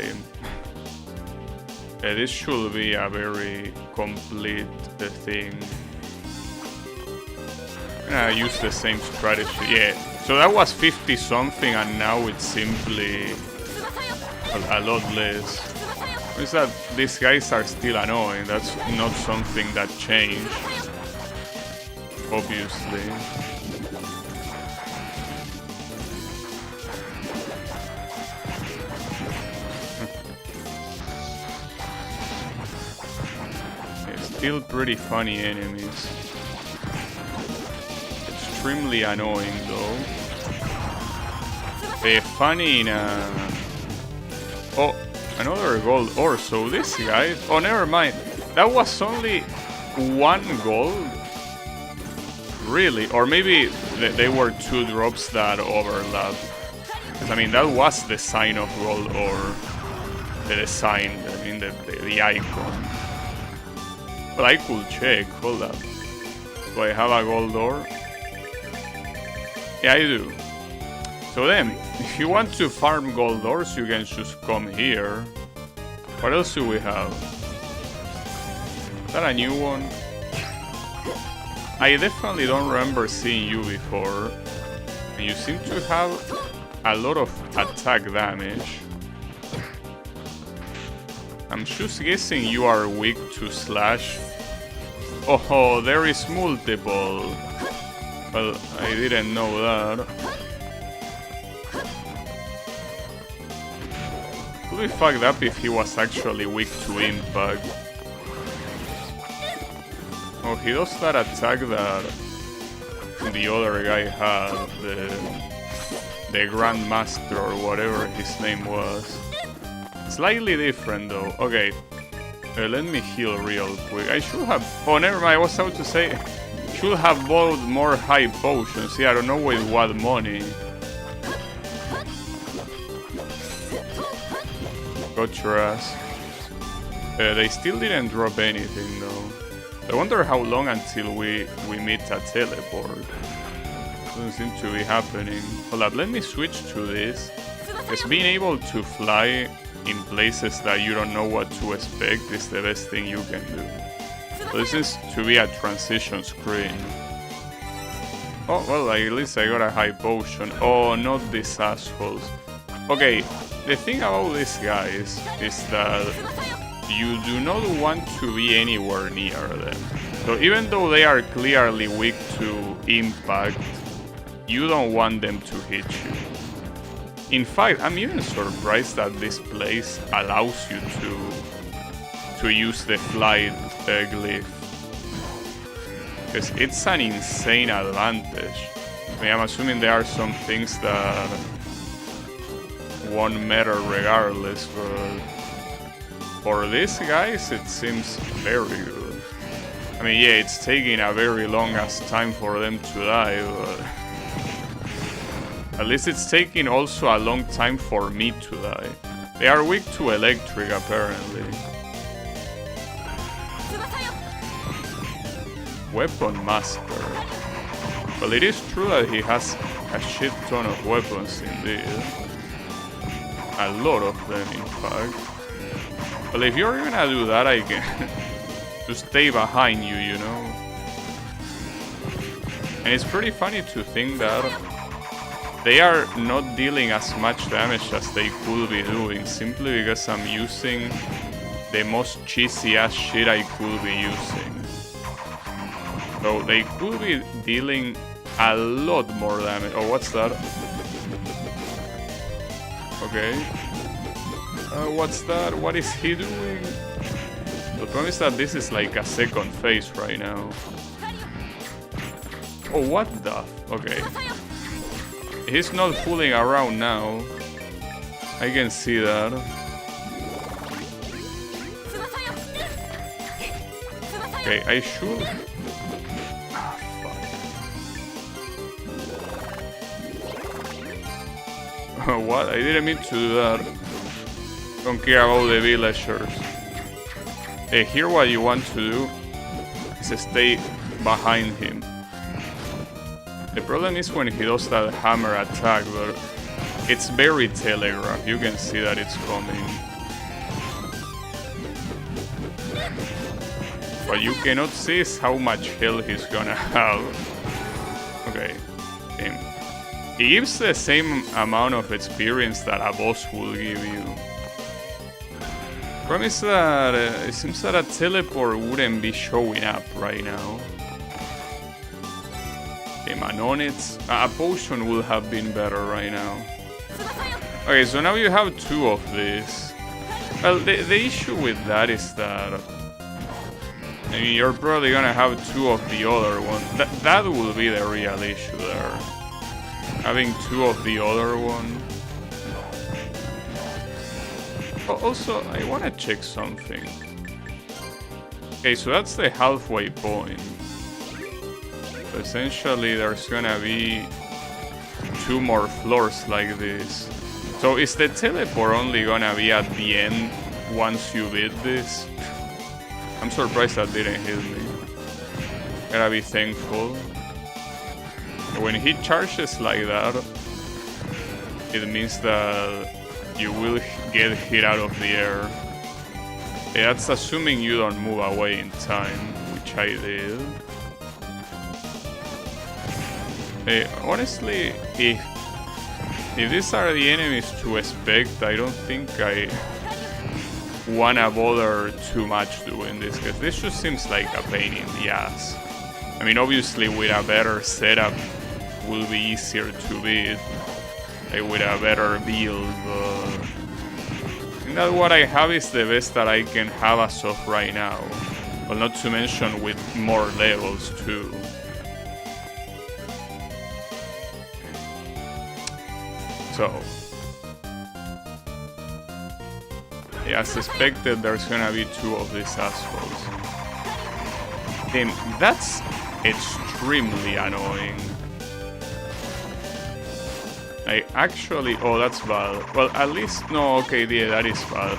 This should be a very complete thing. I'm gonna use the same strategy. Yeah, so that was 50 something and now it's simply a lot less. It's that these guys are still annoying. That's not something that changed, obviously. Still pretty funny enemies. Extremely annoying though. Funny in a... Oh, another gold ore. So this guy... Oh, never mind. That was only 1 gold? Really? Or maybe they were 2 drops that overlap. Because I mean, that was the sign of gold ore. The sign, I mean the icon. But I could check, hold up. Do I have a gold ore? Yeah, I do. So then, if you want to farm gold ores, you can just come here. What else do we have? Is that a new one? I definitely don't remember seeing you before. And you seem to have a lot of attack damage. I'm just guessing you are weak to slash. Oh, there is multiple. Well, I didn't know that. Would be fucked up if he was actually weak to impact. Oh, he does that attack that the other guy had, the Grandmaster or whatever his name was. Slightly different though. Okay, let me heal real quick. I should have... Oh, never mind, I was about to say... Should have bought more high potions. Yeah, I don't know with what money. Got your ass. They still didn't drop anything though. I wonder how long until we meet a teleport. Doesn't seem to be happening. Hold up, let me switch to this. Because being able to fly in places that you don't know what to expect is the best thing you can do. So this is to be a transition screen. Oh, well, at least I got a high potion. Oh, not these assholes. Okay, the thing about these guys is that you do not want to be anywhere near them. So even though they are clearly weak to impact, you don't want them to hit you. In fact, I'm even surprised that this place allows you to use the flight glyph. Because it's an insane advantage. I mean, I'm assuming there are some things that won't matter regardless, but for these guys it seems very good. I mean, yeah, it's taking a very long ass time for them to die, but at least it's taking also a long time for me to die. They are weak to electric, apparently. Weapon Master. Well, it is true that he has a shit ton of weapons indeed. A lot of them, in fact. Well, if you're gonna do that, I can to stay behind you, you know? And it's pretty funny to think that they are not dealing as much damage as they could be doing, simply because I'm using the most cheesy ass shit I could be using. So they could be dealing a lot more damage. Oh, what's that? Okay. What's that? What is he doing? The problem is that this is like a second phase right now. Oh, what the? Okay. He's not fooling around now. I can see that. Okay, I should... Ah, fuck. What? I didn't mean to do that. Don't care about the villagers. Hey, here what you want to do is stay behind him. The problem is when he does that hammer attack, but it's very telegraphed. You can see that it's coming. What you cannot see is how much health he's gonna have. Okay. He gives the same amount of experience that a boss will give you. Problem is that it seems that a teleport wouldn't be showing up right now. Okay, Manonets. A potion would have been better right now. Okay, so now you have two of these. Well, the issue with that is that... I mean, you're probably gonna have two of the other ones. That will be the real issue there. Having two of the other one. Also, I wanna check something. Okay, so that's the halfway point. So essentially, there's gonna be two more floors like this. So is the teleport only gonna be at the end once you beat this? I'm surprised that didn't hit me. Gotta be thankful. When he charges like that, it means that you will get hit out of the air. Yeah, that's assuming you don't move away in time, which I did. Honestly, if these are the enemies to expect, I don't think I wanna bother too much doing this, because this just seems like a pain in the ass. I mean, obviously with a better setup will be easier to beat, like with a better build, but I think that what I have is the best that I can have as of right now. Well, not to mention with more levels too. So, yeah, as expected, there's gonna be two of these assholes. And that's extremely annoying. I actually... Oh, that's bad. Well, at least... No, okay, yeah, that is bad.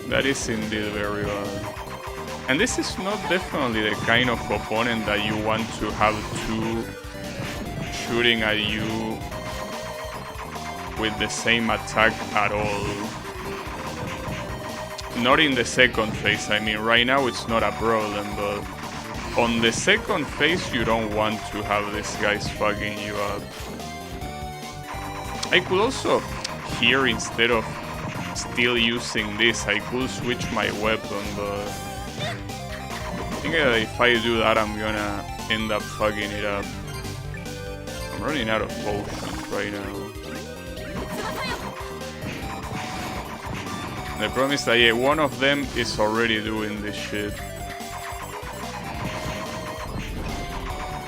That is indeed very bad. And this is not definitely the kind of opponent that you want to have two shooting at you with the same attack at all. Not in the second phase, I mean, right now it's not a problem, but on the second phase you don't want to have these guys fucking you up. I could also, here instead of still using this, I could switch my weapon, but I think that if I do that I'm gonna end up fucking it up. I'm running out of potions right now. The problem is that, yeah, one of them is already doing this shit.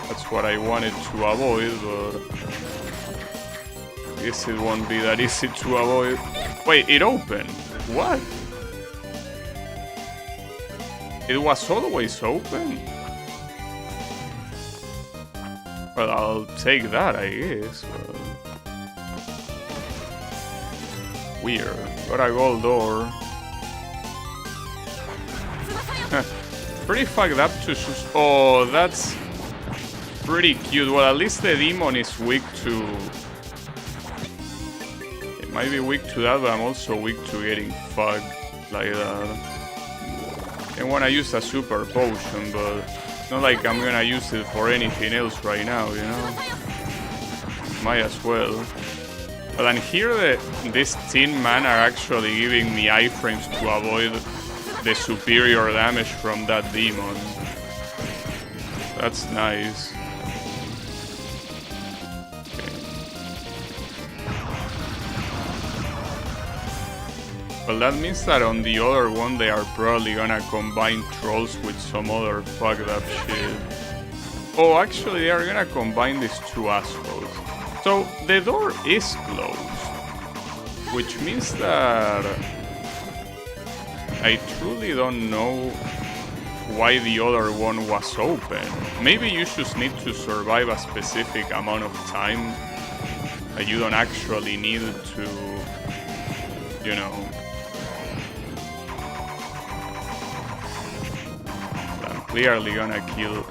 That's what I wanted to avoid, but I guess it won't be that easy to avoid. Wait, it opened. What? It was always open? Well, I'll take that, I guess. But... weird. Got a gold door. Pretty fucked up to... oh, that's pretty cute. Well, at least the demon is weak to... it might be weak to that, but I'm also weak to getting fucked like that. I want to use a super potion, but it's not like I'm gonna use it for anything else right now, you know? Might as well. But then here, these tin men are actually giving me iframes to avoid the superior damage from that demon. That's nice. Okay. Well, that means that on the other one they are probably gonna combine trolls with some other fucked up shit. Oh, actually they are gonna combine these two assholes. So the door is closed, which means that I truly don't know why the other one was open. Maybe you just need to survive a specific amount of time that you don't actually need to, you know. I'm clearly gonna kill,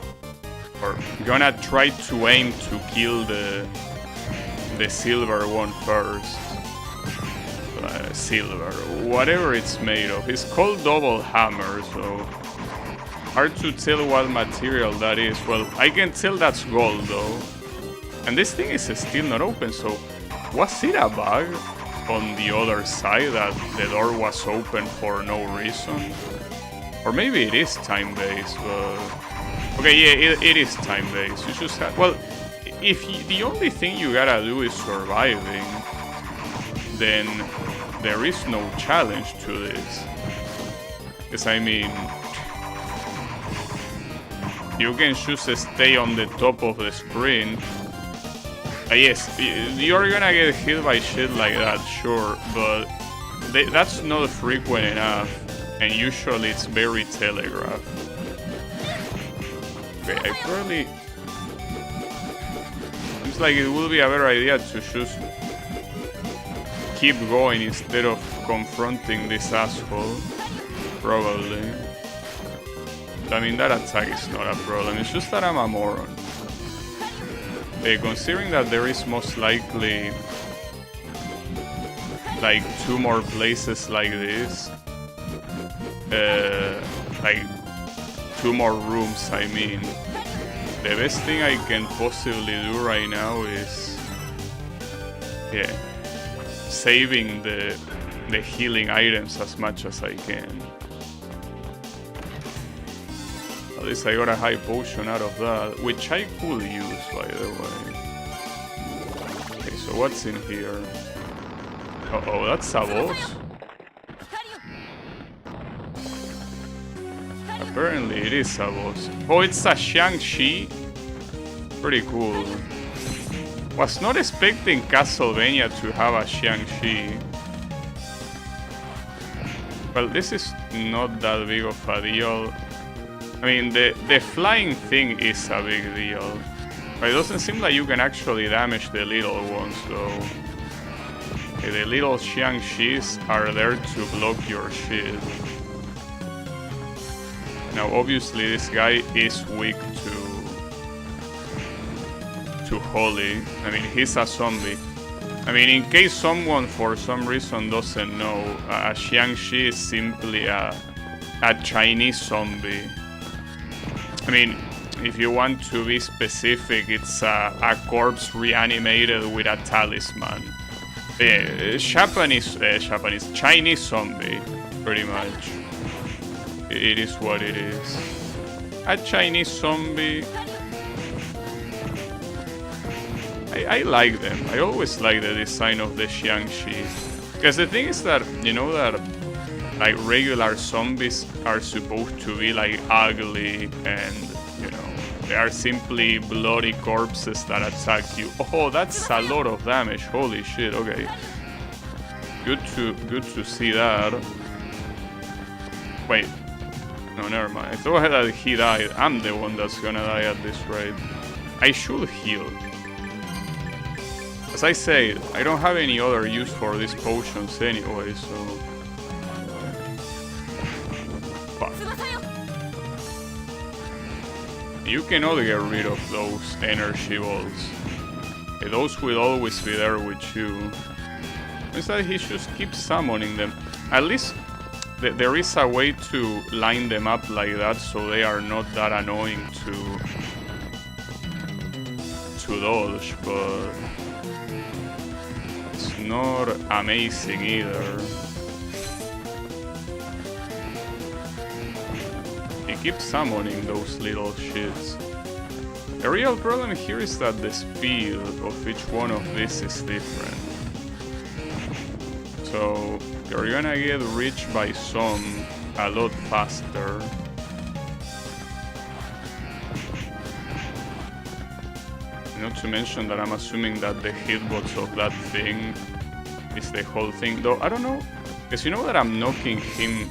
or gonna try to aim to kill the silver one first. Silver, whatever it's made of. It's called double hammer, so hard to tell what material that is. Well, I can tell that's gold though. And this thing is still not open, so was it a bug on the other side that the door was open for no reason? Or maybe it is time-based, but... okay, yeah, it is time-based. You just have... well, if the only thing you gotta do is surviving, then there is no challenge to this. Because I mean, you can just stay on the top of the screen. Yes, you're gonna get hit by shit like that, sure, but that's not frequent enough, and usually it's very telegraphed. Okay, I probably... seems like it would be a better idea to just keep going instead of confronting this asshole. Probably. I mean, that attack is not a problem, it's just that I'm a moron. Considering that there is most likely like 2 more places like this, like 2 more rooms, I mean, the best thing I can possibly do right now is, yeah, saving the healing items as much as I can. At least I got a high potion out of that, which I could use, by the way. Okay, so what's in here? Uh-oh, that's a boss? Apparently it is a boss. Oh, it's a Shang-Chi? Pretty cool. Was not expecting Castlevania to have a Shang-Chi. Well, this is not that big of a deal. I mean, the flying thing is a big deal. But it doesn't seem like you can actually damage the little ones, though. Okay, the little Shang-Chis are there to block your shit. Now, obviously, this guy is weak to Holy. I mean, he's a zombie. I mean, in case someone for some reason doesn't know, a Shang-Chi is simply a Chinese zombie. I mean, if you want to be specific, it's a corpse reanimated with a talisman. Chinese zombie, pretty much. It is what it is. A Chinese zombie. I like them. I always like the design of the Shang-Chi. Because the thing is that, you know that like regular zombies are supposed to be like ugly and, you know, They are simply bloody corpses that attack you. Oh, that's a lot of damage. Holy shit, okay. Good to see that. Wait. No, never mind. I thought that he died. I'm the one that's gonna die at this rate. I should heal. As I said, I don't have any other use for these potions anyway, so... Fuck. You cannot get rid of those energy balls. Those will always be there with you. Instead, he just keeps summoning them. At least there is a way to line them up like that, so they are not that annoying to dodge, but it's not amazing either. He keeps summoning those little shits. The real problem here is that the speed of each one of these is different. So you're gonna get reached by some a lot faster. Not to mention that I'm assuming that the hitbox of that thing is the whole thing. Though I don't know, because you know that I'm knocking him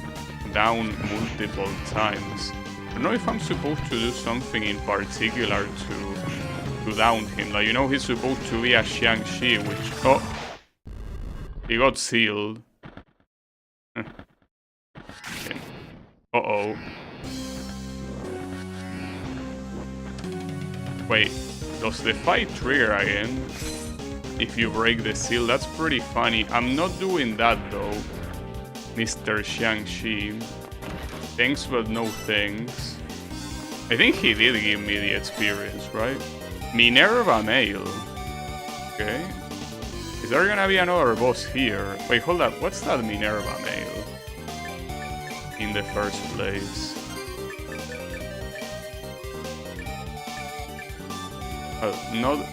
down multiple times. I don't know if I'm supposed to do something in particular to down him. Like, you know, he's supposed to be a Shang-Chi, which... Oh! He got sealed. Okay. Uh-oh. Wait, does the fight trigger again if you break the seal? That's pretty funny. I'm not doing that though, Mr. Shang-Chi. Thanks but no thanks. I think he did give me the experience, right? Minerva Mail. Okay. Is there gonna be another boss here? Wait, hold up. What's that Minerva Mail? In the first place. Not...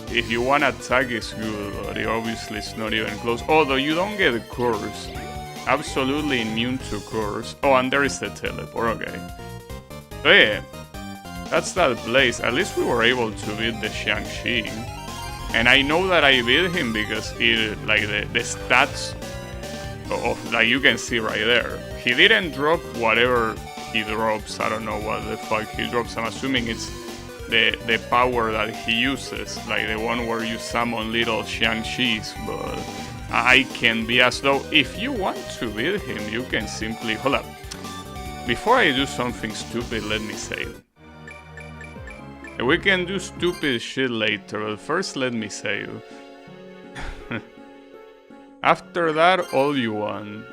If you want attack is good, but obviously it's not even close. Although you don't get curse. Absolutely immune to curse. Oh, and there is the teleport, okay. So yeah, that's that place. At least we were able to beat the Shang-Chi. And I know that I beat him because it, like the stats of, like you can see right there. He didn't drop whatever he drops. I don't know what the fuck he drops. I'm assuming it's the power that he uses, like the one where you summon little Shang-Chis, but I can be as though if you want to beat him, you can simply... Hold up. Before I do something stupid, let me say it. We can do stupid shit later, but first let me say it. After that, all you want.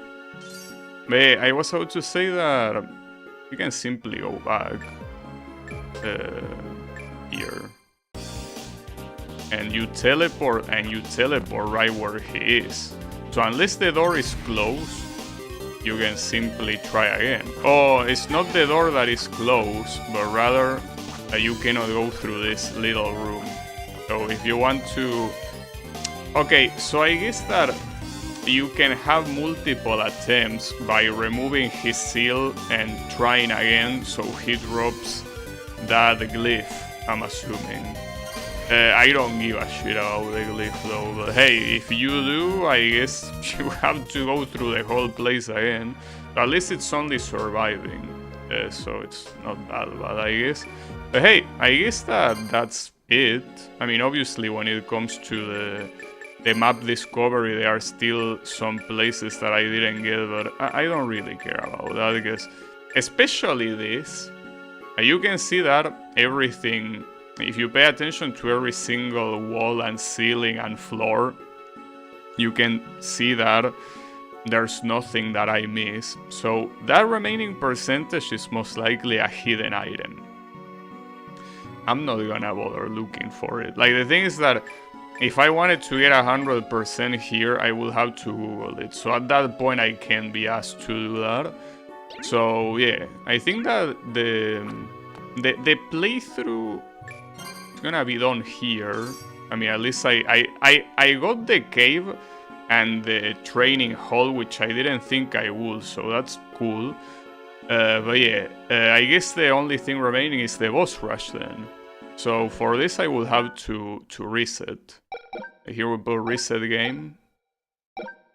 But I was about to say that you can simply go back here. And you teleport right where he is. So unless the door is closed, you can simply try again. Oh, it's not the door that is closed, but rather you cannot go through this little room. So if you want to... Okay, so I guess that you can have multiple attempts by removing his seal and trying again, so he drops that glyph, I'm assuming. I don't give a shit about the glyph though, but hey, if you do, I guess you have to go through the whole place again. At least it's only surviving, so it's not that bad, I guess. But hey, I guess that's it. I mean, obviously when it comes to the map discovery, there are still some places that I didn't get, but I don't really care about that, because especially this, you can see that everything, if you pay attention to every single wall and ceiling and floor, you can see that there's nothing that I miss. So that remaining percentage is most likely a hidden item. I'm not gonna bother looking for it. Like, the thing is that if I wanted to get 100% here, I will have to Google it. So at that point, I can be asked to do that. So yeah, I think that the playthrough is gonna be done here. I mean, at least I got the cave and the training hall, which I didn't think I would, so that's cool. But yeah, I guess the only thing remaining is the boss rush then. So for this I will have to reset. Here we put reset game.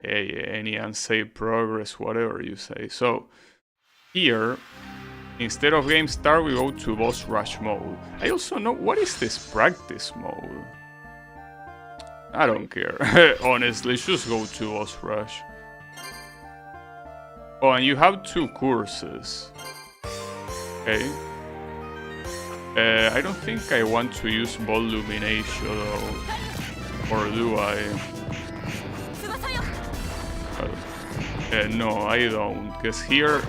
Yeah, any unsaved progress, whatever you say. So here, instead of game start, we go to boss rush mode. I also know, what is this practice mode? I don't care. Honestly, just go to boss rush. Oh, and you have 2 courses. Okay. I don't think I want to use Bolt Illumination though. Or do I? No, I don't. Because here,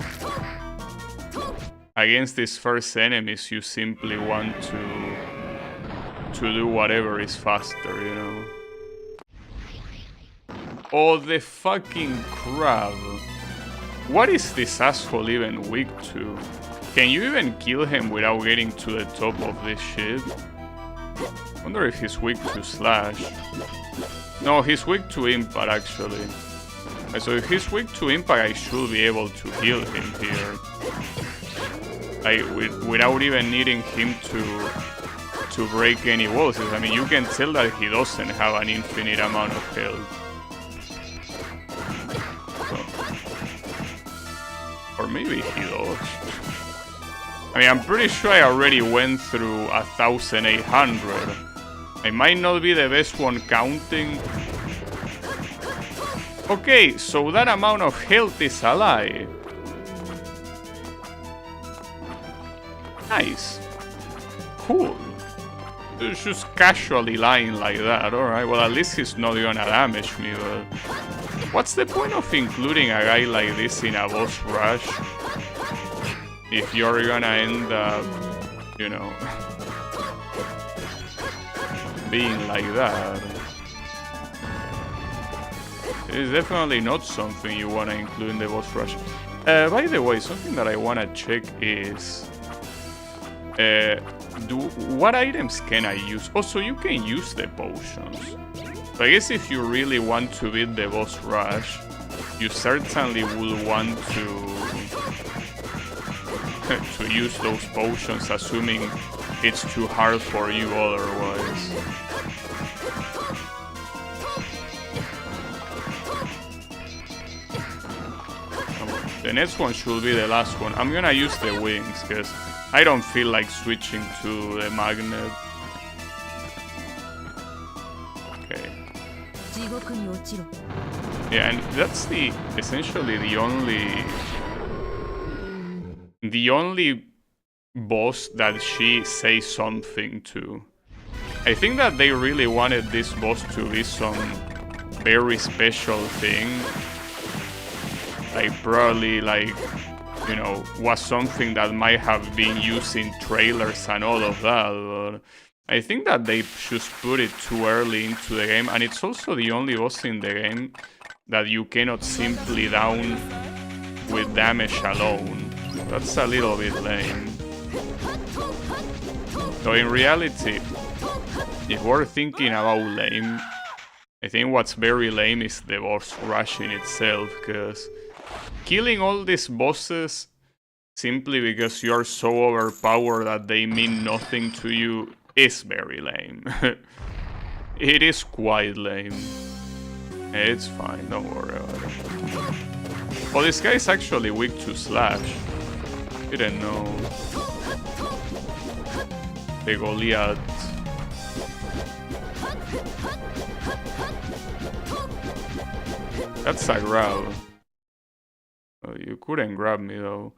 against these first enemies, you simply want to do whatever is faster, you know? Oh, the fucking crab. What is this asshole even weak to? Can you even kill him without getting to the top of this shit? Wonder if he's weak to slash. No, he's weak to impact actually. So if he's weak to impact, I should be able to heal him here. Without even needing him to break any walls. I mean, you can tell that he doesn't have an infinite amount of health. So. Or maybe he does. I mean, I'm pretty sure I already went through 1,800. I might not be the best one counting. Okay, so that amount of health is a lie. Nice. Cool. It's just casually lying like that. Alright, well at least he's not gonna damage me, but... What's the point of including a guy like this in a boss rush? If you're gonna end up, you know... being like that. It's definitely not something you wanna include in the boss rush. By the way, something that I wanna check is... what items can I use? Also, you can use the potions. So I guess if you really want to beat the boss rush, you certainly will want to use those potions, assuming it's too hard for you otherwise. The next one should be the last one. I'm gonna use the wings, because I don't feel like switching to the magnet. Okay. Yeah, and that's essentially the only boss that she says something to. I think that they really wanted this boss to be some very special thing. Like probably like, you know, was something that might have been used in trailers and all of that, but I think that they just put it too early into the game, and it's also the only boss in the game that you cannot simply down with damage alone. That's a little bit lame. So in reality, if we're thinking about lame, I think what's very lame is the boss rush in itself, because killing all these bosses simply because you're so overpowered that they mean nothing to you is very lame. It is quite lame. It's fine, don't worry about it. Oh, this guy is actually weak to slash. Didn't know. The Goliath. That's a grab. Oh, you couldn't grab me though.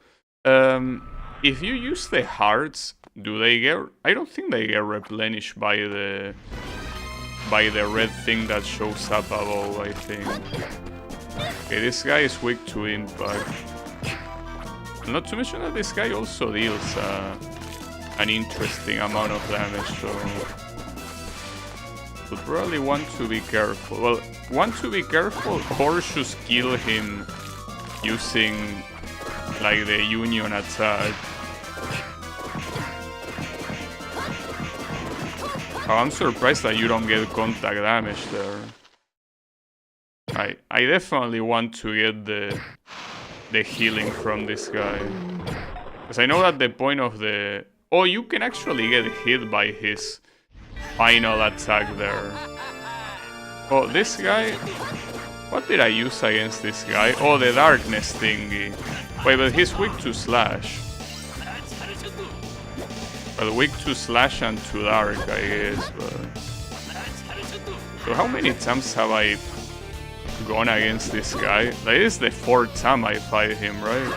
If you use the hearts, do they get... I don't think they get replenished by the red thing that shows up above, I think. Okay, this guy is weak to impact. Not to mention that this guy also deals an interesting amount of damage, so... Would probably want to be careful. Well, want to be careful or just kill him using like the union attack. Oh, I'm surprised that you don't get contact damage there. I definitely want to get the healing from this guy. Because I know that the point of the... Oh, you can actually get hit by his final attack there. Oh, this guy... What did I use against this guy? Oh, the darkness thingy. Wait, but he's weak to slash. Well, weak to slash and to dark, I guess, but... So how many times have I gone against this guy? Like, this is the 4th time I fight him, right?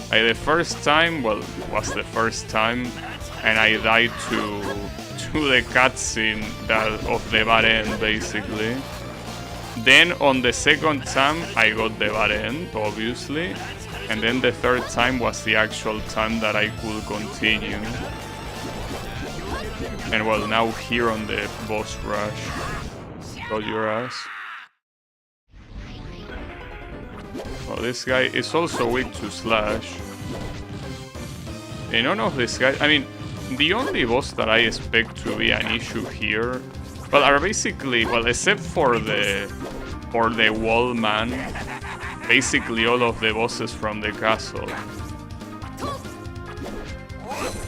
Like, the first time, well, was the first time, and I died to the cutscene of the bad end, basically. Then on the second time, I got the bad end, obviously. And then the 3rd time was the actual time that I could continue. And well, now here on the boss rush. Got your ass. Well, this guy is also weak to slash. And none of these guys... I mean, the only boss that I expect to be an issue here... Well, are basically... Well, except for the wall man. Basically all of the bosses from the castle.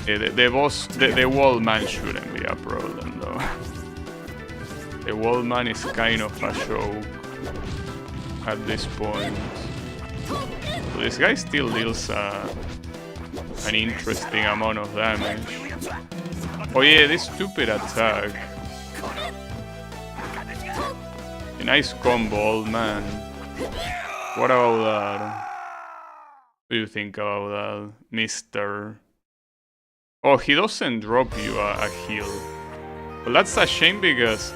The wall man shouldn't be a problem, though. The wall man is kind of a joke at this point. So this guy still deals an interesting amount of damage. Oh yeah, this stupid attack. A nice combo, old man. What about that? What do you think about that, mister? Oh, he doesn't drop you a heal. Well, that's a shame because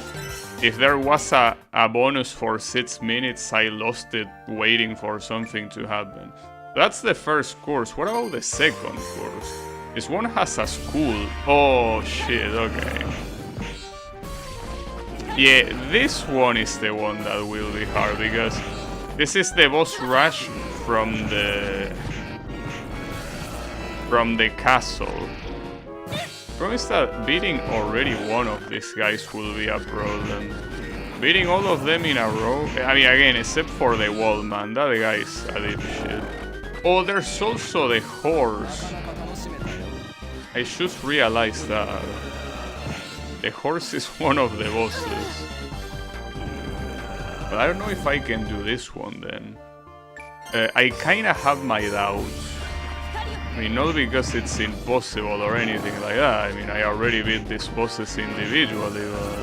if there was a bonus for 6 minutes, I lost it waiting for something to happen. That's the first course. What about the second course? This one has a school. Oh, shit, okay. Yeah, this one is the one that will be hard because this is the boss rush from the castle. The problem is that beating already one of these guys will be a problem. Beating all of them in a row, I mean, again, except for the wall man, that guy is a dipshit. Oh, there's also the horse. I should realize that. The horse is one of the bosses. But I don't know if I can do this one then. I kinda have my doubts. I mean, not because it's impossible or anything like that. I mean, I already beat these bosses individually, but...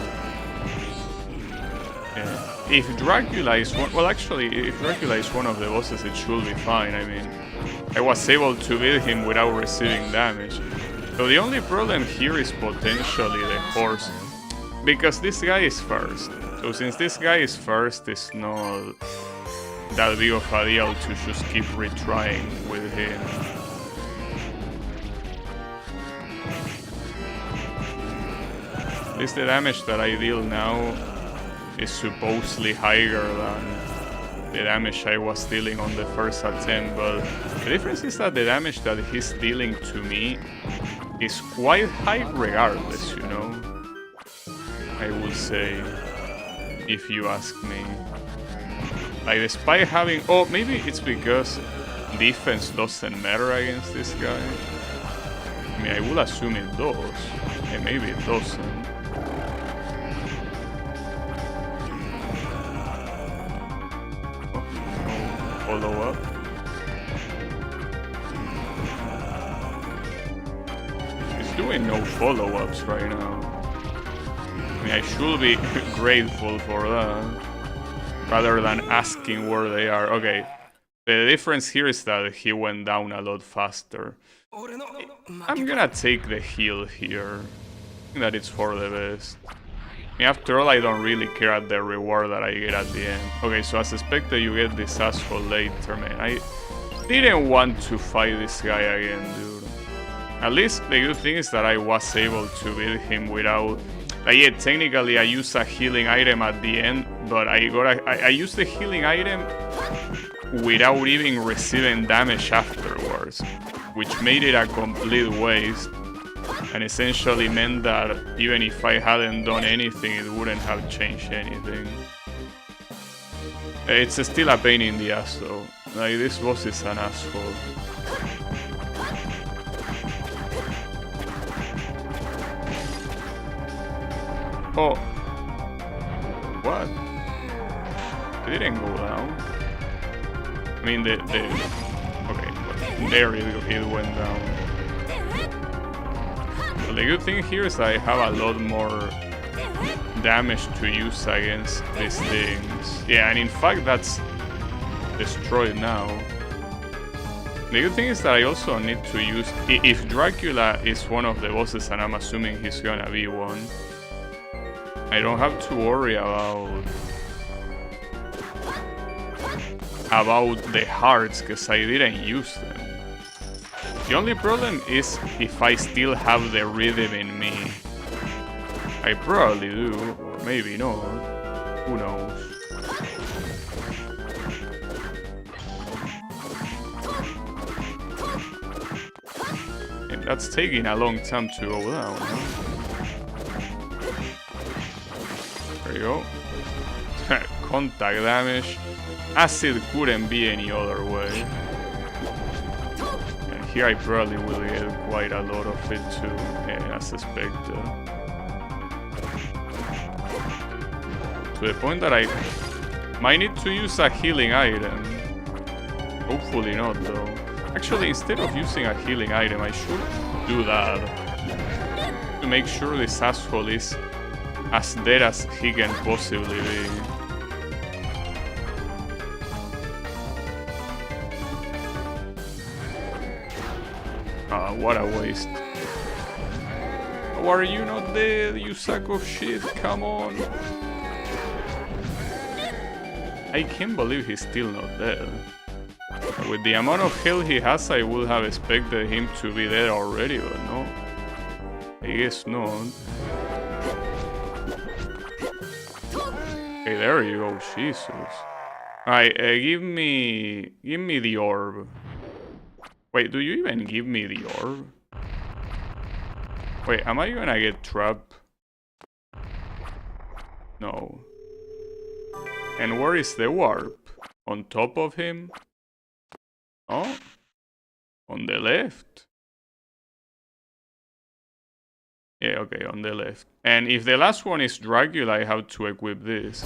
Yeah. If Dracula is one... Well, actually, if Dracula is one of the bosses, it should be fine. I mean, I was able to beat him without receiving damage. So the only problem here is potentially the horse. Because this guy is first. So since this guy is first, it's not that big of a deal to just keep retrying with him. At least the damage that I deal now is supposedly higher than the damage I was dealing on the first attempt, but the difference is that the damage that he's dealing to me is quite high regardless, you know? I will say, if you ask me. Like, despite having... Oh, maybe it's because defense doesn't matter against this guy. I mean, I will assume it does. And maybe it doesn't. Oh, no follow-up. He's doing no follow-ups right now. I mean, I should be grateful for that, rather than asking where they are. Okay, the difference here is that he went down a lot faster. I'm gonna take the heal here. I think that it's for the best. I mean, after all, I don't really care at the reward that I get at the end. Okay, so as expected, you get this asshole later, man. I didn't want to fight this guy again, dude. At least the good thing is that I was able to beat him without... Like, yeah, technically I used a healing item at the end, but I used the healing item without even receiving damage afterwards, which made it a complete waste, and essentially meant that even if I hadn't done anything, it wouldn't have changed anything. It's still a pain in the ass though. Like, this boss is an asshole. Oh. What? It didn't go down. I mean, okay, there it went down. Well, the good thing here is I have a lot more damage to use against these things. Yeah, and in fact, that's destroyed now. The good thing is that I also need to use... If Dracula is one of the bosses, and I'm assuming he's gonna be one, I don't have to worry about the hearts, because I didn't use them. The only problem is if I still have the rhythm in me. I probably do, or maybe not. Who knows? And that's taking a long time to go down, huh? There you go. Contact damage. Acid couldn't be any other way. And here I probably will get quite a lot of it too, as expected. To the point that I might need to use a healing item. Hopefully not though. Actually, instead of using a healing item, I should do that. To make sure this asshole is as dead as he can possibly be. Ah, what a waste. How are you not dead, you sack of shit? Come on. I can't believe he's still not dead. With the amount of health he has, I would have expected him to be dead already, but no. I guess not. Okay, there you go, Jesus. Alright, give me the orb. Wait, do you even give me the orb? Wait, am I gonna get trapped? No. And where is the warp? On top of him? Oh? On the left? Yeah, okay, on the left. And if the last one is Dracula, I have to equip this.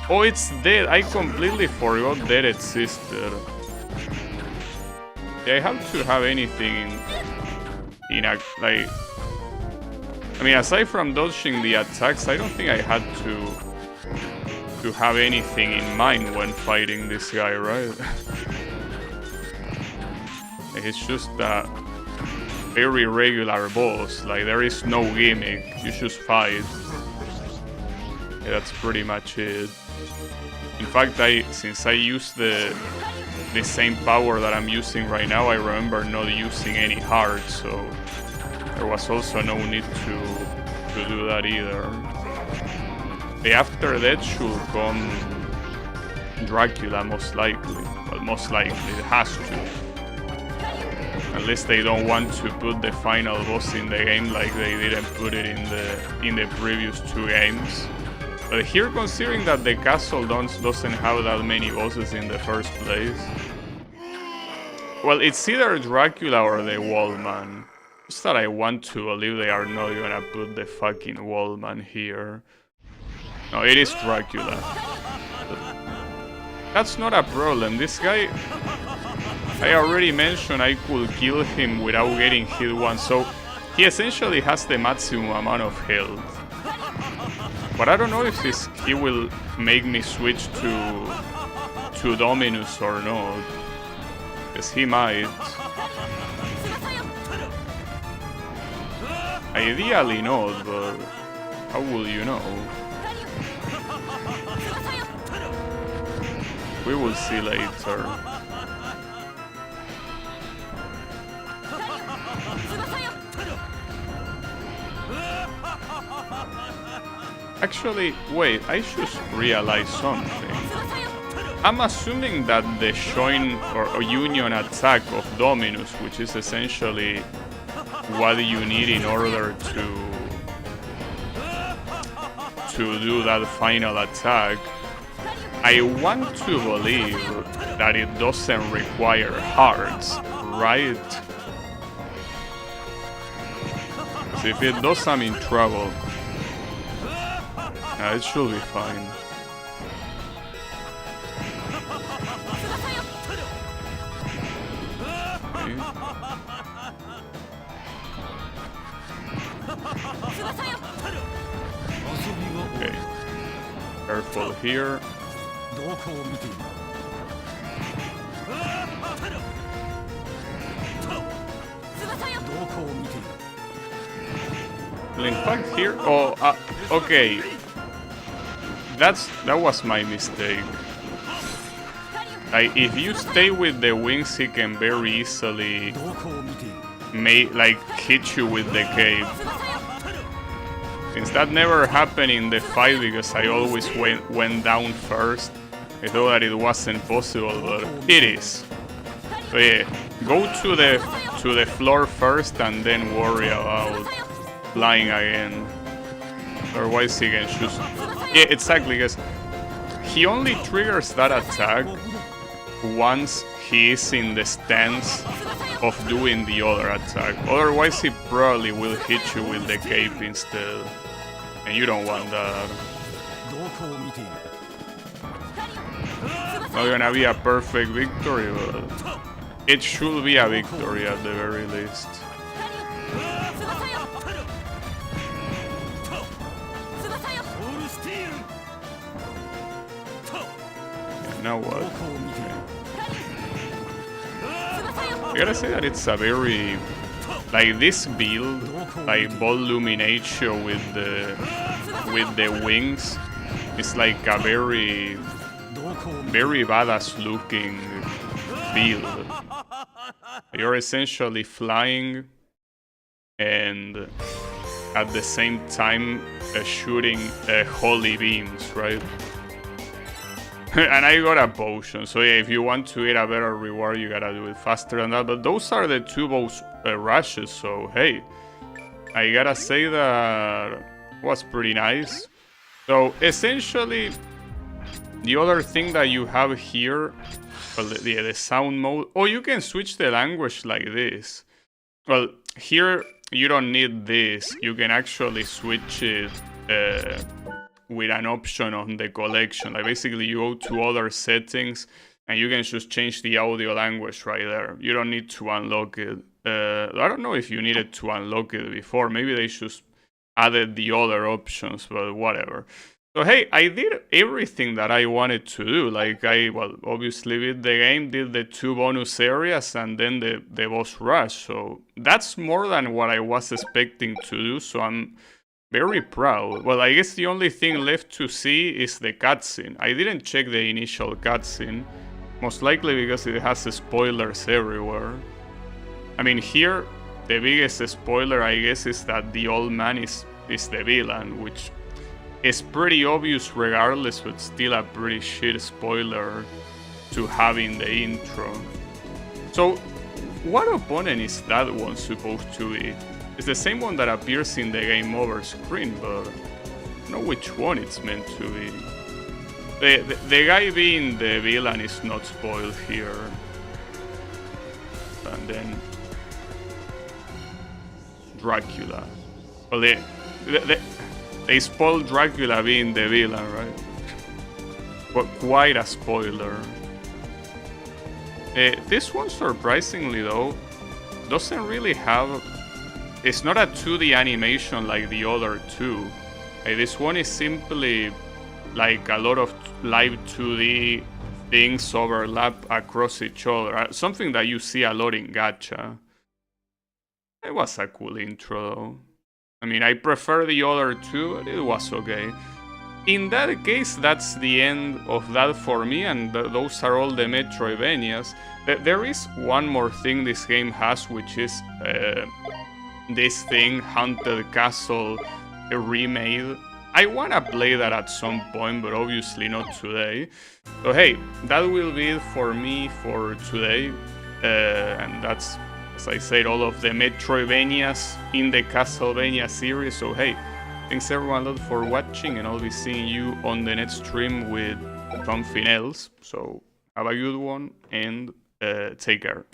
Oh, it's dead! I completely forgot that existed. Yeah, I have to have anything in a, like... I mean, aside from dodging the attacks, I don't think I had to have anything in mind when fighting this guy, right? It's just a very regular boss, like there is no gimmick, you just fight. Yeah, that's pretty much it. In fact, since I use the same power that I'm using right now, I remember not using any hearts, so there was also no need to do that either. The after that should come Dracula, most likely. Well, most likely, it has to. Unless they don't want to put the final boss in the game like they didn't put it in the previous two games. But here, considering that the castle doesn't have that many bosses in the first place. Well, it's either Dracula or the Wallman. Just that I want to believe they are not gonna put the fucking Wallman here. No, it is Dracula. But that's not a problem. This guy, I already mentioned I could kill him without getting hit once, so he essentially has the maximum amount of health. But I don't know if he will make me switch to Dominus or not. Because he might. Ideally not, but how will you know? We will see later. Actually, wait, I just realized something. I'm assuming that the join or union attack of Dominus, which is essentially what you need in order to do that final attack, I want to believe that it doesn't require hearts, right? So if it does, I'm in trouble. It should be fine. Okay. Careful here. In fact, here. Oh, okay. That was my mistake. Like, if you stay with the wings, he can very easily hit you with the cape. Since that never happened in the fight because I always went down first, I thought that it wasn't possible, but it is. So yeah, go to the floor first and then worry about flying again. Otherwise he can choose. Yeah, exactly, because he only triggers that attack once he is in the stance of doing the other attack. Otherwise he probably will hit you with the cape instead. And you don't want that. Not gonna be a perfect victory, but it should be a victory at the very least. And now what? I gotta say that it's a very, like, this build, like Ball Luminatio with the wings, is like a very badass looking build. You're essentially flying and at the same time shooting holy beams, right? And I got a potion, so yeah, if you want to get a better reward, you gotta do it faster than that. But those are the two boss rushes, so hey, I gotta say that was pretty nice. So essentially, the other thing that you have here, well, the sound mode. Oh, you can switch the language like this. Well, here you don't need this. You can actually switch it with an option on the collection. Like basically you go to other settings and you can just change the audio language right there. You don't need to unlock it. I don't know if you needed to unlock it before. Maybe they just added the other options, but whatever. So hey, I did everything that I wanted to do. Like well, obviously beat the game, did the 2 bonus areas, and then the boss rush. So that's more than what I was expecting to do, so I'm very proud. Well, I guess the only thing left to see is the cutscene. I didn't check the initial cutscene, most likely because it has spoilers everywhere. I mean, here, the biggest spoiler, I guess, is that the old man is the villain, which is pretty obvious regardless, but still a pretty shit spoiler to have in the intro. So, what opponent is that one supposed to be? It's the same one that appears in the game over screen, but I don't know which one it's meant to be. The guy being the villain is not spoiled here. And then Dracula. Well, they spoiled Dracula being the villain, right? But quite a spoiler. This one, surprisingly though, doesn't really have... It's not a 2D animation like the other two. This one is simply like a lot of live 2D things overlap across each other. Something that you see a lot in gacha. It was a cool intro though. I mean, I prefer the other two, but it was okay. In that case, that's the end of that for me, and those are all the Metroidvanias. There is one more thing this game has, which is this thing, Haunted Castle remade. I wanna play that at some point, but obviously not today. So hey, that will be it for me for today. And that's, as I said, all of the Metroidvanias in the Castlevania series. So hey, thanks everyone a lot for watching, and I'll be seeing you on the next stream with something else. So Have a good one and take care.